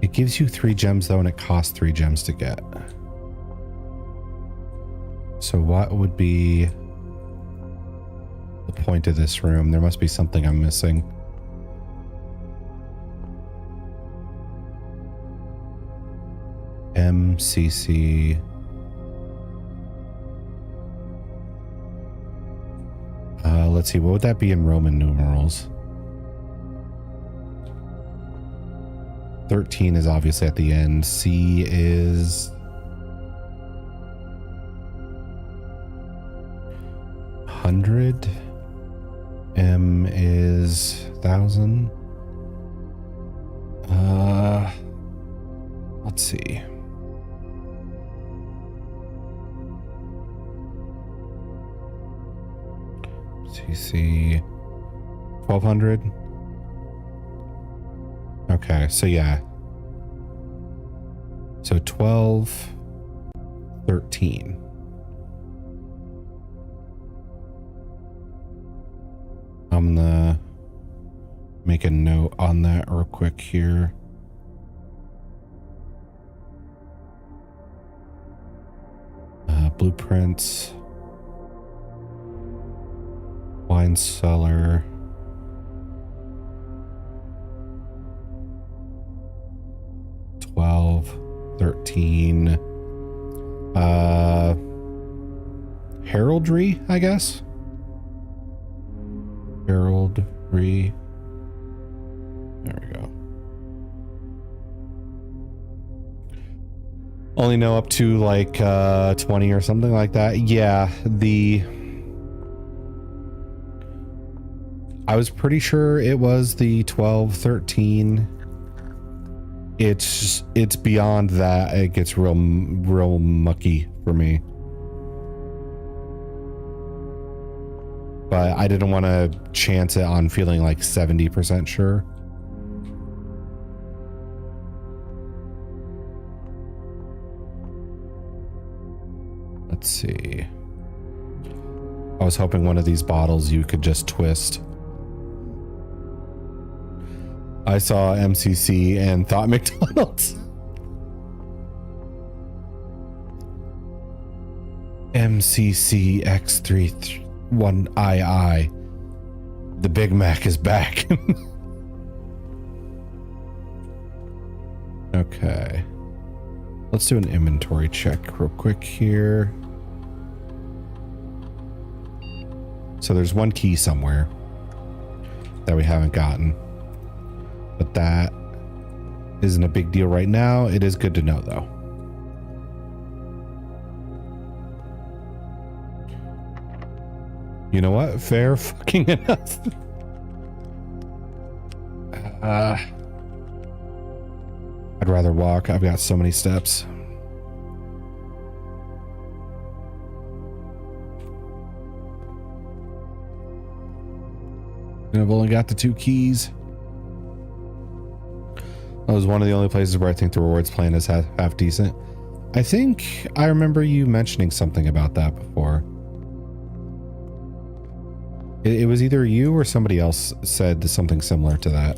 It gives you 3 gems though, and it costs 3 gems to get. So what would be the point of this room? There must be something I'm missing. MCC. Let's see, what would that be in Roman numerals? 13 is obviously at the end. C is 100. M is 1,000. Let's see. CC 1,200. Okay, so yeah. So 12, 13. I'm gonna make a note on that real quick here. Blueprints. Wine cellar. $12, 13. Heraldry, I guess. Heraldry. There we go. Only know up to like 20 or something like that. Yeah, I was pretty sure it was the 12, 13. It's beyond that. It gets real mucky for me. But I didn't want to chance it on feeling like 70% sure. Let's see. I was hoping one of these bottles you could just twist. I saw MCC and thought McDonald's. MCC X31II. The Big Mac is back. Okay. Let's do an inventory check real quick here. So there's one key somewhere that we haven't gotten. But that isn't a big deal right now. It is good to know, though. You know what? Fair fucking enough. I'd rather walk. I've got so many steps. And I've only got the 2 keys. That was one of the only places where I think the rewards plan is half decent. I think I remember you mentioning something about that before. It was either you or somebody else said something similar to that.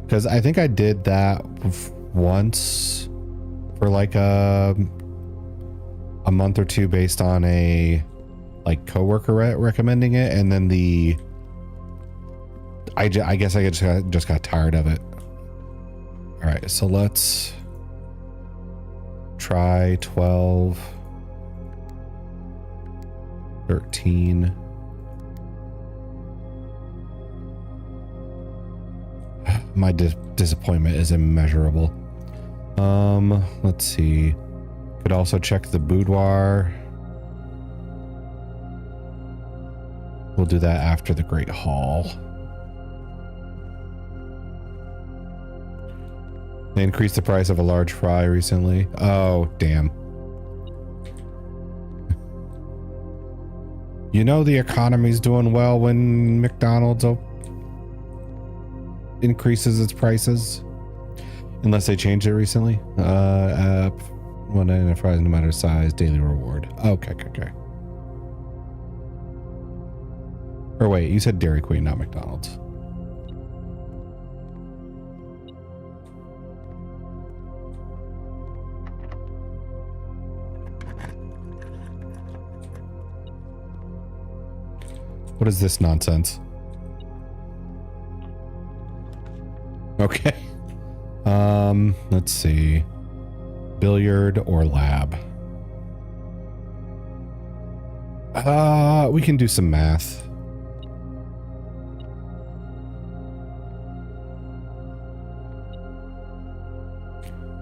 Because I think I did that once for like a month or two based on a like coworker recommending it, and then I guess I just got tired of it. All right, so let's try 12, 13. My disappointment is immeasurable. Let's see. Could also check the boudoir. We'll do that after the Great Hall. They increased the price of a large fry recently. Oh, damn. You know the economy's doing well when McDonald's increases its prices. Unless they changed it recently. $1 fries, no matter size, daily reward. Okay. Or wait, you said Dairy Queen, not McDonald's. What is this nonsense? Okay. Let's see. Billiard or lab? We can do some math.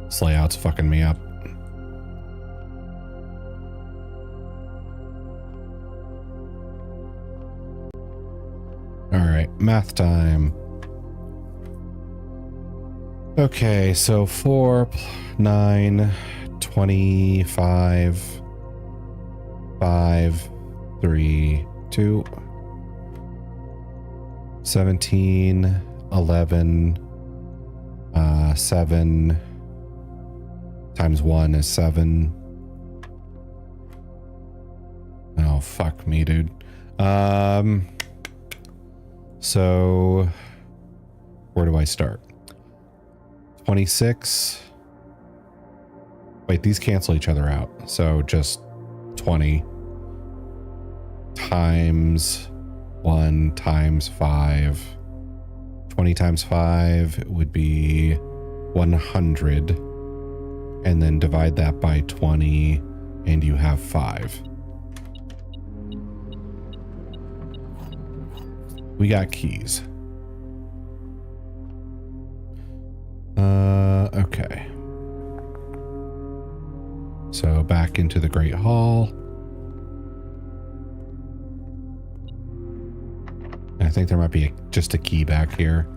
This layout's fucking me up. All right, math time. Okay, so 4, 9, 25. 5, 3, 2, 17, 11, 7 times 1 is 7. Oh, fuck me, dude. So where do I start? 26. Wait, these cancel each other out. So just 20 times 1 times 5. 20 times 5 would be 100. And then divide that by 20 and you have 5. We got keys. Okay. So back into the Great Hall. I think there might be just a key back here.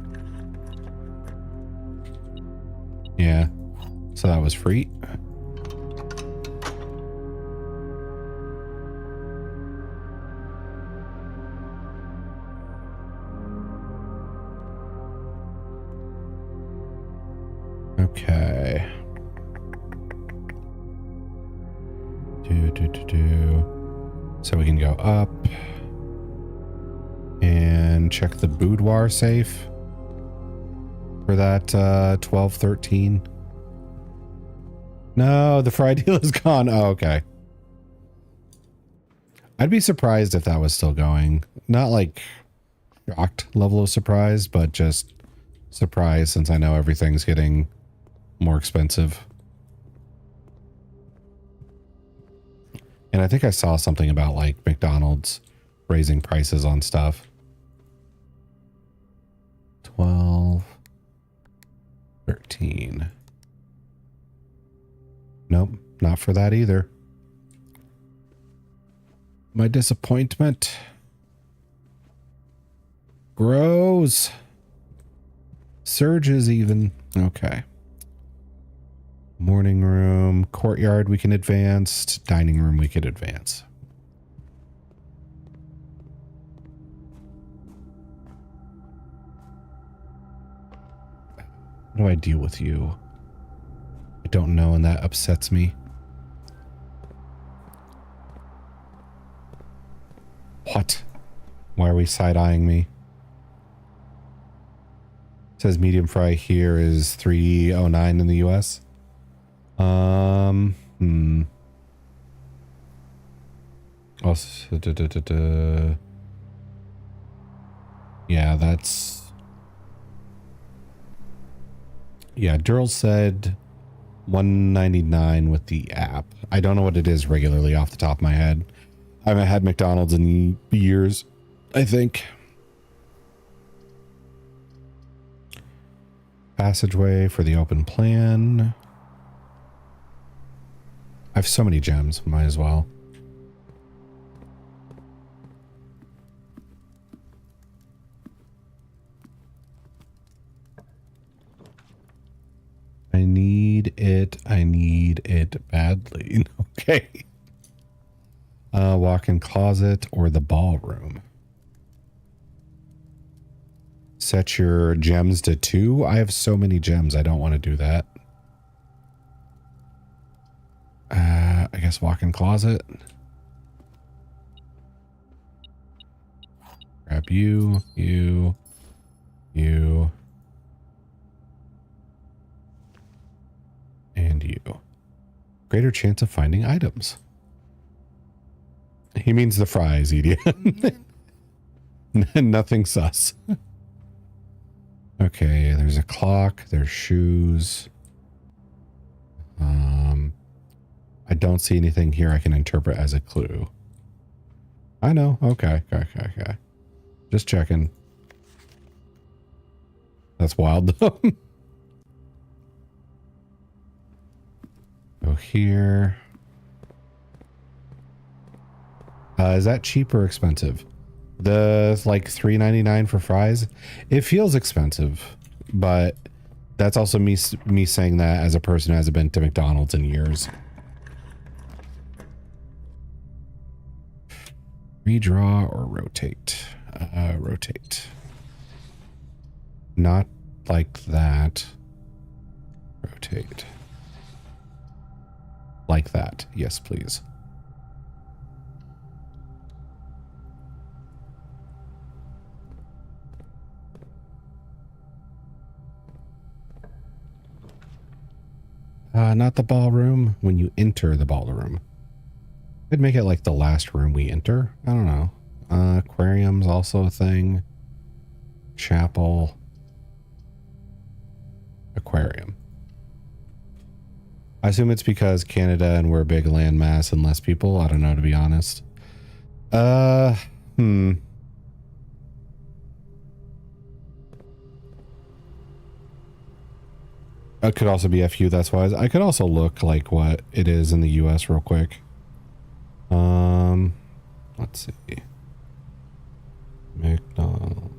Yeah. So that was free. Okay. So we can go up and check the boudoir safe for that 1213. No, the fry deal is gone. Oh, okay. I'd be surprised if that was still going. Not like shocked level of surprise, but just surprised since I know everything's getting more expensive. And I think I saw something about like McDonald's raising prices on stuff. 12, 13. Nope, not for that either. My disappointment grows. Surges even. Okay. Morning room, courtyard we can advance, dining room we could advance. How do I deal with you? I don't know, and that upsets me. What? Why are we side-eyeing me? It says medium fry here is $3.09 in the US. Also, yeah, that's... Yeah, Durl said $1.99 with the app. I don't know what it is regularly off the top of my head. I haven't had McDonald's in years, I think. Passageway for the open plan. I have so many gems, might as well. I need it badly. Okay. Walk-in closet or the ballroom. Set your gems to 2. I have so many gems, I don't want to do that. I guess walk-in closet. Grab you. And you. Greater chance of finding items. He means the fries, idiot. Nothing sus. Okay, there's a clock, there's shoes. I don't see anything here I can interpret as a clue. I know. Okay. Just checking. That's wild though. Go here. Is that cheap or expensive? The like $3.99 for fries? It feels expensive, but that's also me saying that as a person who hasn't been to McDonald's in years. Redraw or rotate? Rotate. Not like that. Rotate. Like that. Yes, please. Not the ballroom. When you enter the ballroom. Could make it like the last room we enter. I don't know. Aquarium's also a thing. Chapel. Aquarium. I assume it's because Canada and we're a big landmass and less people. I don't know, to be honest. It could also be FU, that's why. I could also look like what it is in the US real quick. Let's see. McDonald's.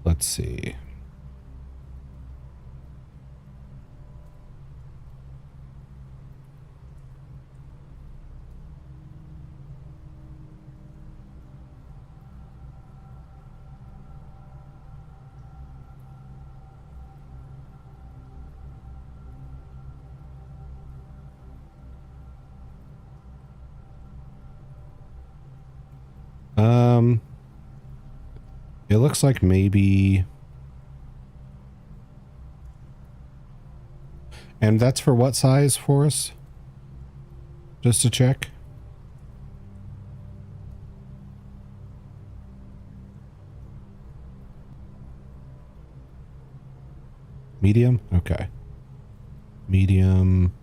Let's see. It looks like maybe, and that's for what size for us? Just to check. Medium? Okay. Medium.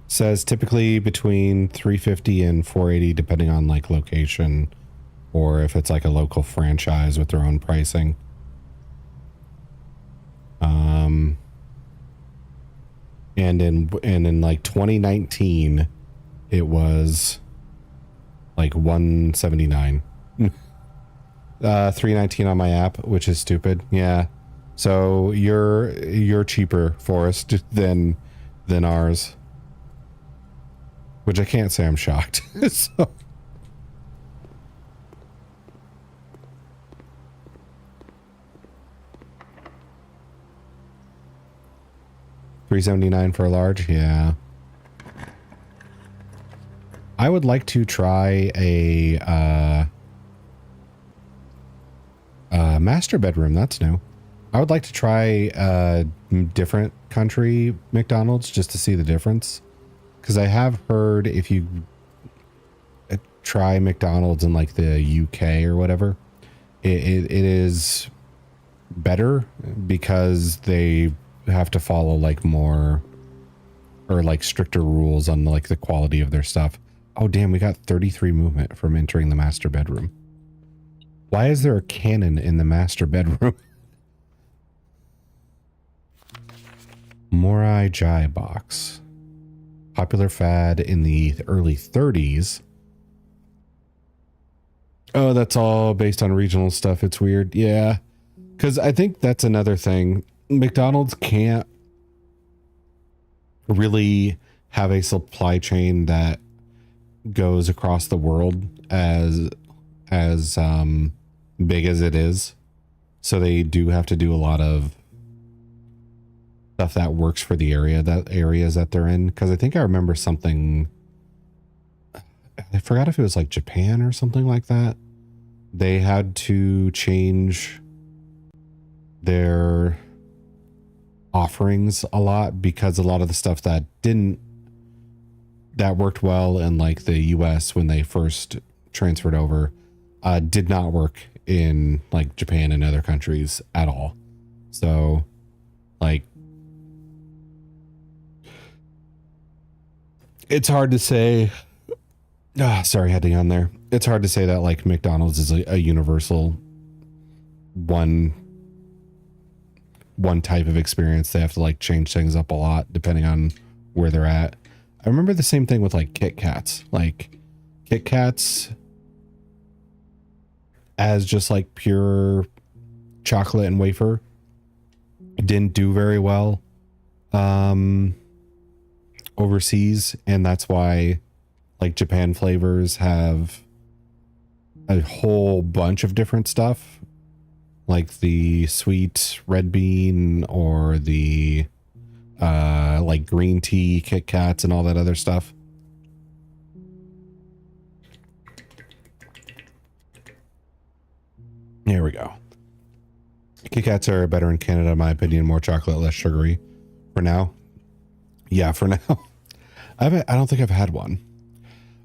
Says typically between 350 and 480 depending on like location or if it's like a local franchise with their own pricing. And in like 2019 it was like 179. 319 on my app, which is stupid. Yeah. So you're cheaper, Forrest, than ours. Which I can't say I'm shocked. So. $379 for a large, yeah. I would like to try a master bedroom. That's new. I would like to try a different country McDonald's just to see the difference. Because I have heard if you try McDonald's in like the UK or whatever, it is better because they have to follow like more or like stricter rules on like the quality of their stuff. Oh damn, we got 33 movement from entering the master bedroom. Why is there a cannon in the master bedroom? Morai Jai box. Popular fad in the early 30s. Oh, that's all based on regional stuff. It's weird. Yeah. Because I think that's another thing. McDonald's can't really have a supply chain that goes across the world as big as it is. So they do have to do a lot of stuff that works for the areas that they're in. Because I think I remember something. I forgot if it was like Japan or something like that. They had to change their offerings a lot because a lot of the stuff that worked well in like the US when they first transferred over did not work in like Japan and other countries at all. So like it's hard to say. Sorry, heading on there. it's hard to say that like McDonald's is a universal one type of experience. They have to like change things up a lot depending on where they're at. I remember the same thing with like Kit Kats. Like Kit Kats as just like pure chocolate and wafer didn't do very well overseas, and that's why like Japan flavors have a whole bunch of different stuff, like the sweet red bean or the like green tea Kit Kats and all that other stuff. Here we go. Kit Kats are better in Canada, in my opinion. More chocolate, less sugary. For now. Yeah, for now. I don't think I've had one.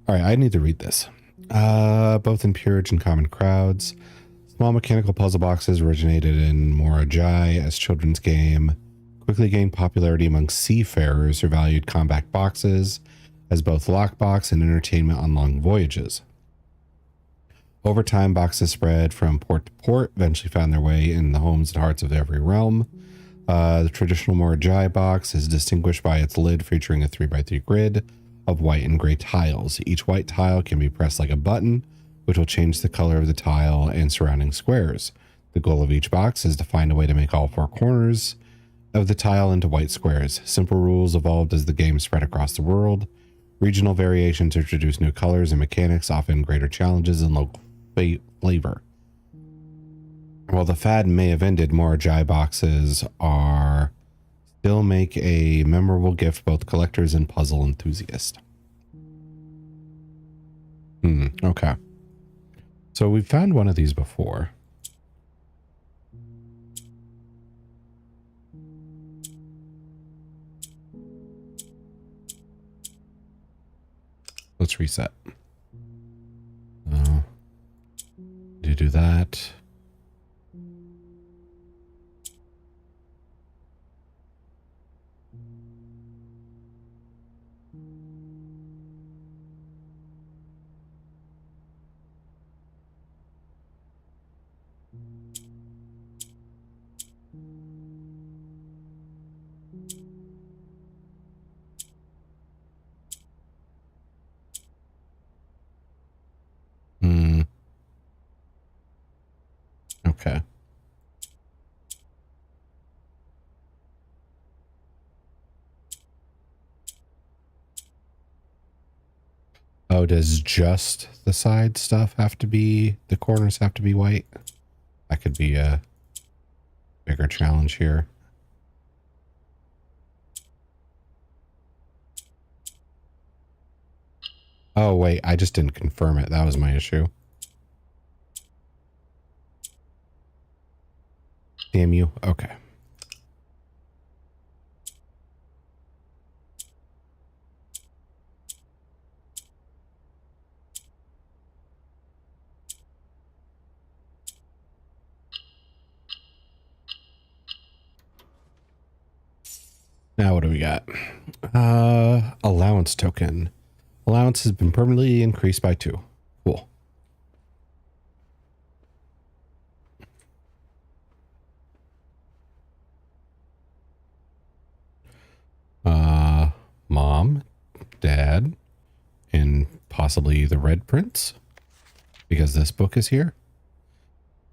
All right, I need to read this. Both in peerage and common crowds. Small mechanical puzzle boxes originated in Morajai as children's game. Quickly gained popularity among seafarers who valued compact boxes as both lockbox and entertainment on long voyages. Over time, boxes spread from port to port, eventually found their way in the homes and hearts of every realm. The traditional Morajai box is distinguished by its lid featuring a 3x3 grid of white and gray tiles. Each white tile can be pressed like a button, which will change the color of the tile and surrounding squares. The goal of each box is to find a way to make all four corners of the tile into white squares. Simple rules evolved as the game spread across the world. Regional variations introduced new colors and mechanics, often greater challenges and local flavor. While the fad may have ended, Morajai boxes are still make a memorable gift for both collectors and puzzle enthusiasts. Okay. So we've found one of these before. Let's reset. Do that. Okay. Oh, does just the side stuff have to be, the corners have to be white? That could be a bigger challenge here. Oh, wait, I just didn't confirm it. That was my issue. Damn you. Okay. Now what do we got? Allowance token. Allowance has been permanently increased by 2. Cool. Mom, Dad, and possibly the Red Prince, because this book is here.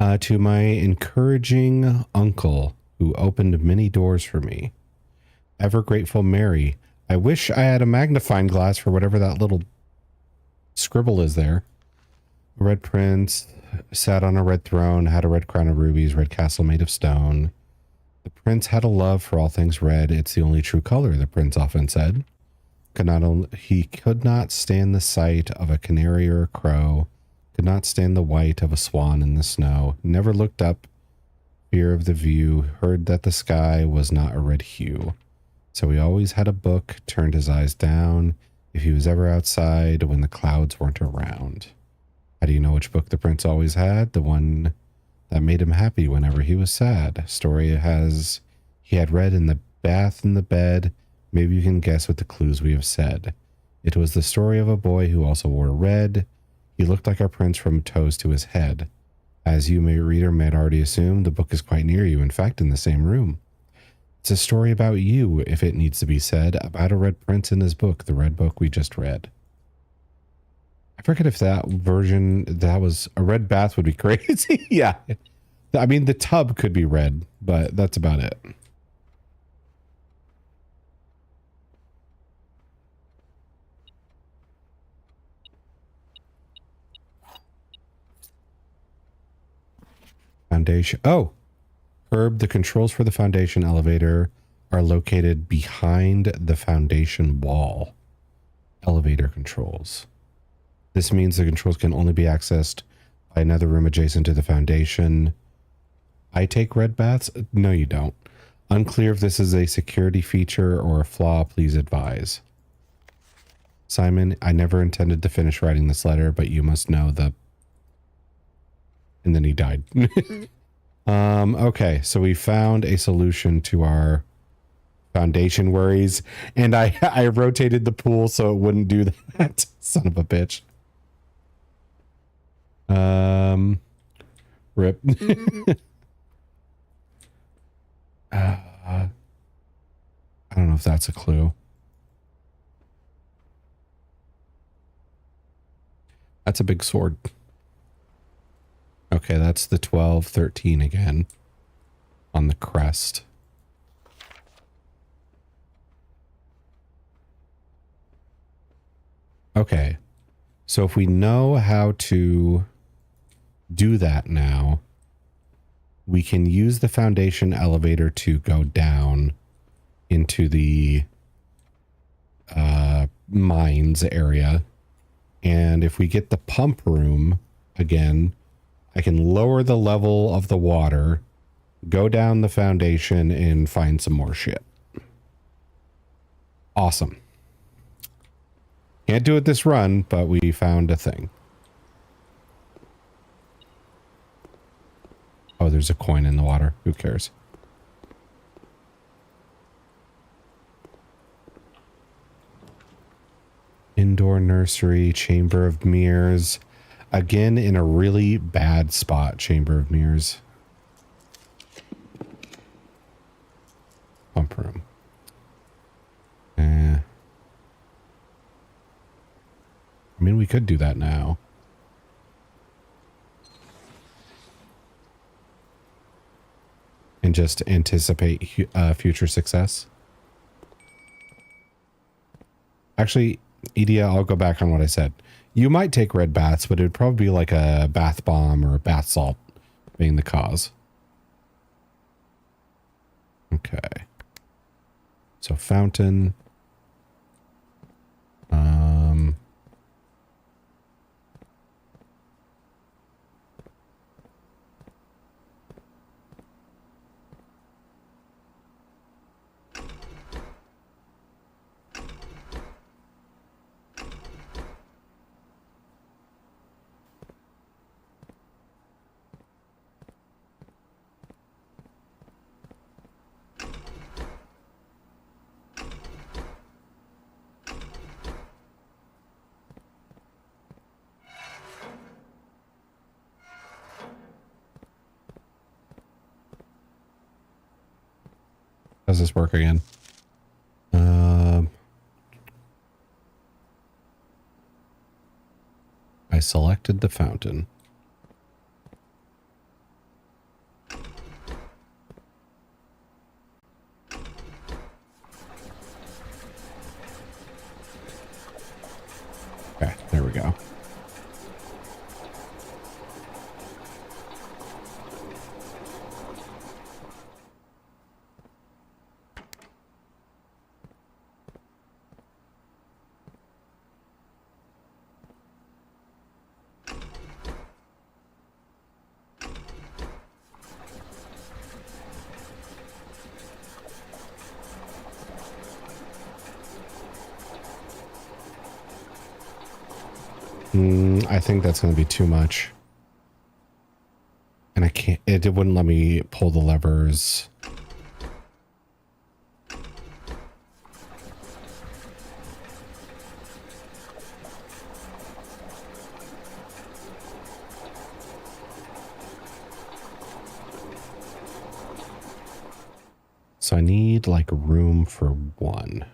To my encouraging uncle, who opened many doors for me. Ever grateful Mary. I wish I had a magnifying glass for whatever that little scribble is there. Red Prince sat on a red throne, had a red crown of rubies, red castle made of stone. The prince had a love for all things red. It's the only true color, the prince often said. He could not stand the sight of a canary or a crow, could not stand the white of a swan in the snow, never looked up, fear of the view, heard that the sky was not a red hue. So he always had a book, turned his eyes down, if he was ever outside when the clouds weren't around. How do you know which book the prince always had? The one that made him happy whenever he was sad. Story he had read in the bath in the bed. Maybe you can guess what the clues we have said. It was the story of a boy who also wore red. He looked like our prince from toes to his head. As you, may reader, may already assume, the book is quite near you, in fact, in the same room. It's a story about you, if it needs to be said, about a red prince in his book, the red book we just read. I forget if that version, that was, a red bath would be crazy. Yeah. I mean, the tub could be red, but that's about it. Foundation. Oh, Herb, the controls for the foundation elevator are located behind the foundation wall. Elevator controls. This means the controls can only be accessed by another room adjacent to the foundation. I take red baths? No, you don't. Unclear if this is a security feature or a flaw, please advise. Simon, I never intended to finish writing this letter, but you must know the... And then he died. Okay, so we found a solution to our foundation worries, and I rotated the pool so it wouldn't do that. Son of a bitch. Rip. I don't know if that's a clue. That's a big sword. Okay, that's the 12, 13 again on the crest. Okay, so if we know how to do that now, we can use the foundation elevator to go down into the mines area. And if we get the pump room again, I can lower the level of the water, go down the foundation, and find some more shit. Awesome. Can't do it this run, but we found a thing. Oh, there's a coin in the water. Who cares? Indoor nursery, chamber of mirrors. Again, in a really bad spot, chamber of mirrors. Pump room. I mean, we could do that now. And just anticipate future success. Actually, Edia, I'll go back on what I said. You might take red baths, but it would probably be like a bath bomb or a bath salt being the cause. Okay. So fountain. How does this work again? I selected the fountain. Okay, there we go. I think that's going to be too much. And I can't, it wouldn't let me pull the levers. So I need like room for one.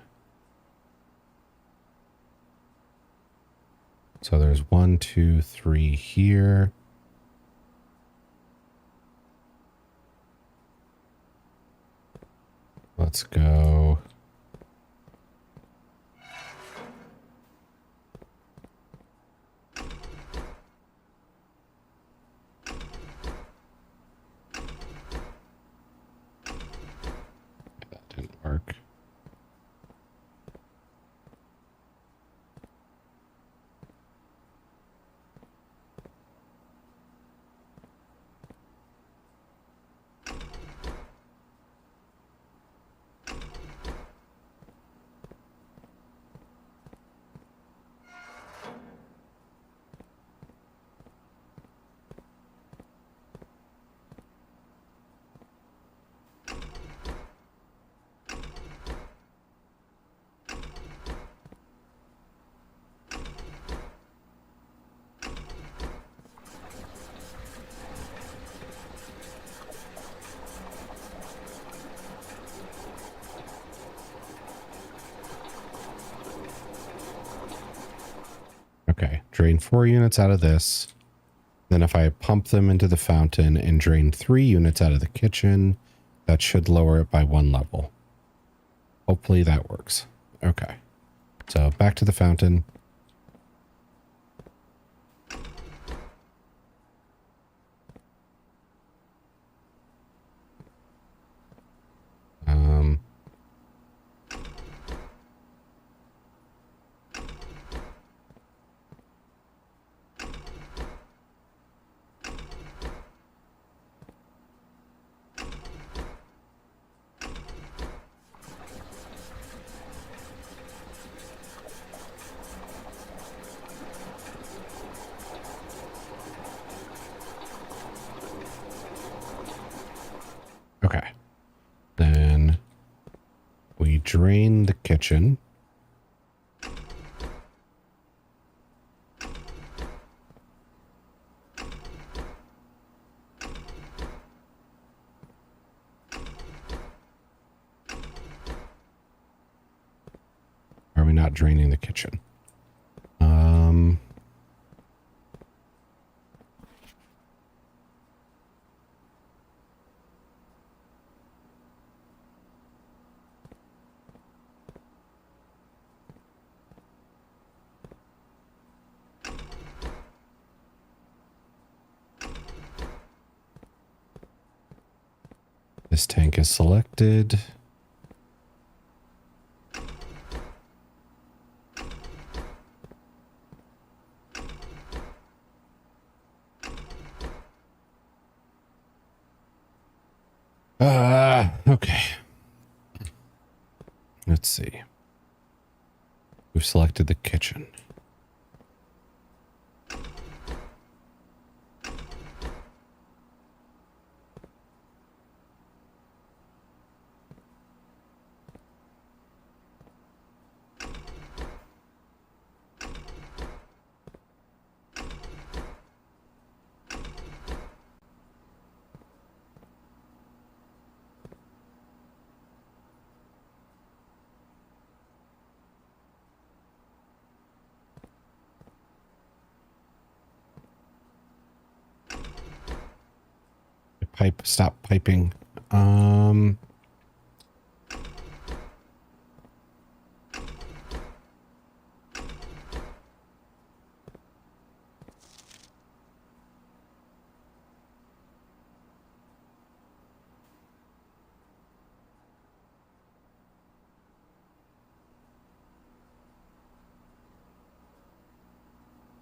So there's 1, 2, 3 here. Let's go. That didn't work. Okay, drain 4 units out of this. Then if I pump them into the fountain and drain 3 units out of the kitchen, that should lower it by 1 level. Hopefully that works. Okay. So back to the fountain. Okay. Then we drain the kitchen. Are we not draining the kitchen? This tank is selected. Okay. Let's see. We've selected the kitchen. Pipe, stop piping.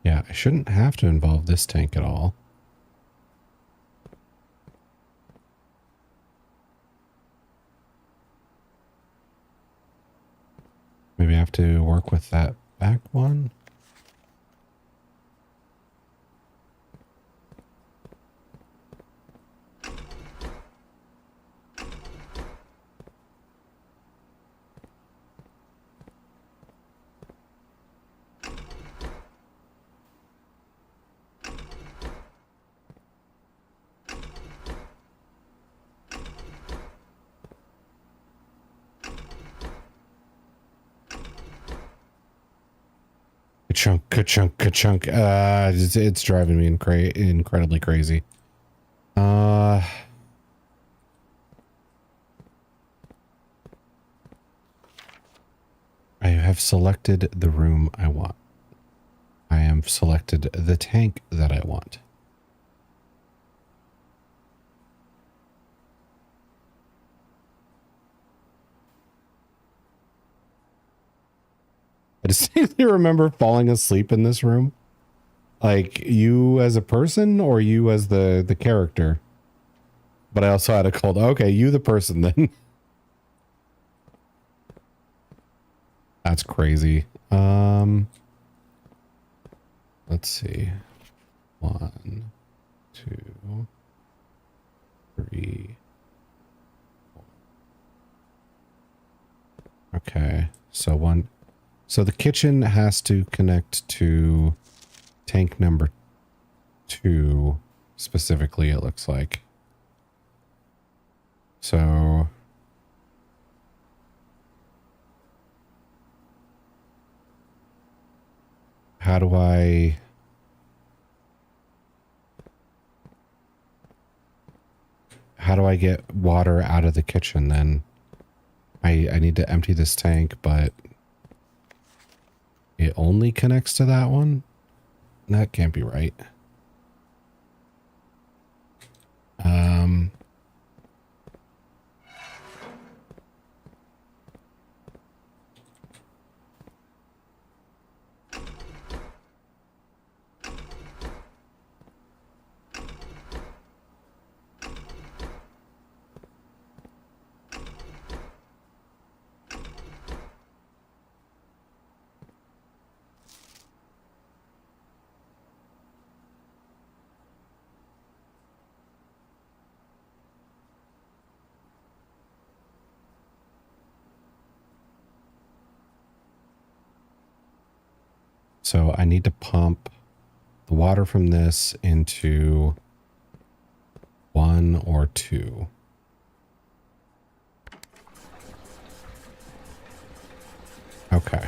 Yeah, I shouldn't have to involve this tank at all. Maybe I have to work with that back one. Ka-chunk, ka-chunk, ka-chunk. It's driving me incredibly crazy. I have selected the room I want. I have selected the tank that I want. I distinctly remember falling asleep in this room. Like, you as a person or you as the character? But I also had a cold. Okay, you the person then. That's crazy. Let's see. 1, 2, 3. Okay, so the kitchen has to connect to tank number 2 specifically, it looks like. So how do I get water out of the kitchen then? I need to empty this tank, but it only connects to that one? That can't be right. So I need to pump the water from this into 1 or 2. Okay.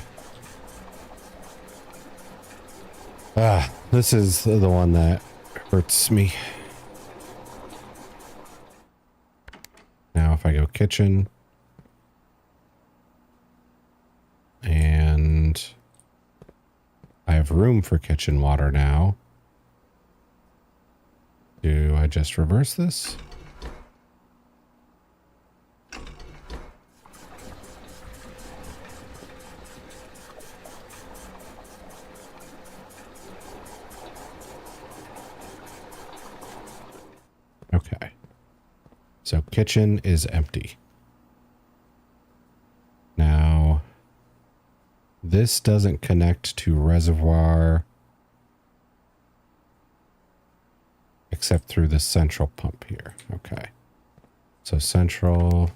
This is the one that hurts me. Now if I go kitchen and I have room for kitchen water now. Do I just reverse this? Okay. So kitchen is empty. Now, this doesn't connect to reservoir except through the central pump here. Okay. So central.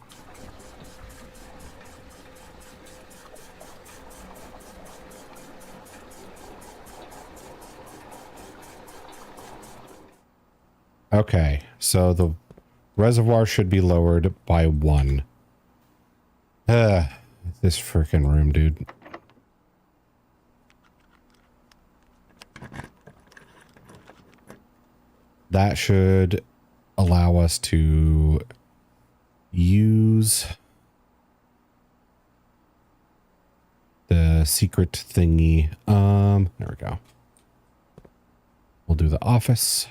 Okay. So the reservoir should be lowered by 1. This freaking room, dude. That should allow us to use the secret thingy. There we go. We'll do the office.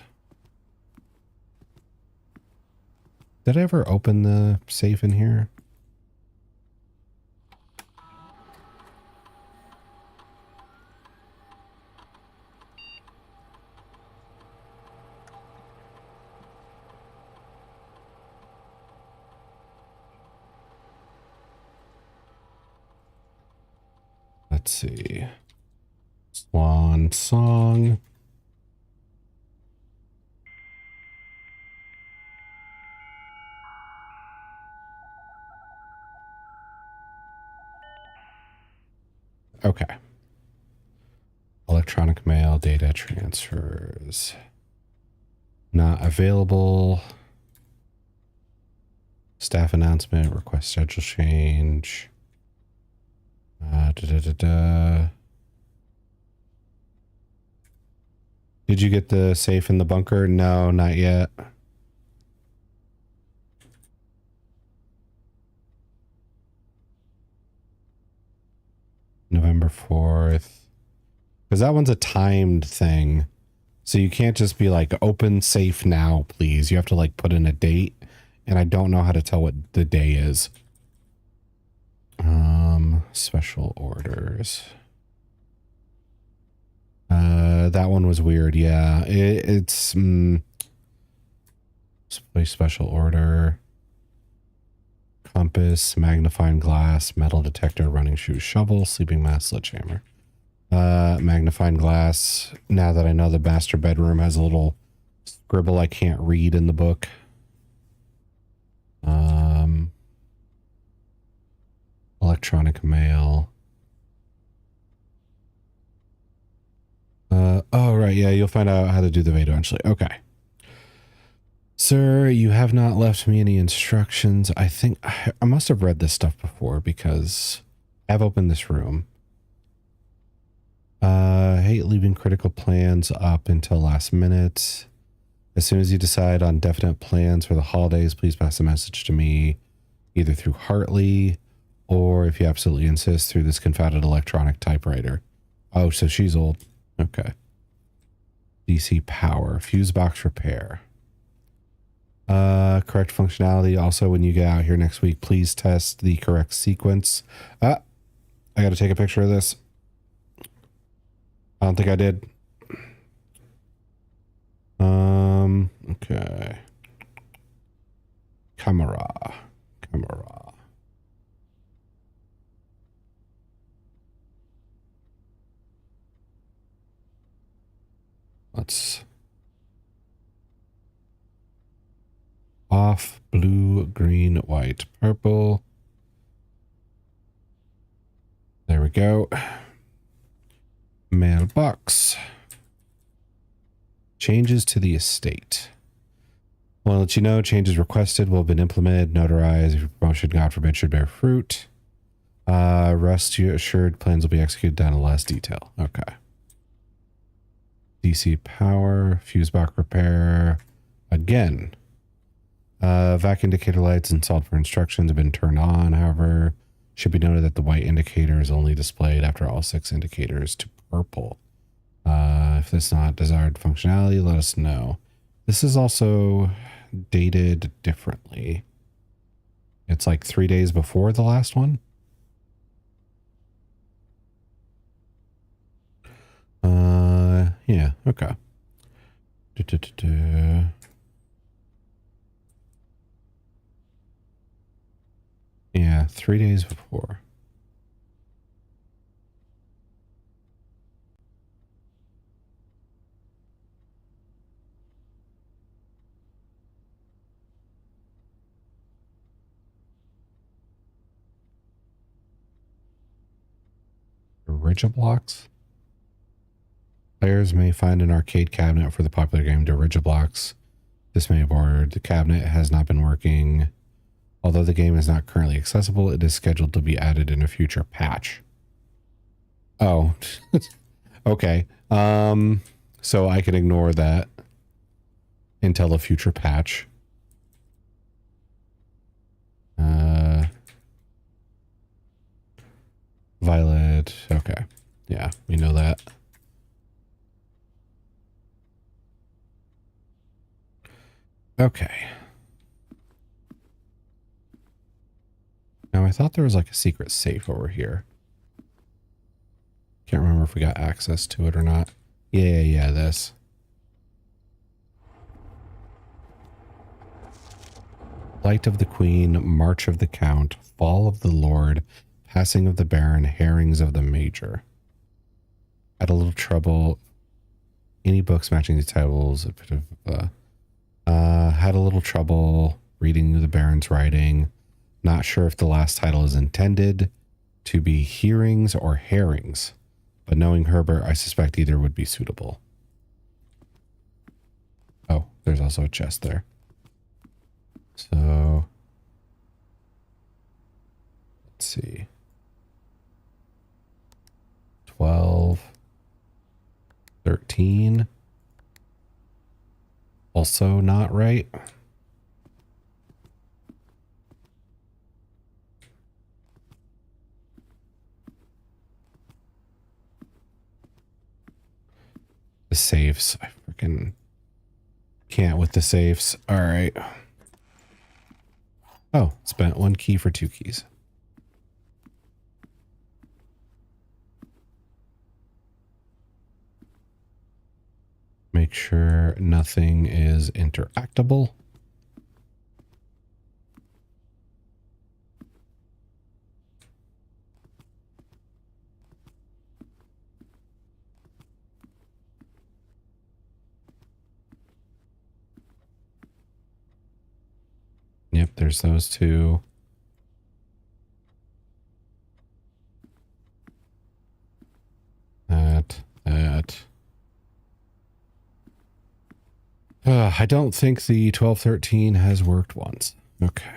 Did I ever open the safe in here? Let's see. Swan song. Okay. Electronic mail data transfers. Not available. Staff announcement, request schedule change. Did you get the safe in the bunker? No, not yet. November 4th. Because that one's a timed thing. So you can't just be like, open safe now, please. You have to like put in a date. And I don't know how to tell what the day is. Special orders. That one was weird. Yeah, it's special order. Compass, magnifying glass, metal detector, running shoes, shovel, sleeping mask, sledgehammer. Magnifying glass. Now that I know the master bedroom has a little scribble I can't read in the book. Electronic mail. Oh, right. Yeah, you'll find out how to do the Veda eventually. Okay. Sir, you have not left me any instructions. I think I must have read this stuff before because I've opened this room. Hate leaving critical plans up until last minute. As soon as you decide on definite plans for the holidays, please pass a message to me either through Hartley or, if you absolutely insist, through this confounded electronic typewriter. Oh, so she's old. Okay. DC power. Fuse box repair. Correct functionality. Also, when you get out here next week, please test the correct sequence. I got to take a picture of this. I don't think I did. Okay. Camera. Let's off, blue, green, white, purple. There we go. Mailbox. Changes to the estate. I want to let you know changes requested will have been implemented, notarized. If your promotion, God forbid, should bear fruit. Rest assured plans will be executed down to last detail. Okay. DC power, fuse box repair. Again. Vac indicator lights installed for instructions have been turned on. However, should be noted that the white indicator is only displayed after all 6 indicators to purple. If this is not desired functionality, let us know. This is also dated differently. It's like 3 days before the last one. Yeah, okay. Yeah, 3 days before. Origiblocks? Players may find an arcade cabinet for the popular game Dirigiblocks. This may have ordered. The cabinet has not been working. Although the game is not currently accessible, it is scheduled to be added in a future patch. Oh, okay. So I can ignore that until a future patch. Violet. Okay. Yeah, we know that. Okay. Now I thought there was like a secret safe over here. Can't remember if we got access to it or not. Yeah, this. Flight of the Queen, March of the Count, Fall of the Lord, Passing of the Baron, Herrings of the Major. Had a little trouble. Any books matching these titles. A bit of, had a little trouble reading the Baron's writing. Not sure if the last title is intended to be Hearings or Herrings. But knowing Herbert, I suspect either would be suitable. Oh, there's also a chest there. So, let's see. 12, 13. Also not right. The safes. I freaking can't with the safes. All right. Oh, spent 1 key for 2 keys. Make sure nothing is interactable. Yep, there's those two. That. I don't think the 1213 has worked once. Okay.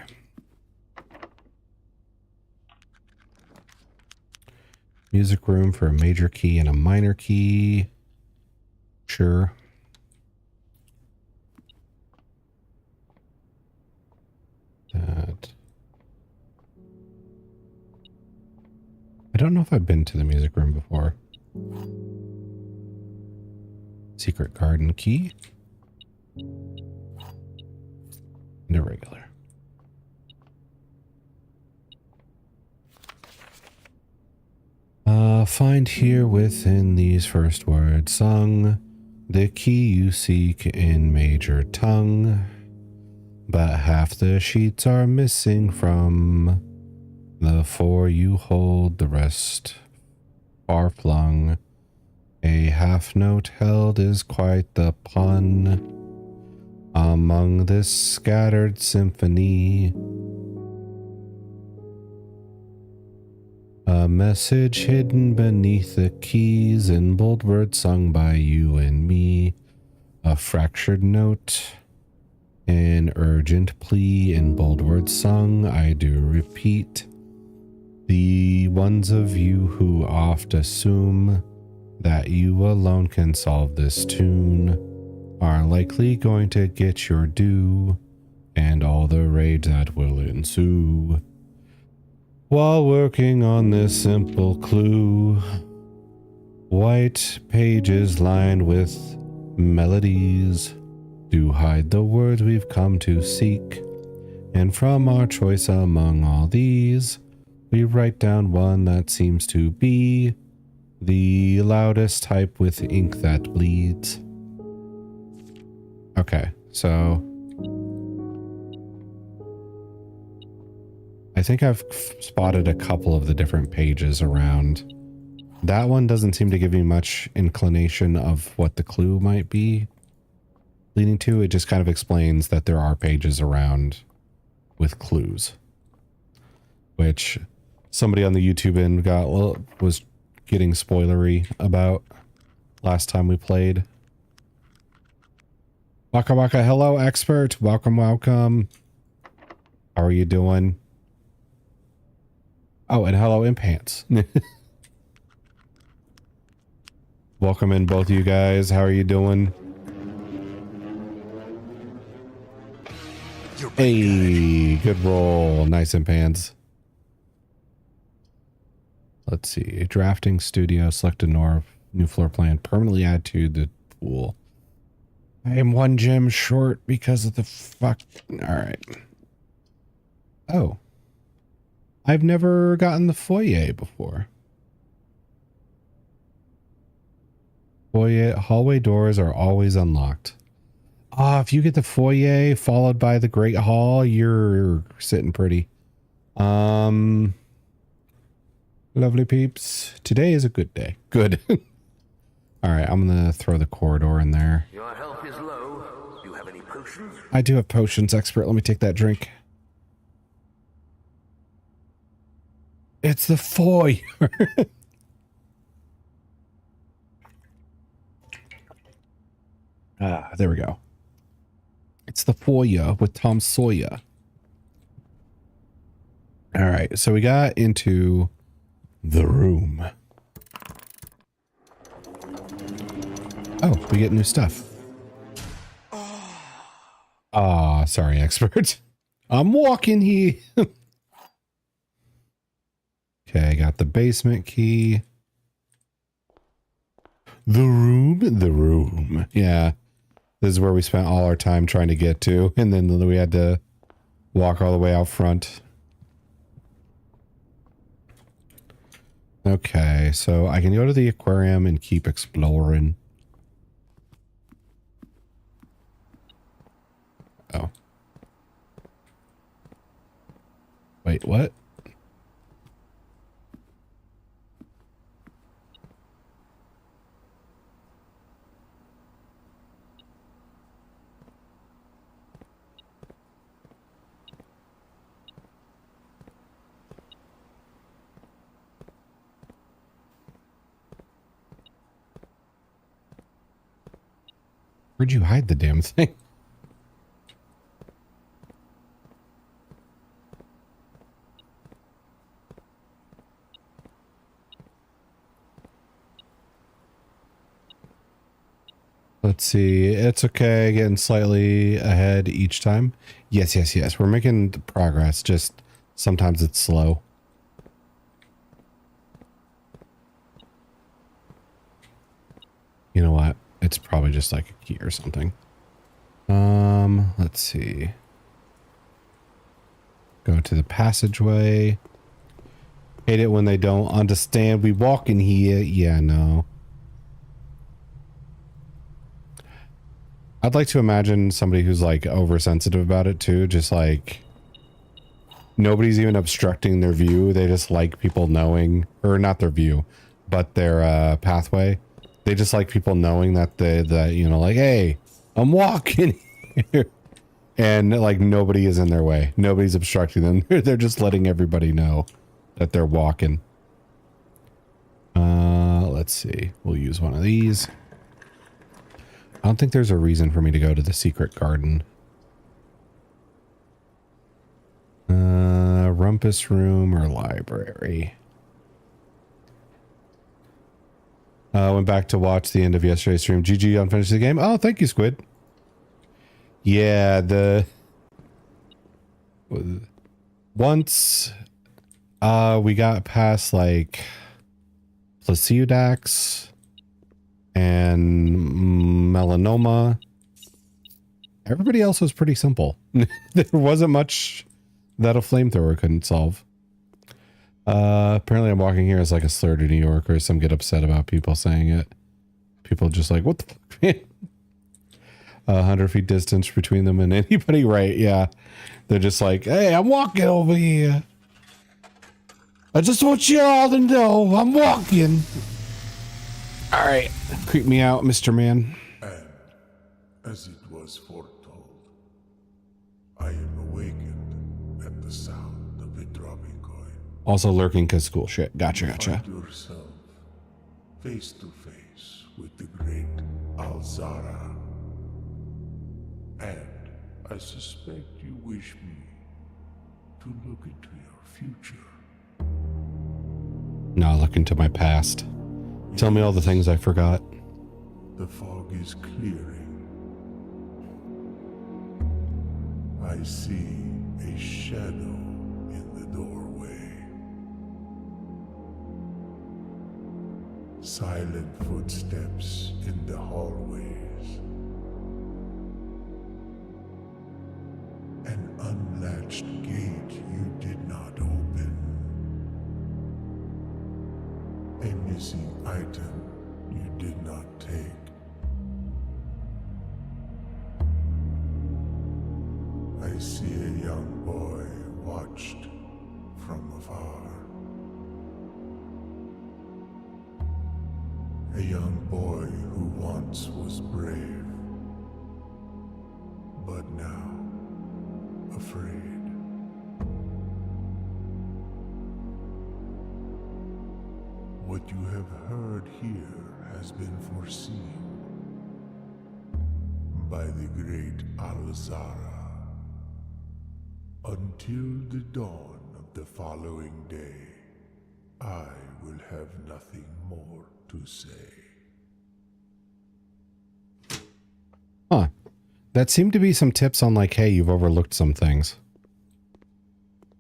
Music room for a major key and a minor key. Sure. That. I don't know if I've been to the music room before. Secret garden key. And a regular. Find here within these first words sung the key you seek in major tongue, but half the sheets are missing from the 4 you hold, the rest far flung. A half note held is quite the pun among this scattered symphony. A message hidden beneath the keys in bold words sung by you and me. A fractured note, an urgent plea in bold words sung, I do repeat. The ones of you who oft assume that you alone can solve this tune are likely going to get your due and all the rage that will ensue. While working on this simple clue, white pages lined with melodies do hide the words we've come to seek, and from our choice among all these, we write down one that seems to be the loudest type with ink that bleeds. Okay, so I think I've spotted a couple of the different pages around. That one doesn't seem to give me much inclination of what the clue might be leading to. It just kind of explains that there are pages around with clues, which somebody on the YouTube end was getting spoilery about last time we played. Waka waka, hello expert. Welcome, welcome. How are you doing? Oh, and hello Imp Pants. Welcome in both of you guys. How are you doing? Hey, good roll. Nice Imp Pants. Let's see. Drafting studio. Select a new floor plan. Permanently add to the pool. I am 1 gem short because of the fuck. All right. Oh. I've never gotten the foyer before. Foyer hallway doors are always unlocked. If you get the foyer followed by the Great Hall, you're sitting pretty. Lovely peeps. Today is a good day. Good. All right, I'm gonna throw the corridor in there. Your health is low. Do you have any potions? I do have potions, expert. Let me take that drink. It's the foyer. There we go. It's the foyer with Tom Sawyer. All right, so we got into the room. Oh, we get new stuff. Ah, sorry, expert. I'm walking here. Okay, I got the basement key. The room. Yeah. This is where we spent all our time trying to get to, and then we had to walk all the way out front. Okay, so I can go to the aquarium and keep exploring. Oh. Wait, what? Where'd you hide the damn thing? Let's see. It's okay. Getting slightly ahead each time. Yes. We're making progress. Just sometimes it's slow. You know what? It's probably just like a key or something. Let's see. Go to the passageway. Hate it when they don't understand. We walk in here. Yeah, no. I'd like to imagine somebody who's like oversensitive about it too. Just like nobody's even obstructing their view. They just like people knowing, or not their view, but their pathway. They just like people knowing that you know, like, hey, I'm walking here. And like nobody is in their way. Nobody's obstructing them. They're just letting everybody know that they're walking. Let's see. We'll use one of these. I don't think there's a reason for me to go to the secret garden. Rumpus room or library. Went back to watch the end of yesterday's stream. GG on finishing the game. Oh, thank you, Squid. Yeah, once we got past like Placiudax and Melanoma, everybody else was pretty simple. There wasn't much that a flamethrower couldn't solve. Apparently I'm walking here as like a slur to New Yorkers. Some get upset about people saying it. People just like, what the fuck? 100 feet distance between them and anybody, right? Yeah. They're just like, hey, I'm walking over here. I just want you all to know I'm walking. All right. Creep me out, Mr. Man. And as it was foretold, I am awakened at the sound of a dropping coin. Also lurking because school shit. Gotcha. Find yourself face to face with the great Alzara. And I suspect you wish me to look into your future. No, look into my past. Tell me all the things I forgot. The fog is clearing. I see a shadow in the doorway. Silent footsteps in the hallways. An unlatched gate you did not open. A missing item you did not take. I see a young boy watched from afar. A young boy who once was brave, but now afraid. What you have heard here has been foreseen by the great Alzara. Until the dawn of the following day, I will have nothing more to say. Huh. That seemed to be some tips on like, hey, you've overlooked some things.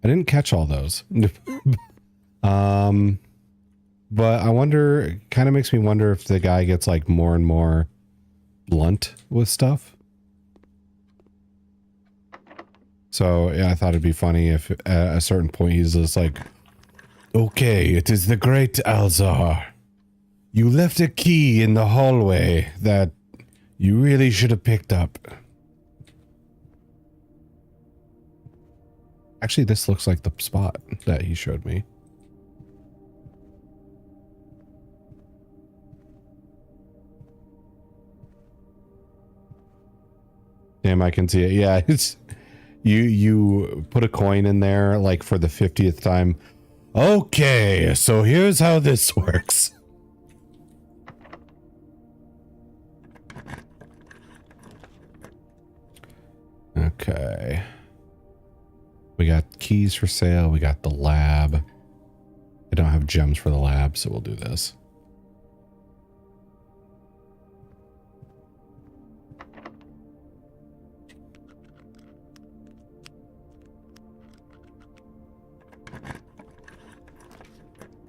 I didn't catch all those. But I wonder, kind of makes me wonder if the guy gets like more and more blunt with stuff. So yeah, I thought it'd be funny if at a certain point he's just like, okay, it is the great Alzar. You left a key in the hallway that you really should have picked up. Actually, this looks like the spot that he showed me. Damn, I can see it. Yeah, it's you put a coin in there like for the 50th time. Okay, so here's how this works. Okay. We got keys for sale. We got the lab. I don't have gems for the lab, so we'll do this.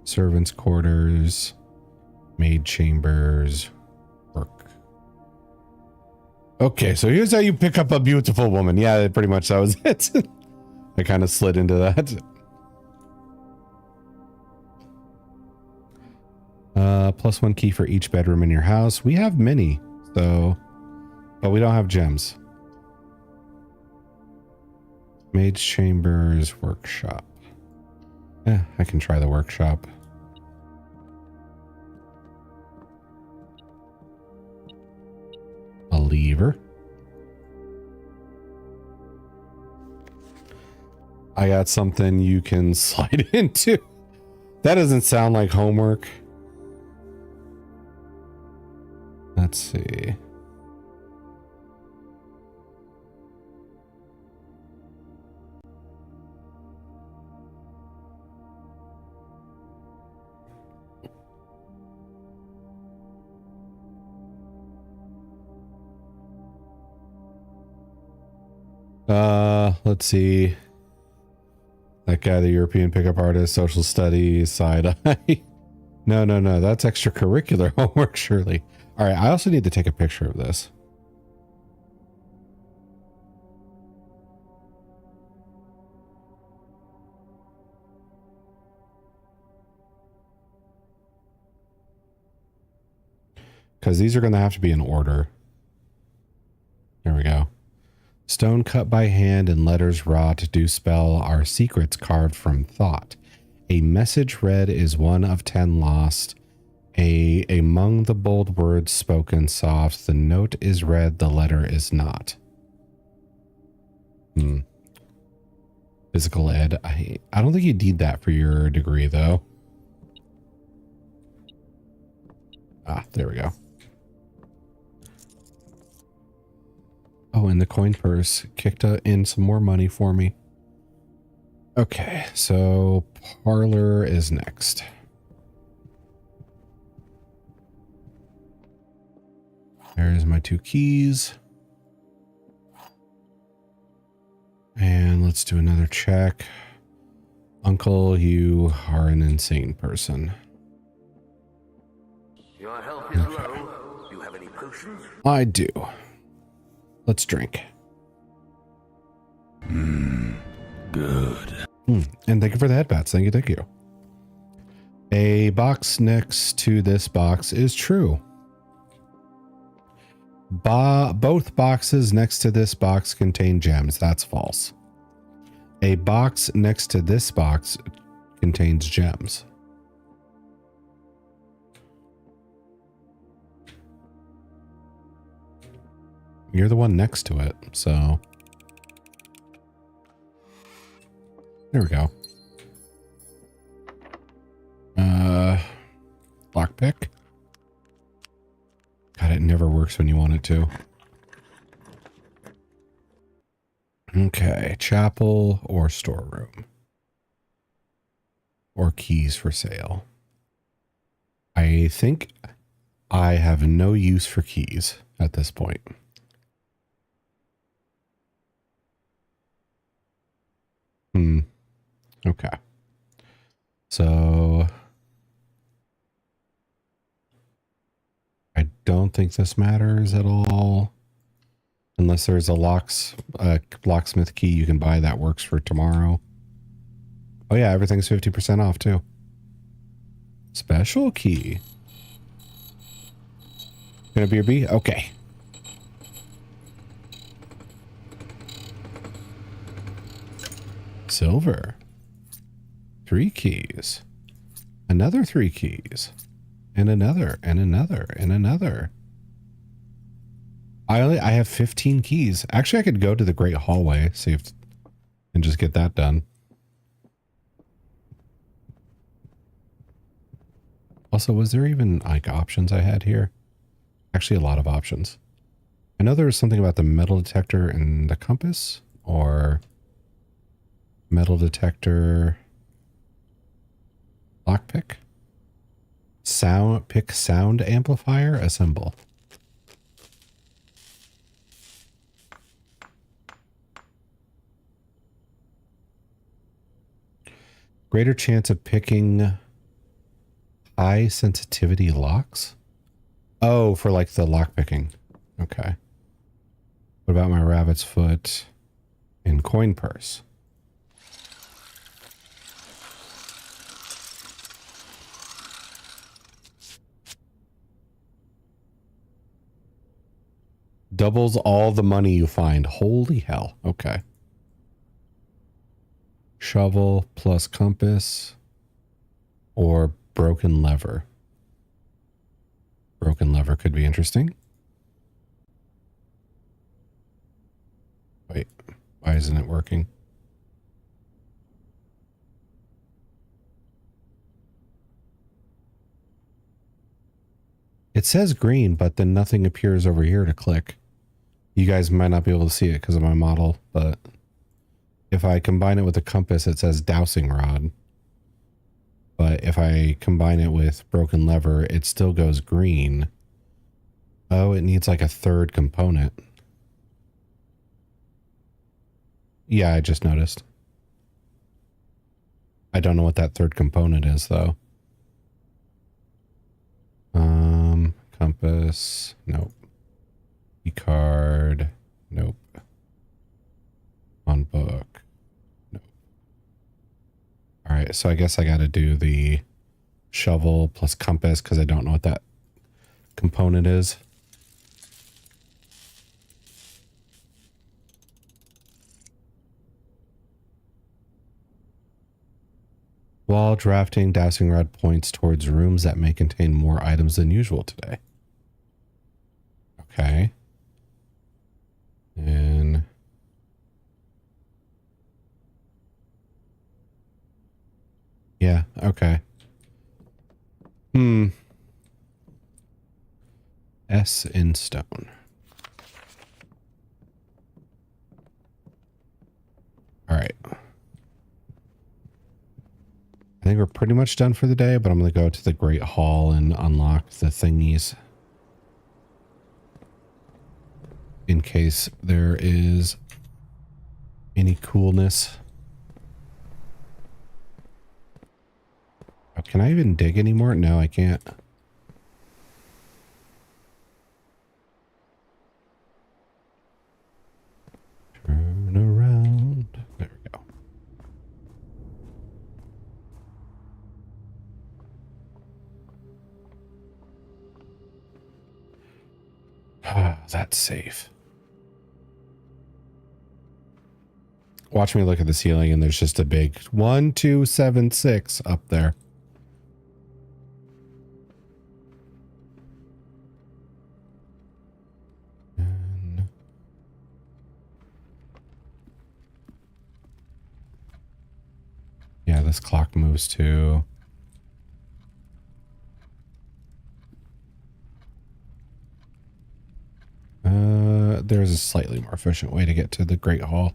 Servants' quarters, maid chambers, work. Okay, so here's how you pick up a beautiful woman. Yeah, pretty much that was it. I kind of slid into that. Plus 1 key for each bedroom in your house. We have many, so, but we don't have gems. Maid's chambers, workshop. Yeah, I can try the workshop. A lever. I got something you can slide into. That doesn't sound like homework. Let's see. Let's see. That guy, the European pickup artist, social studies, side eye. No, that's extracurricular homework, surely. All right, I also need to take a picture of this. Because these are going to have to be in order. There we go. Stone cut by hand and letters wrought do spell our secrets carved from thought. A message read is 1 of 10 lost. Among the bold words spoken soft, the note is read, the letter is not. Physical ed. I don't think you need that for your degree, though. Ah, there we go. Oh, and the coin purse kicked in some more money for me. Okay, so parlor is next. There's my 2 keys. And let's do another check. Uncle, you are an insane person. Your health is low. You have any potions? I do. Let's drink. Good. And thank you for the headbats. Thank you. A box next to this box is true. Both boxes next to this box contain gems. That's false. A box next to this box contains gems. You're the one next to it, so there we go. Lockpick. God, it never works when you want it to. Okay, chapel or storeroom. Or keys for sale. I think I have no use for keys at this point. Okay. So I don't think this matters at all. Unless there's a locksmith key you can buy that works for tomorrow. Oh yeah, everything's 50% off too. Special key. Gonna be a B? Okay. Silver. 3 keys. Another 3 keys. And another, and another, and another. I have 15 keys. Actually, I could go to the Great Hallway, see if, and just get that done. Also, was there even like options I had here? Actually, a lot of options. I know there was something about the metal detector and the compass, or metal detector, lockpick, sound amplifier, assemble. Greater chance of picking high sensitivity locks. Oh, for like the lock picking. Okay. What about my rabbit's foot and coin purse? Doubles all the money you find. Holy hell. Okay. Shovel plus compass or broken lever. Broken lever could be interesting. Wait, why isn't it working? It says green, but then nothing appears over here to click. You guys might not be able to see it because of my model, but if I combine it with a compass, it says dowsing rod. But if I combine it with broken lever, it still goes green. Oh, it needs like a third component. Yeah, I just noticed. I don't know what that third component is though. Compass, nope. E-card, nope. On book, nope. All right, so I guess I got to do the shovel plus compass because I don't know what that component is. While drafting, dowsing rod points towards rooms that may contain more items than usual today. Okay. And yeah, okay. S in stone. All right. I think we're pretty much done for the day, but I'm going to go to the Great Hall and unlock the thingies. In case there is any coolness. Oh, can I even dig anymore? No, I can't. Turn around. There we go. That's safe. Watch me look at the ceiling and there's just a big 1276 up there. And yeah, this clock moves too. There's a slightly more efficient way to get to the Great Hall.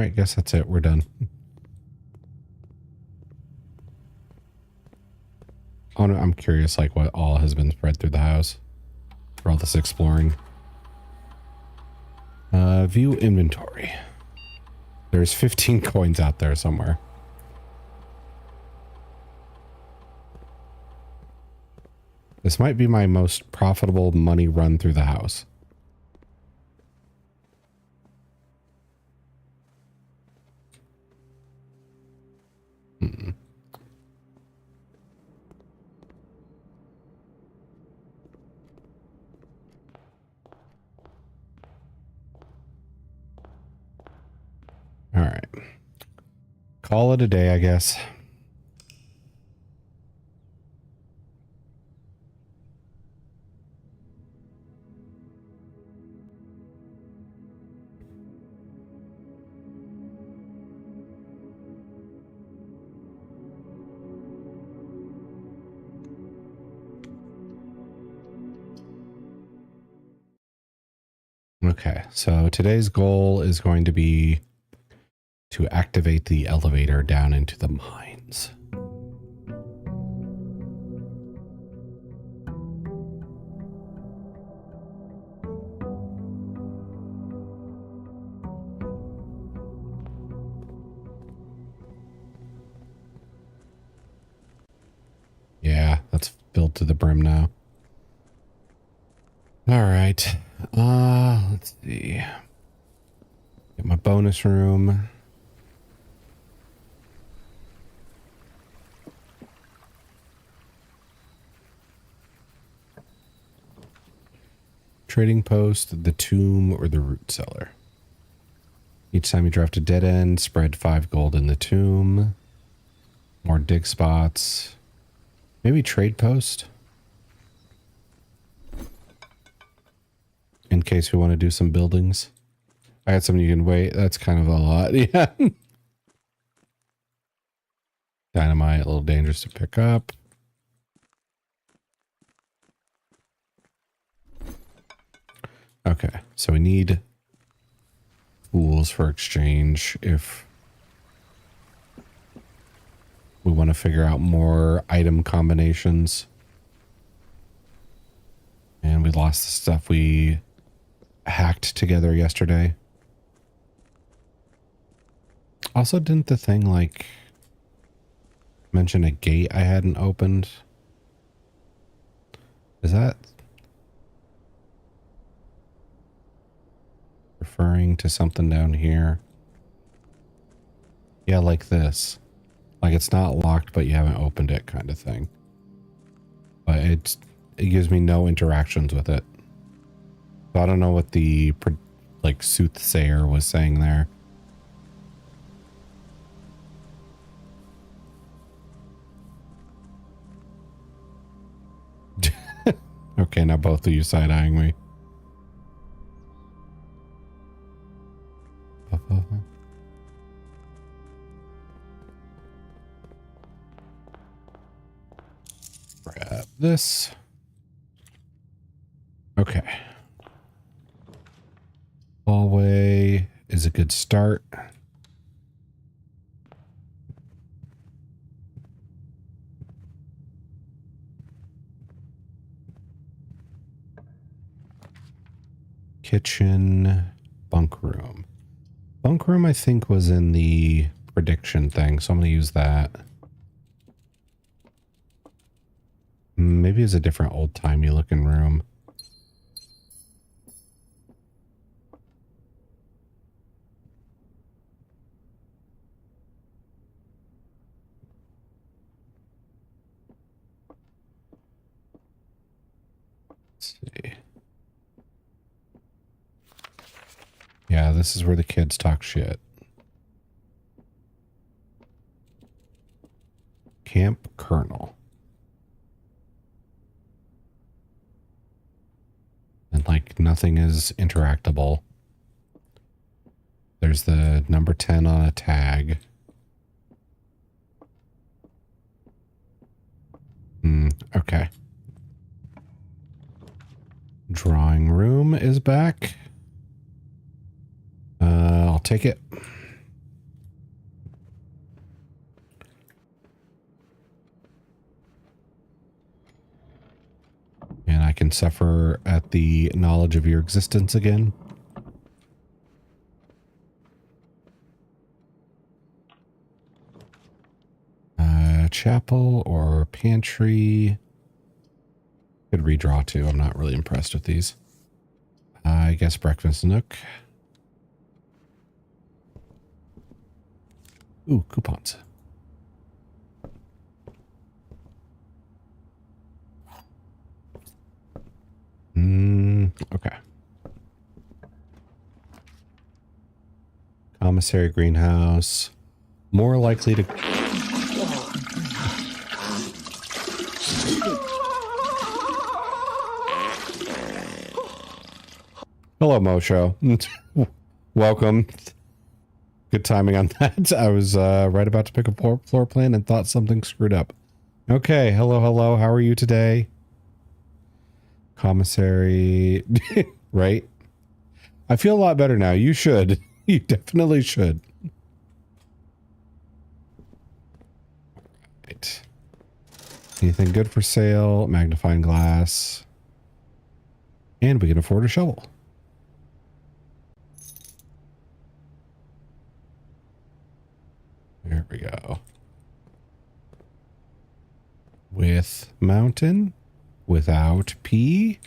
right, guess that's it. We're done. Oh, no, I'm curious, like, what all has been spread through the house for all this exploring. View inventory. There's 15 coins out there somewhere. This might be my most profitable money run through the house. All right. Call it a day, I guess. Okay, so today's goal is going to be to activate the elevator down into the mines. Yeah, that's filled to the brim now. All right. Let's see. Get my bonus room. Trading post, the tomb, or the root cellar. Each time you draft a dead end, spread 5 gold in the tomb. More dig spots. Maybe trade post. In case we want to do some buildings. I had something you can wait. That's kind of a lot. Yeah. Dynamite, a little dangerous to pick up. Okay, so we need tools for exchange if we want to figure out more item combinations. And we lost the stuff we hacked together yesterday. Also, didn't the thing like mention a gate I hadn't opened? Is that referring to something down here? Yeah, like this. Like it's not locked, but you haven't opened it kind of thing. But it gives me no interactions with it. So I don't know what the like soothsayer was saying there. Okay, now both of you side-eyeing me. Grab this. Okay. Hallway is a good start. Kitchen, bunk room. Bunk room, I think, was in the prediction thing, so I'm going to use that. Maybe it's a different old-timey looking room. Let's see. Yeah, this is where the kids talk shit. Camp Colonel. And like nothing is interactable. There's the number 10 on a tag. Okay. Drawing room is back. I'll take it. can suffer at the knowledge of your existence again. Chapel or pantry. Could redraw too. I'm not really impressed with these. I guess breakfast nook. Ooh, coupons. Okay. Commissary greenhouse. More likely to... Hello, Mosho. Welcome. Good timing on that. I was right about to pick a floor plan and thought something screwed up. Okay, hello, hello. How are you today? Commissary, right? I feel a lot better now. You should. You definitely should. Right. Anything good for sale? Magnifying glass. And we can afford a shovel. There we go. With mountain, without P,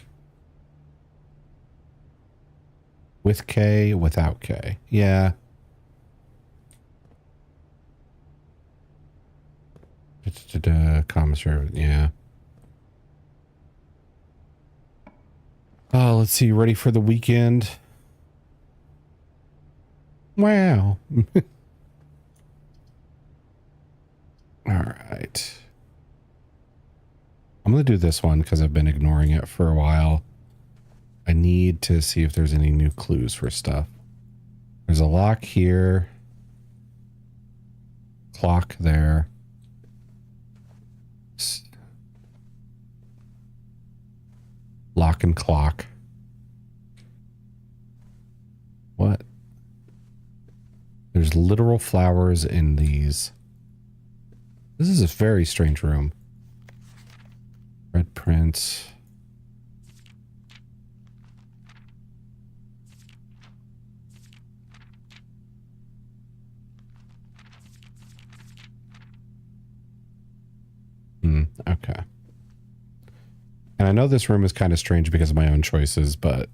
with K, without K. Yeah. Commissary, yeah. Oh, let's see. Ready for the weekend? Wow. All right. I'm going to do this one because I've been ignoring it for a while. I need to see if there's any new clues for stuff. There's a lock here. Clock there. Lock and clock. What? There's literal flowers in these. This is a very strange room. Red prints. Okay. And I know this room is kind of strange because of my own choices, but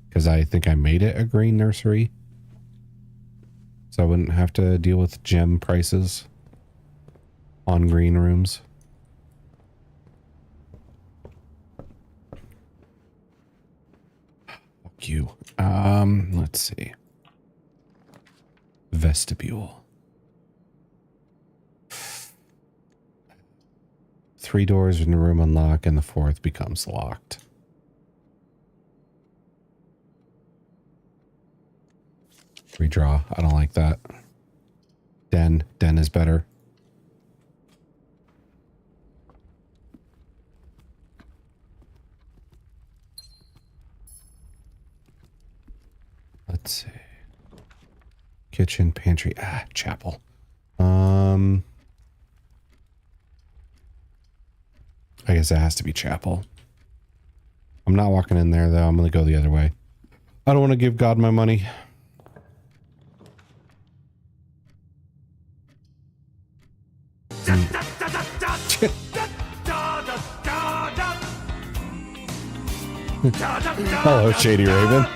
because I think I made it a green nursery. So I wouldn't have to deal with gem prices on green rooms. Fuck you. Let's see. Vestibule. 3 doors in the room unlock and the 4th becomes locked. Redraw. I don't like that. Den. Den is better. Let's see. Kitchen, pantry. Chapel. I guess it has to be chapel. I'm not walking in there, though. I'm going to go the other way. I don't want to give God my money. Hello, Shady Raven.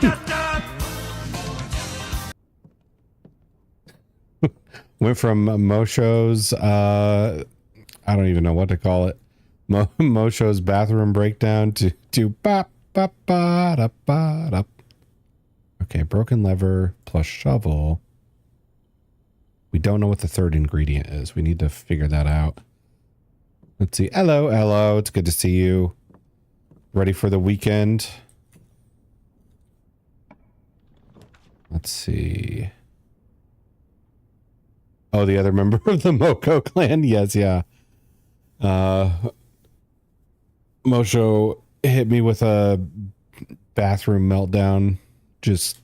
Went from Mosho's, I don't even know what to call it. Mosho's bathroom breakdown to bop, bop, ba, da, ba, da. Okay, broken lever plus shovel. We don't know what the 3rd ingredient is. We need to figure that out. Let's see. Hello, hello. It's good to see you. Ready for the weekend? Let's see. Oh, the other member of the Moko clan? Yes, yeah. Mosho hit me with a bathroom meltdown. Just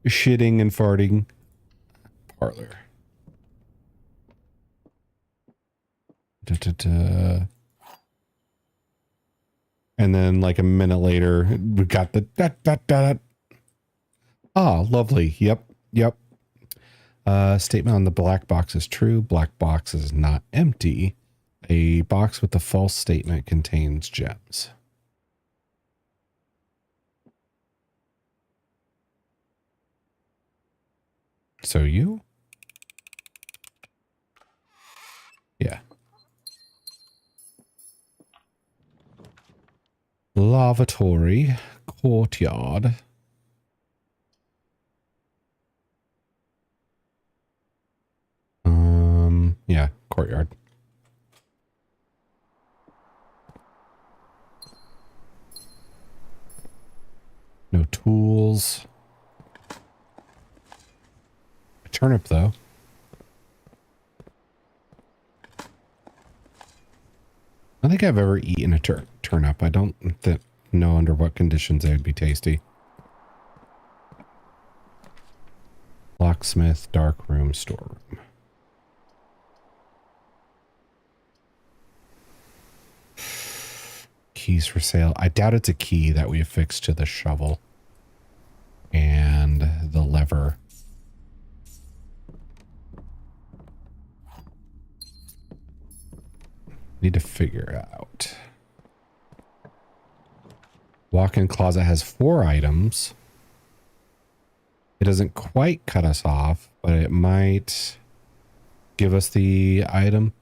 shitting and farting. Parlor. And then like a minute later, we got the that. Ah, lovely. Yep. Statement on the black box is true. Black box is not empty. A box with the false statement contains gems. So you? Yeah. Lavatory, courtyard. Yeah, courtyard. No tools. A turnip though. I don't think I've ever eaten a turnip. I don't know under what conditions they would be tasty. Locksmith, dark room, storeroom. Keys for sale. I doubt it's a key that we affixed to the shovel and the lever. Need to figure out. Walk-in closet has 4 items. It doesn't quite cut us off, but it might give us the item.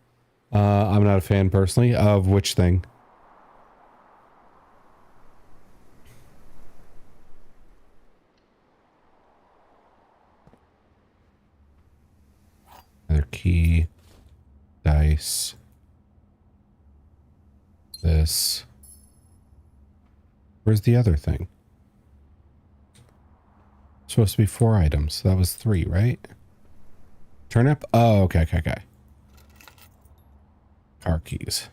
I'm not a fan personally of which thing. Another key, dice, this. Where's the other thing? Supposed to be 4 items. That was 3, right? Turnip? Oh, okay. Car keys.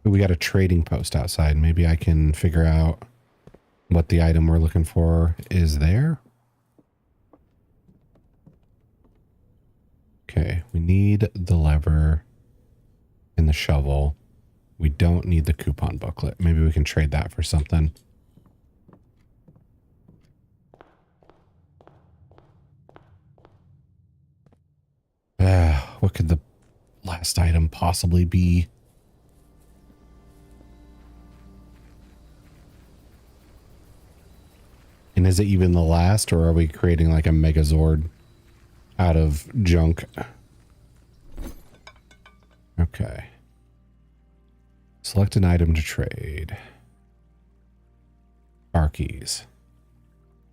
We got a trading post outside. Maybe I can figure out what the item we're looking for is there. Okay, we need the lever and the shovel. We don't need the coupon booklet. Maybe we can trade that for something. What could the last item possibly be? And is it even the last, or are we creating like a Megazord out of junk? Okay. Select an item to trade. Car keys.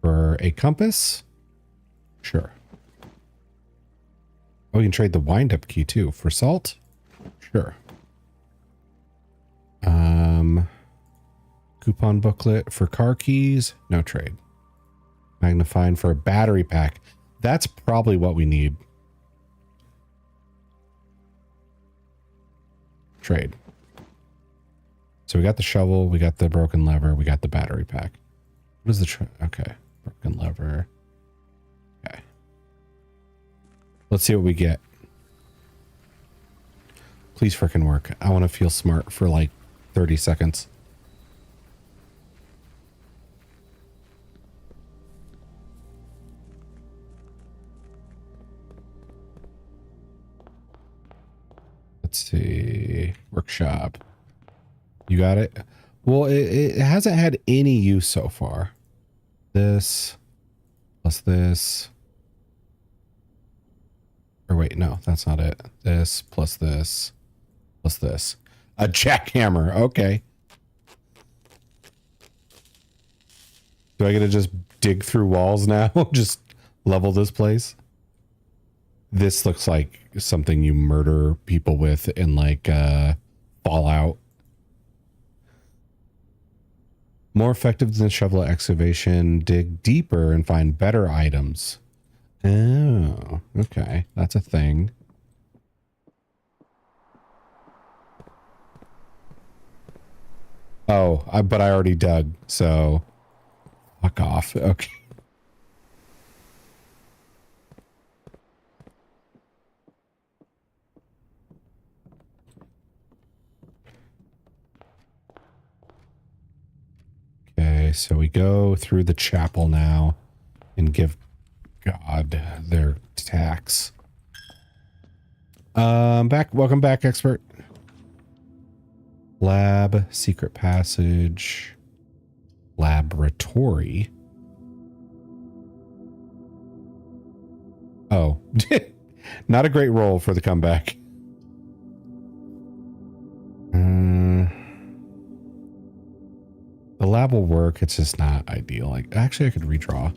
For a compass? Sure. Oh, we can trade the wind-up key too. For salt? Sure. Coupon booklet for car keys? No trade. Magnifying for a battery pack. That's probably what we need. Trade. So we got the shovel, we got the broken lever, we got the battery pack. What is the okay. Broken lever. Okay. Let's see what we get. Please frickin' work. I want to feel smart for like 30 seconds. Let's see. Workshop. You got it? Well, it hasn't had any use so far. This plus this. Or wait, no, that's not it. This plus this plus this. A jackhammer. Okay. Do I get to just dig through walls now? Just level this place? This looks like something you murder people with in like Fallout. More effective than shovel excavation, dig deeper and find better items. Oh, okay. That's a thing. Oh, but I already dug, so fuck off. Okay. Okay, so we go through the chapel now and give God their tax. Welcome back, expert. Lab, secret passage, laboratory. Oh, not a great roll for the comeback. The lab will work. It's just not ideal. Like, actually, I could redraw.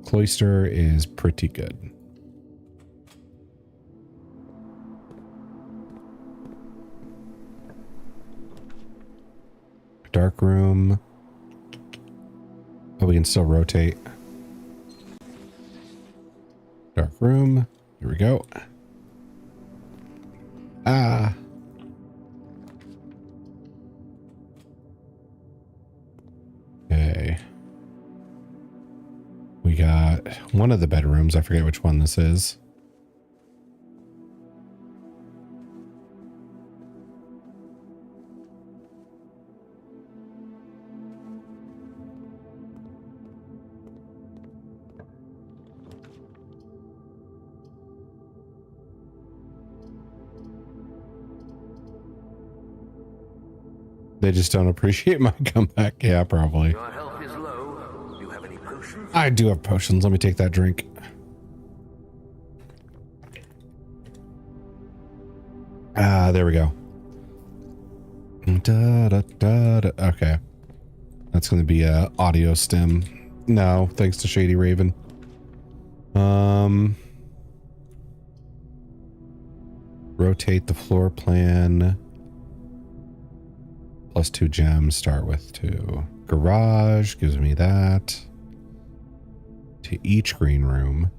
Cloister is pretty good. Dark room. Oh, we can still rotate. Dark room. Here we go. Ah. Okay. We got one of the bedrooms. I forget which one this is. They just don't appreciate my comeback. Yeah, probably. Your health is low. Do you have any potions? I do have potions. Let me take that drink. Ah, there we go. Da, da, da, da. Okay. That's going to be a audio stem. No, thanks to Shady Raven. Rotate the floor plan. +2 gems, start with 2. Garage gives me that. To each green room.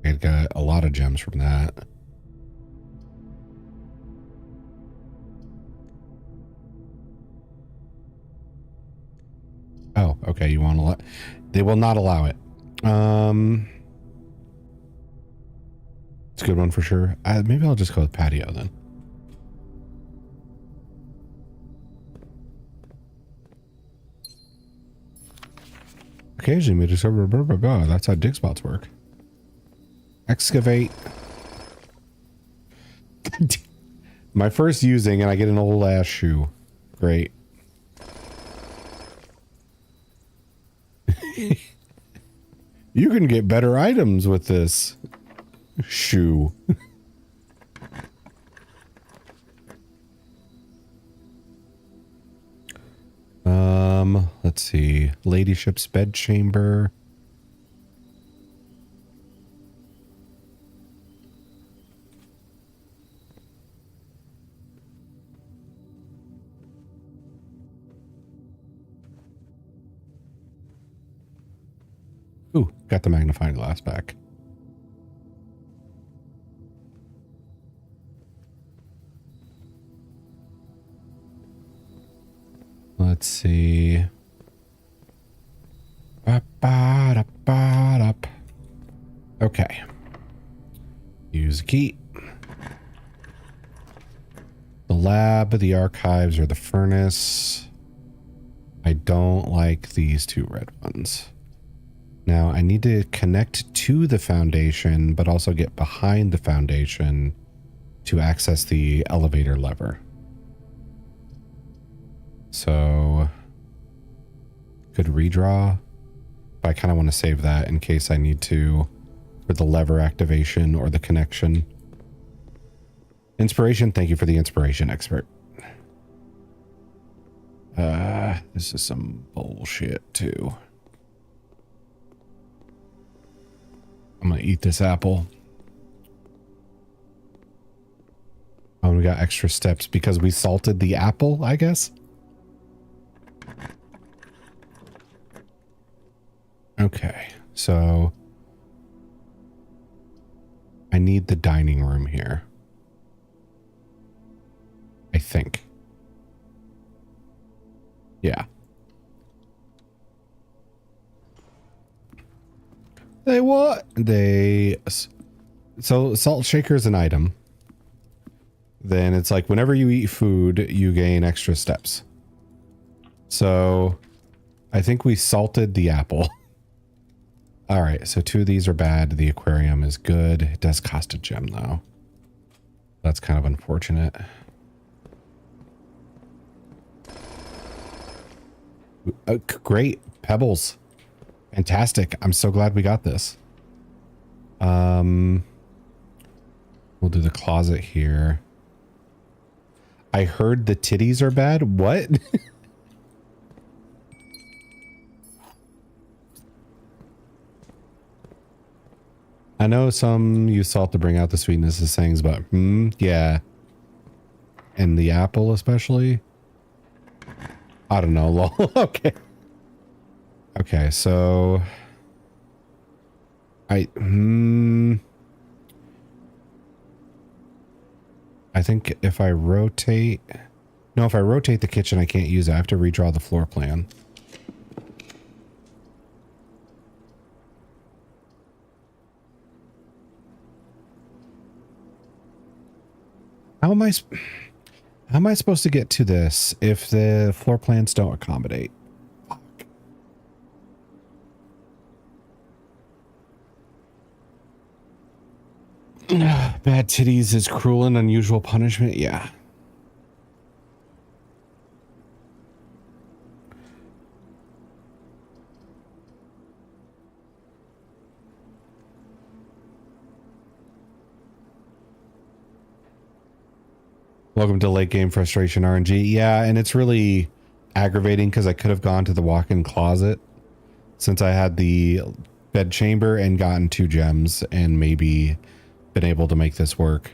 I got a lot of gems from that. Oh, okay, you want to let... They will not allow it. It's a good one for sure. Maybe I'll just go with patio then. Occasionally we discover blah, blah, blah. That's how dig spots work. Excavate. My first using and I get an old ass shoe. Great. You can get better items with this shoe. Let's see. Ladyship's bedchamber. Ooh, got the magnifying glass back. Let's see. Okay. Use a key. The lab, the archives, or the furnace. I don't like these two red ones. Now I need to connect to the foundation, but also get behind the foundation to access the elevator lever. So could redraw, but I kind of want to save that in case I need to for the lever activation or the connection. Inspiration. Thank you for the inspiration, expert. This is some bullshit too. I'm gonna eat this apple. Oh, we got extra steps because we salted the apple, I guess. Okay, so I need the dining room here. I think. Yeah. They what? So salt shaker is an item. Then it's like whenever you eat food, you gain extra steps. So I think we salted the apple. All right, so 2 of these are bad. The aquarium is good. It does cost a gem though. That's kind of unfortunate. Great pebbles. Fantastic. I'm so glad we got this. We'll do the closet here. I heard the titties are bad. What? I know some use salt to bring out the sweetness of things, but yeah. And the apple especially. I don't know, lol. Okay. Okay, so I think if I rotate the kitchen, I can't use it. I have to redraw the floor plan. How am I supposed to get to this if the floor plans don't accommodate? Fuck. Bad titties is cruel and unusual punishment. Yeah. Welcome to late game frustration RNG. Yeah, and it's really aggravating because I could have gone to the walk-in closet since I had the bed chamber and gotten 2 gems and maybe been able to make this work.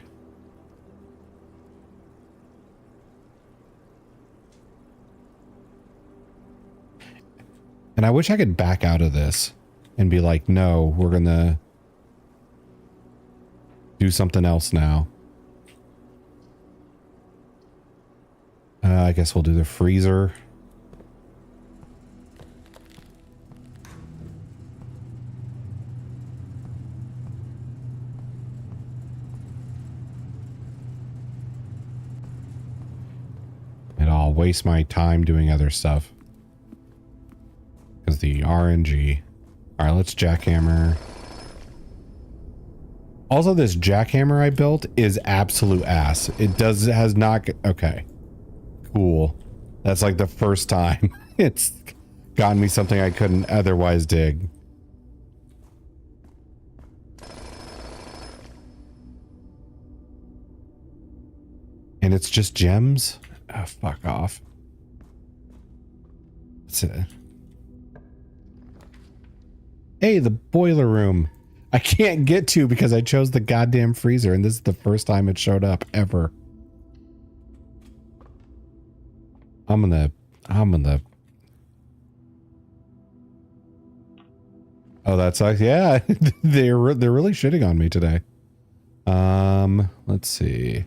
And I wish I could back out of this and be like, no, we're gonna do something else now. I guess we'll do the freezer. And I'll waste my time doing other stuff. Because the RNG. Alright, let's jackhammer. Also, this jackhammer I built is absolute ass. It has not... Okay. Cool. That's like the first time it's gotten me something I couldn't otherwise dig. And it's just gems? Oh, fuck off. That's it. Hey, the boiler room. I can't get to because I chose the goddamn freezer, and this is the first time it showed up ever. I'm gonna. Oh, that sucks. Yeah, they're really shitting on me today. Let's see.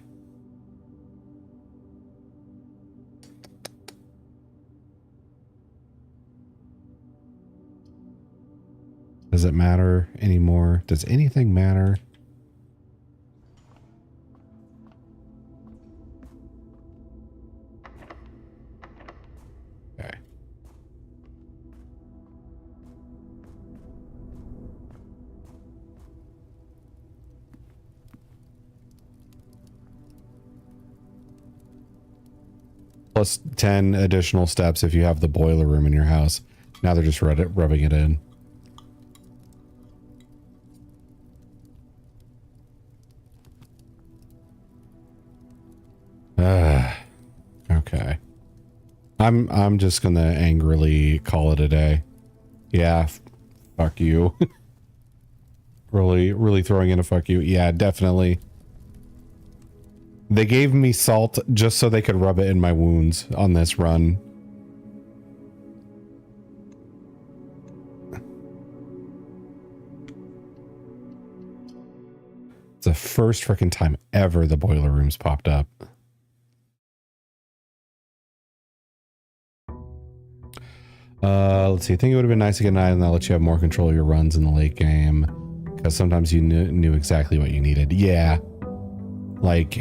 Does it matter anymore? Does anything matter? Okay. Plus 10 additional steps if you have the boiler room in your house. Now they're just rubbing it in. Okay. I'm just gonna angrily call it a day. Yeah, fuck you. really throwing in a fuck you. Yeah, definitely. They gave me salt just so they could rub it in my wounds on this run. It's the first freaking time ever the boiler room's popped up. Let's see. I think it would have been nice to get an island that lets you have more control of your runs in the late game. Because sometimes you knew exactly what you needed. Yeah. Like,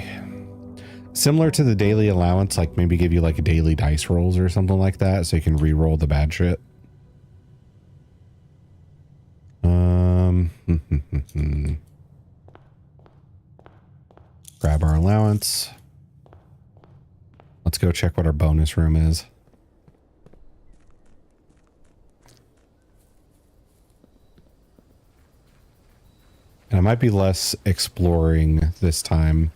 Similar to the daily allowance, like maybe give you like a daily dice rolls or something like that so you can re-roll the bad shit. Grab our allowance. Let's go check what our bonus room is. And I might be less exploring this time.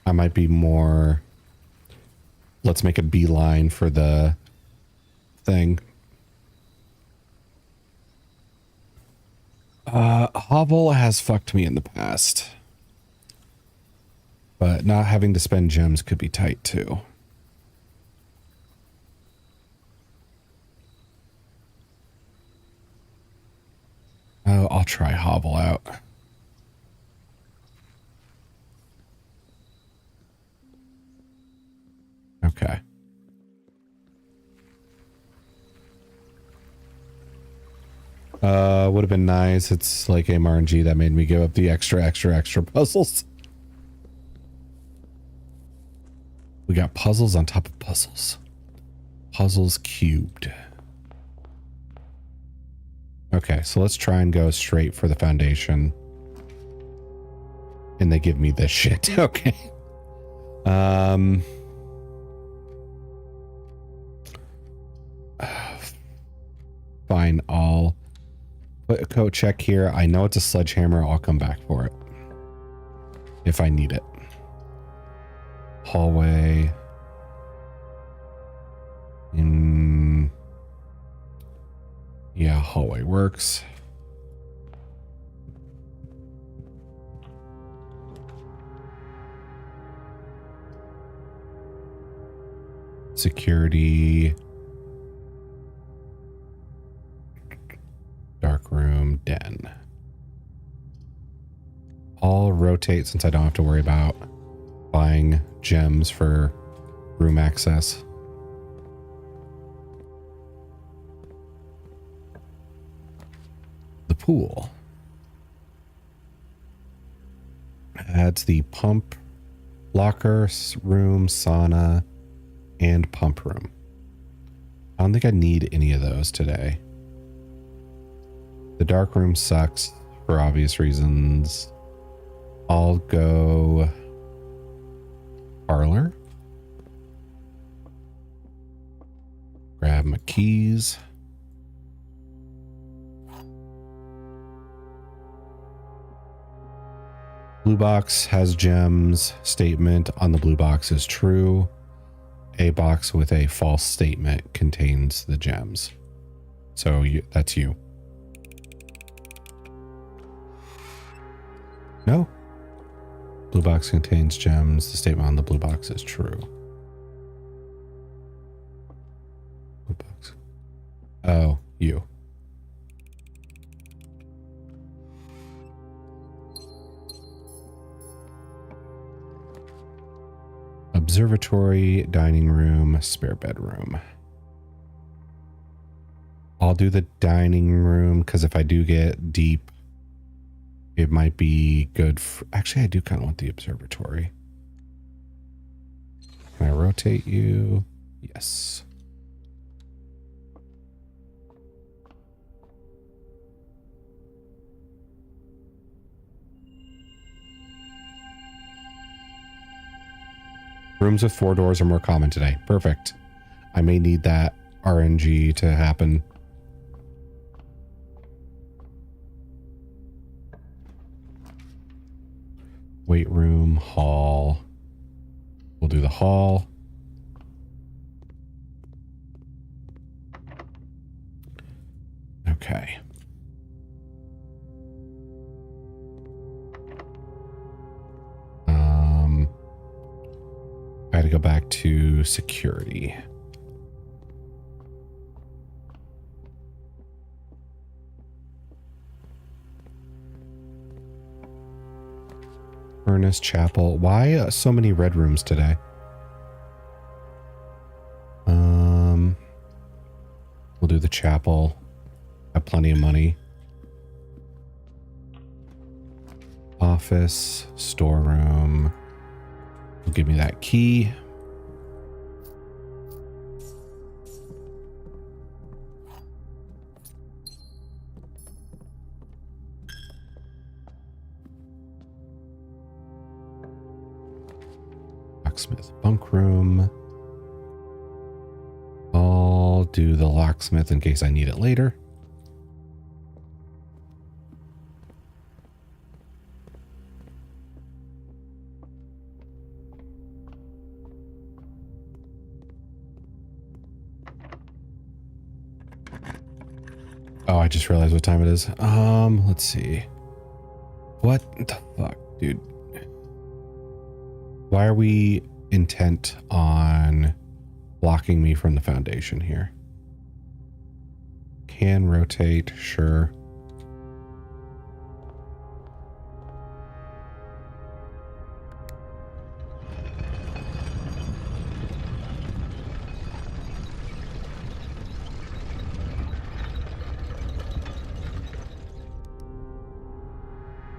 I might be more, let's make a beeline for the thing. Hovel has fucked me in the past. But not having to spend gems could be tight too. Oh, I'll try Hovel out. Okay. Would have been nice. It's like MRNG that made me give up the extra puzzles. We got puzzles on top of puzzles. Puzzles cubed. Okay, so let's try and go straight for the foundation. And they give me this shit. Okay. Fine, I'll put a code check here. I know it's a sledgehammer. I'll come back for it if I need it. Hallway. Yeah, hallway works. Security. Dark room, den. I'll rotate since I don't have to worry about buying gems for room access. The pool adds the pump, locker room, sauna, and pump room. I don't think I need any of those today. The dark room sucks for obvious reasons. I'll go parlor. Grab my keys. Blue box has gems. Statement on the blue box is true. A box with a false statement contains the gems. So that's you. No. Blue box contains gems. The statement on the blue box is true. Blue box. Oh, you. Observatory, dining room, spare bedroom. I'll do the dining room because if I do get deep, it might be good for, actually I do kind of want the observatory. Can I rotate you? Yes. Rooms with 4 doors are more common today. Perfect. I may need that RNG to happen. Weight room, hall. We'll do the hall. Okay. I had to go back to security. Furnace, chapel. Why so many red rooms today? We'll do the chapel. Have plenty of money. Office, storeroom. Will give me that key. Locksmith bunk room. I'll do the locksmith in case I need it later. Oh, I just realized what time it is. Let's see. What the fuck, dude? Why are we intent on blocking me from the foundation here? Can rotate, sure.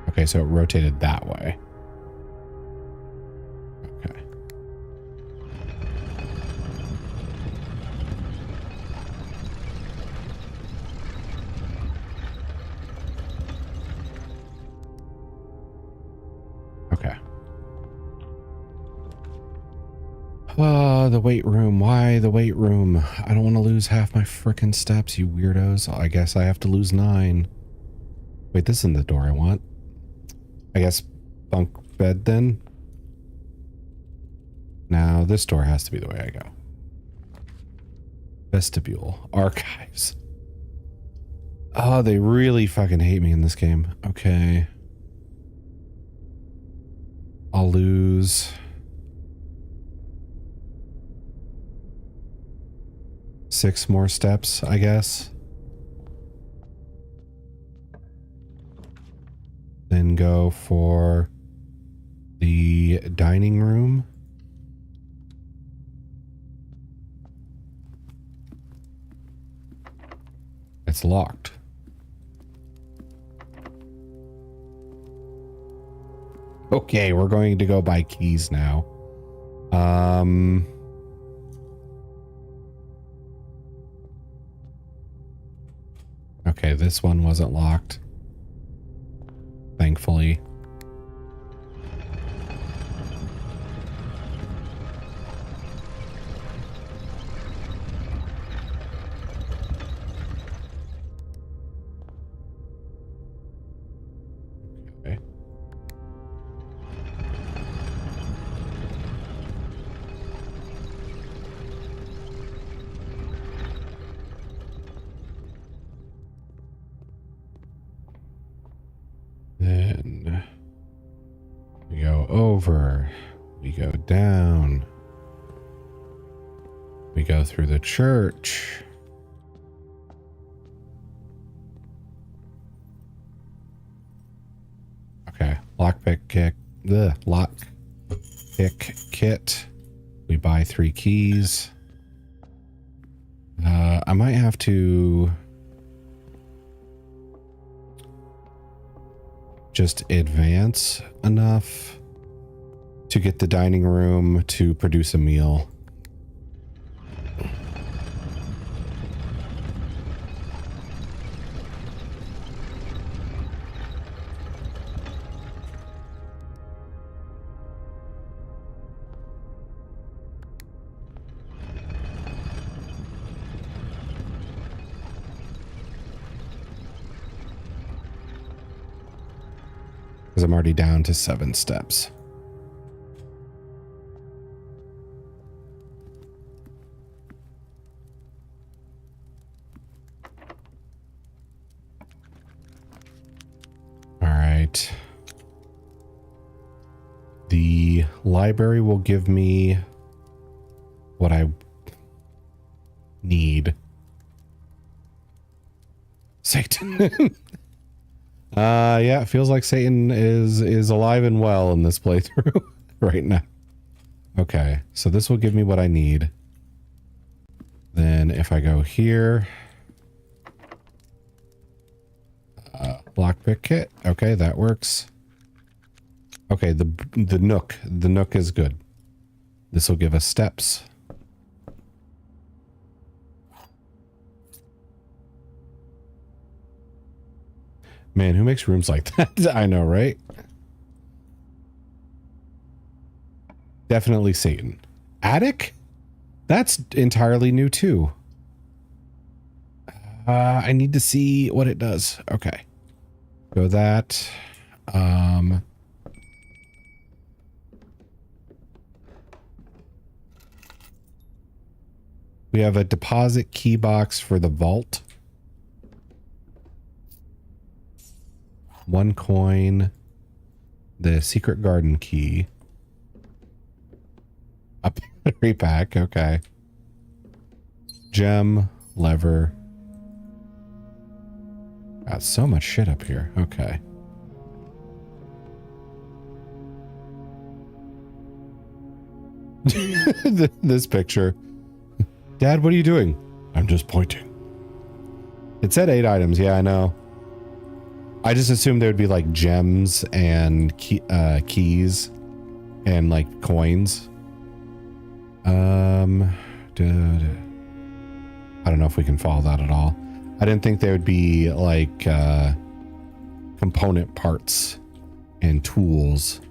Okay, so it rotated that way. Okay. Okay. The weight room. Why the weight room? I don't want to lose half my frickin' steps, you weirdos. I guess I have to lose 9. Wait, this isn't the door I want. I guess bunk bed then. Now this door has to be the way I go. Vestibule. Archives. Oh, they really fucking hate me in this game. Okay. I'll lose 6 more steps, I guess. Then go for the dining room. It's locked. Okay, we're going to go buy keys now. Okay, this one wasn't locked. Thankfully. Okay. Then we go over, we go down, we go through the church. Okay, lockpick kit, the lockpick kit. We buy 3 keys. I might have to just advance enough to get the dining room to produce a meal. Because I'm already down to 7 steps. All right. The library will give me what I need. Satan. Yeah, it feels like Satan is alive and well in this playthrough right now. Okay, so this will give me what I need. Then if I go here, lockpick kit. Okay, that works. Okay, the nook is good. This will give us steps. Man, who makes rooms like that? I know, right? Definitely Satan. Attic? That's entirely new too. I need to see what it does. Okay. Go that. We have a deposit key box for the vault. 1 coin. The secret garden key. A battery pack. Okay. Gem. Lever. Got so much shit up here. Okay. This picture. Dad, what are you doing? I'm just pointing. It said 8 items. Yeah, I know. I just assumed there would be like gems and keys and like coins. I don't know if we can follow that at all. I didn't think there would be like component parts and tools.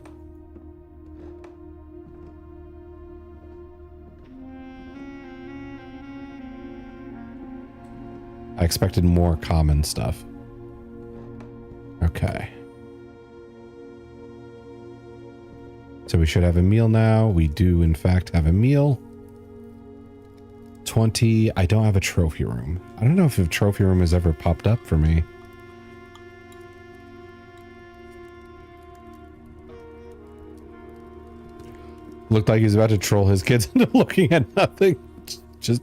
I expected more common stuff. Okay. So we should have a meal now. We do in fact have a meal. 20. I don't have a trophy room. I don't know if a trophy room has ever popped up for me. Looked like he's about to troll his kids into looking at nothing. Just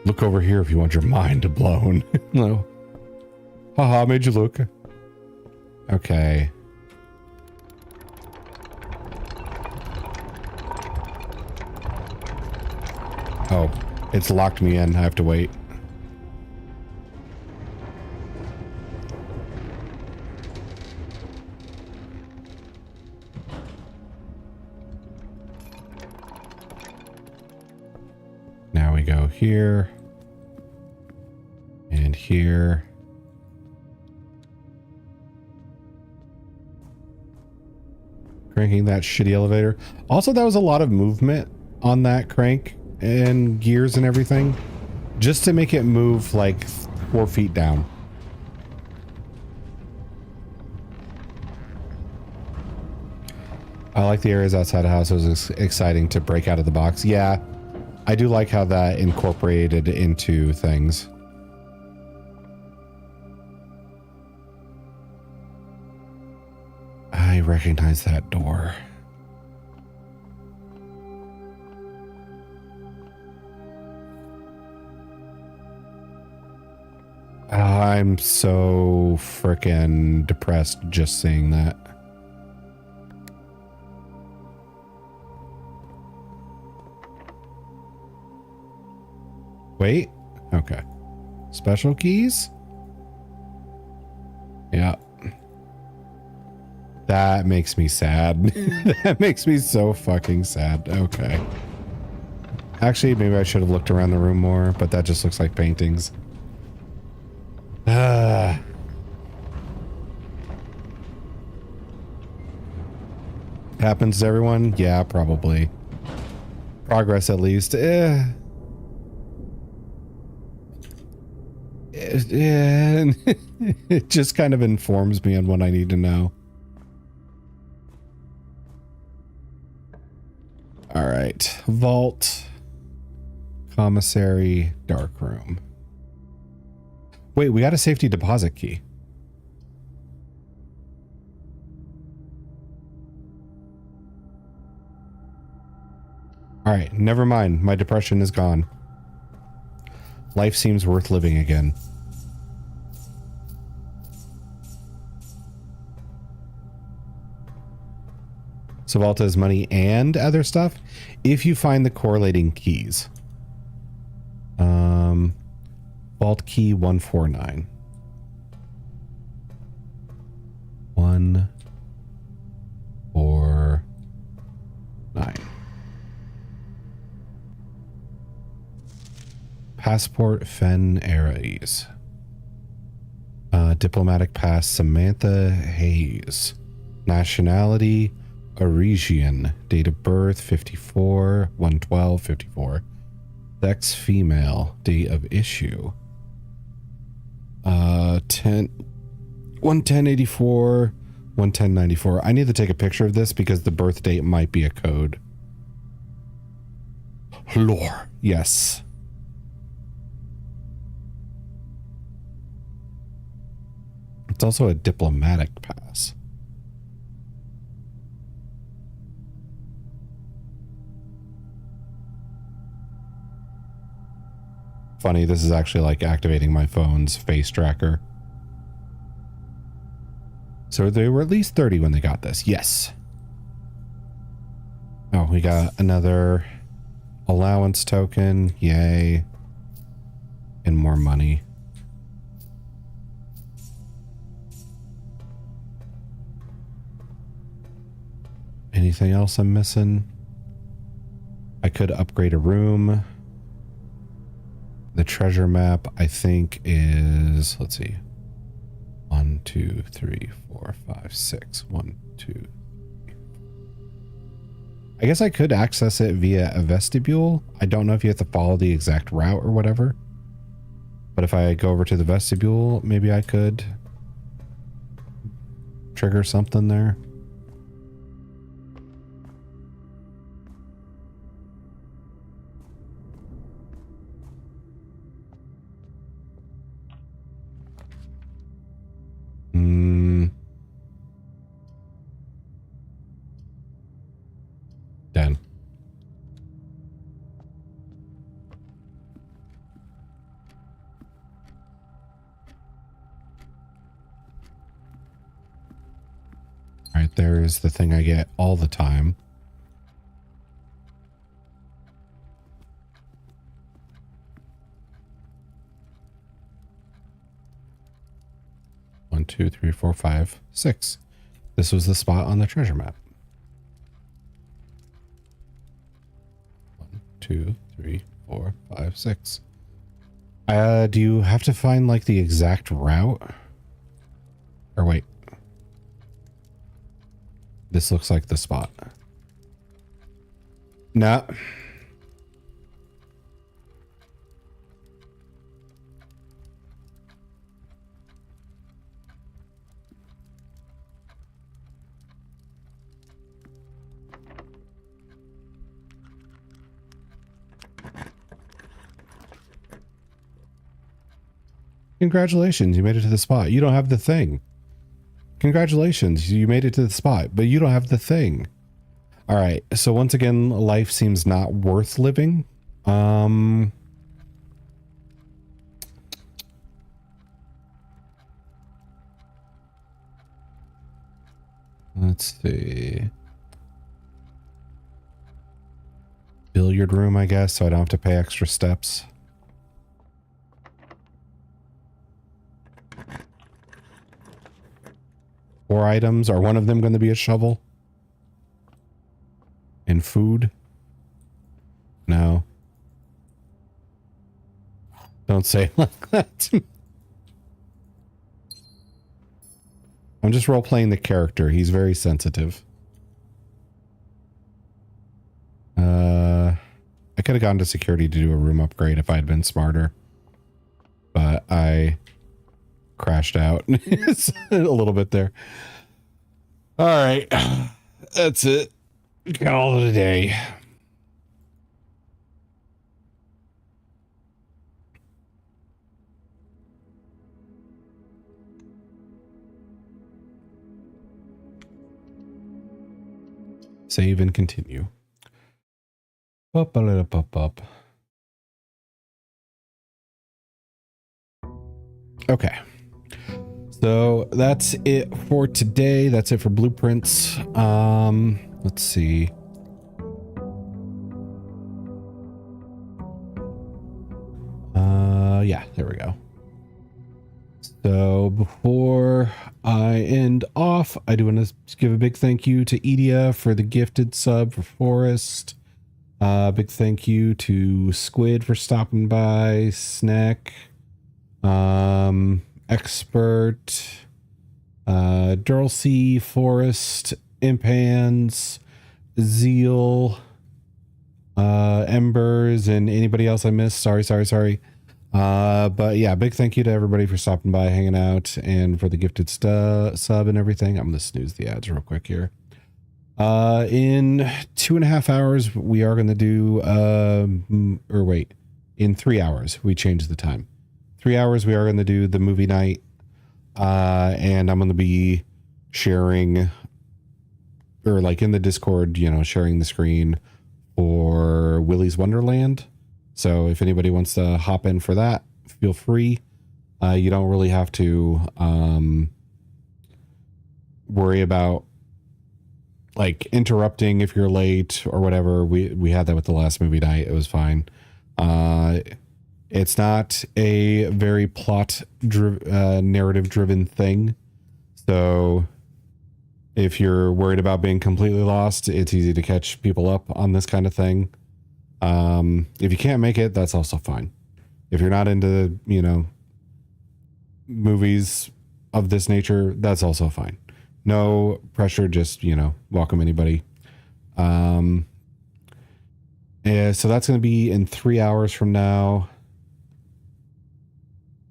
look over here if you want your mind blown. No. Haha, made you look. Okay. Oh, it's locked me in. I have to wait. Now we go here. And here. Cranking that shitty elevator. Also, that was a lot of movement on that crank and gears and everything. Just to make it move like 4 feet down. I like the areas outside the house. It was exciting to break out of the box. Yeah, I do like how that incorporated into things. I recognize that door. I'm so frickin' depressed just seeing that. Wait. Okay. Special keys? Yeah. That makes me sad. That makes me so fucking sad. Okay. Actually, maybe I should have looked around the room more, but that just looks like paintings. Happens to everyone? Yeah, probably. Progress at least. It just kind of informs me on what I need to know. All right. Vault. Commissary. Dark room. Wait, we got a safety deposit key. All right, never mind. My depression is gone. Life seems worth living again. So Vault has money and other stuff if you find the correlating keys. Vault key 149. 149. Passport Fen Aries. Diplomatic pass Samantha Hayes. Nationality Oresian. Date of birth 54 112 54. Sex female. Date of issue 11084 11094. I need to take a picture of this because the birth date might be a code. Lore. Yes. It's also a diplomatic pass. Funny, this is actually like activating my phone's face tracker. So they were at least 30 when they got this. Yes. Oh, we got another allowance token. Yay. And more money. Anything else I'm missing? I could upgrade a room. The treasure map, I think, is, let's see. 1, 2, 3, 4, 5, 6. 1, 2, 3. I guess I could access it via a vestibule. I don't know if you have to follow the exact route or whatever. But if I go over to the vestibule, maybe I could trigger something there. Done. All right, there's the thing I get all the time. One, two, three, four, five, six. This was the spot on the treasure map. 1, 2, 3, 4, 5, 6. Do you have to find like the exact route? Or wait. This looks like the spot. No. Congratulations, you made it to the spot. You don't have the thing. Congratulations, you made it to the spot, but you don't have the thing. All right, so once again, life seems not worth living. Let's see. Billiard room, I guess, so I don't have to pay extra steps. Four items. Are one of them going to be a shovel? And food? No. Don't say it like that. I'm just role-playing the character. He's very sensitive. I could have gone to security to do a room upgrade if I had been smarter. But I crashed out a little bit there. All right. That's it. Call it a day. Save and continue. Up a little pop up. Okay. So that's it for today. That's it for blueprints. Let's see. Yeah, there we go. So before I end off, I do want to give a big thank you to Edia for the gifted sub for Forest. Big thank you to Squid for stopping by, Snack, Expert, Durlcy, Forest, Impans, Zeal, Embers, and anybody else I missed. Sorry. But yeah, big thank you to everybody for stopping by, hanging out, and for the gifted sub and everything. I'm gonna snooze the ads real quick here. In 2.5 hours, we are gonna do in 3 hours, we changed the time. 3 hours, we are gonna do the movie night, and I'm gonna be sharing, or like in the Discord, sharing the screen for Willy's Wonderland. So if anybody wants to hop in for that, feel free. You don't really have to worry about like interrupting if you're late or whatever. We had that with the last movie night. It was fine. It's not a very narrative driven thing. So if you're worried about being completely lost, it's easy to catch people up on this kind of thing. If you can't make it, that's also fine. If you're not into, movies of this nature, that's also fine. No pressure, just, welcome anybody. So that's going to be in 3 hours from now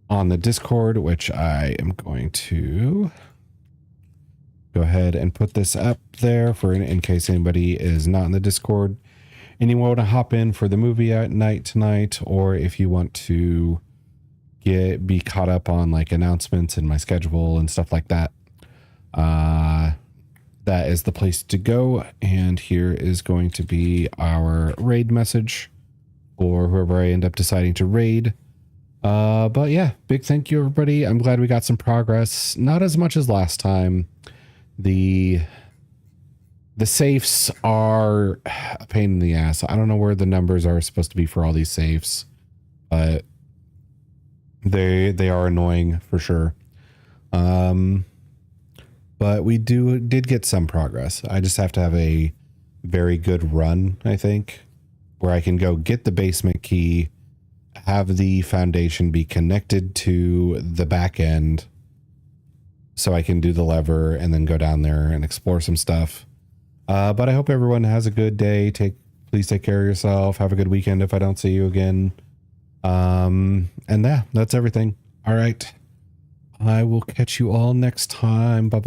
on the Discord, which I am going to go ahead and put this up there for in case anybody is not in the Discord. Anyone want to hop in for the movie at night tonight, or if you want to be caught up on like announcements and my schedule and stuff like that, that is the place to go. And here is going to be our raid message for whoever I end up deciding to raid. But yeah, big thank you, everybody. I'm glad we got some progress. Not as much as last time. The safes are a pain in the ass. I don't know where the numbers are supposed to be for all these safes, but they are annoying for sure. But we did get some progress. I just have to have a very good run, I think, where I can go get the basement key, have the foundation be connected to the back end so I can do the lever and then go down there and explore some stuff. But I hope everyone has a good day. Please take care of yourself. Have a good weekend if I don't see you again. And yeah, that's everything. All right. I will catch you all next time. Bye.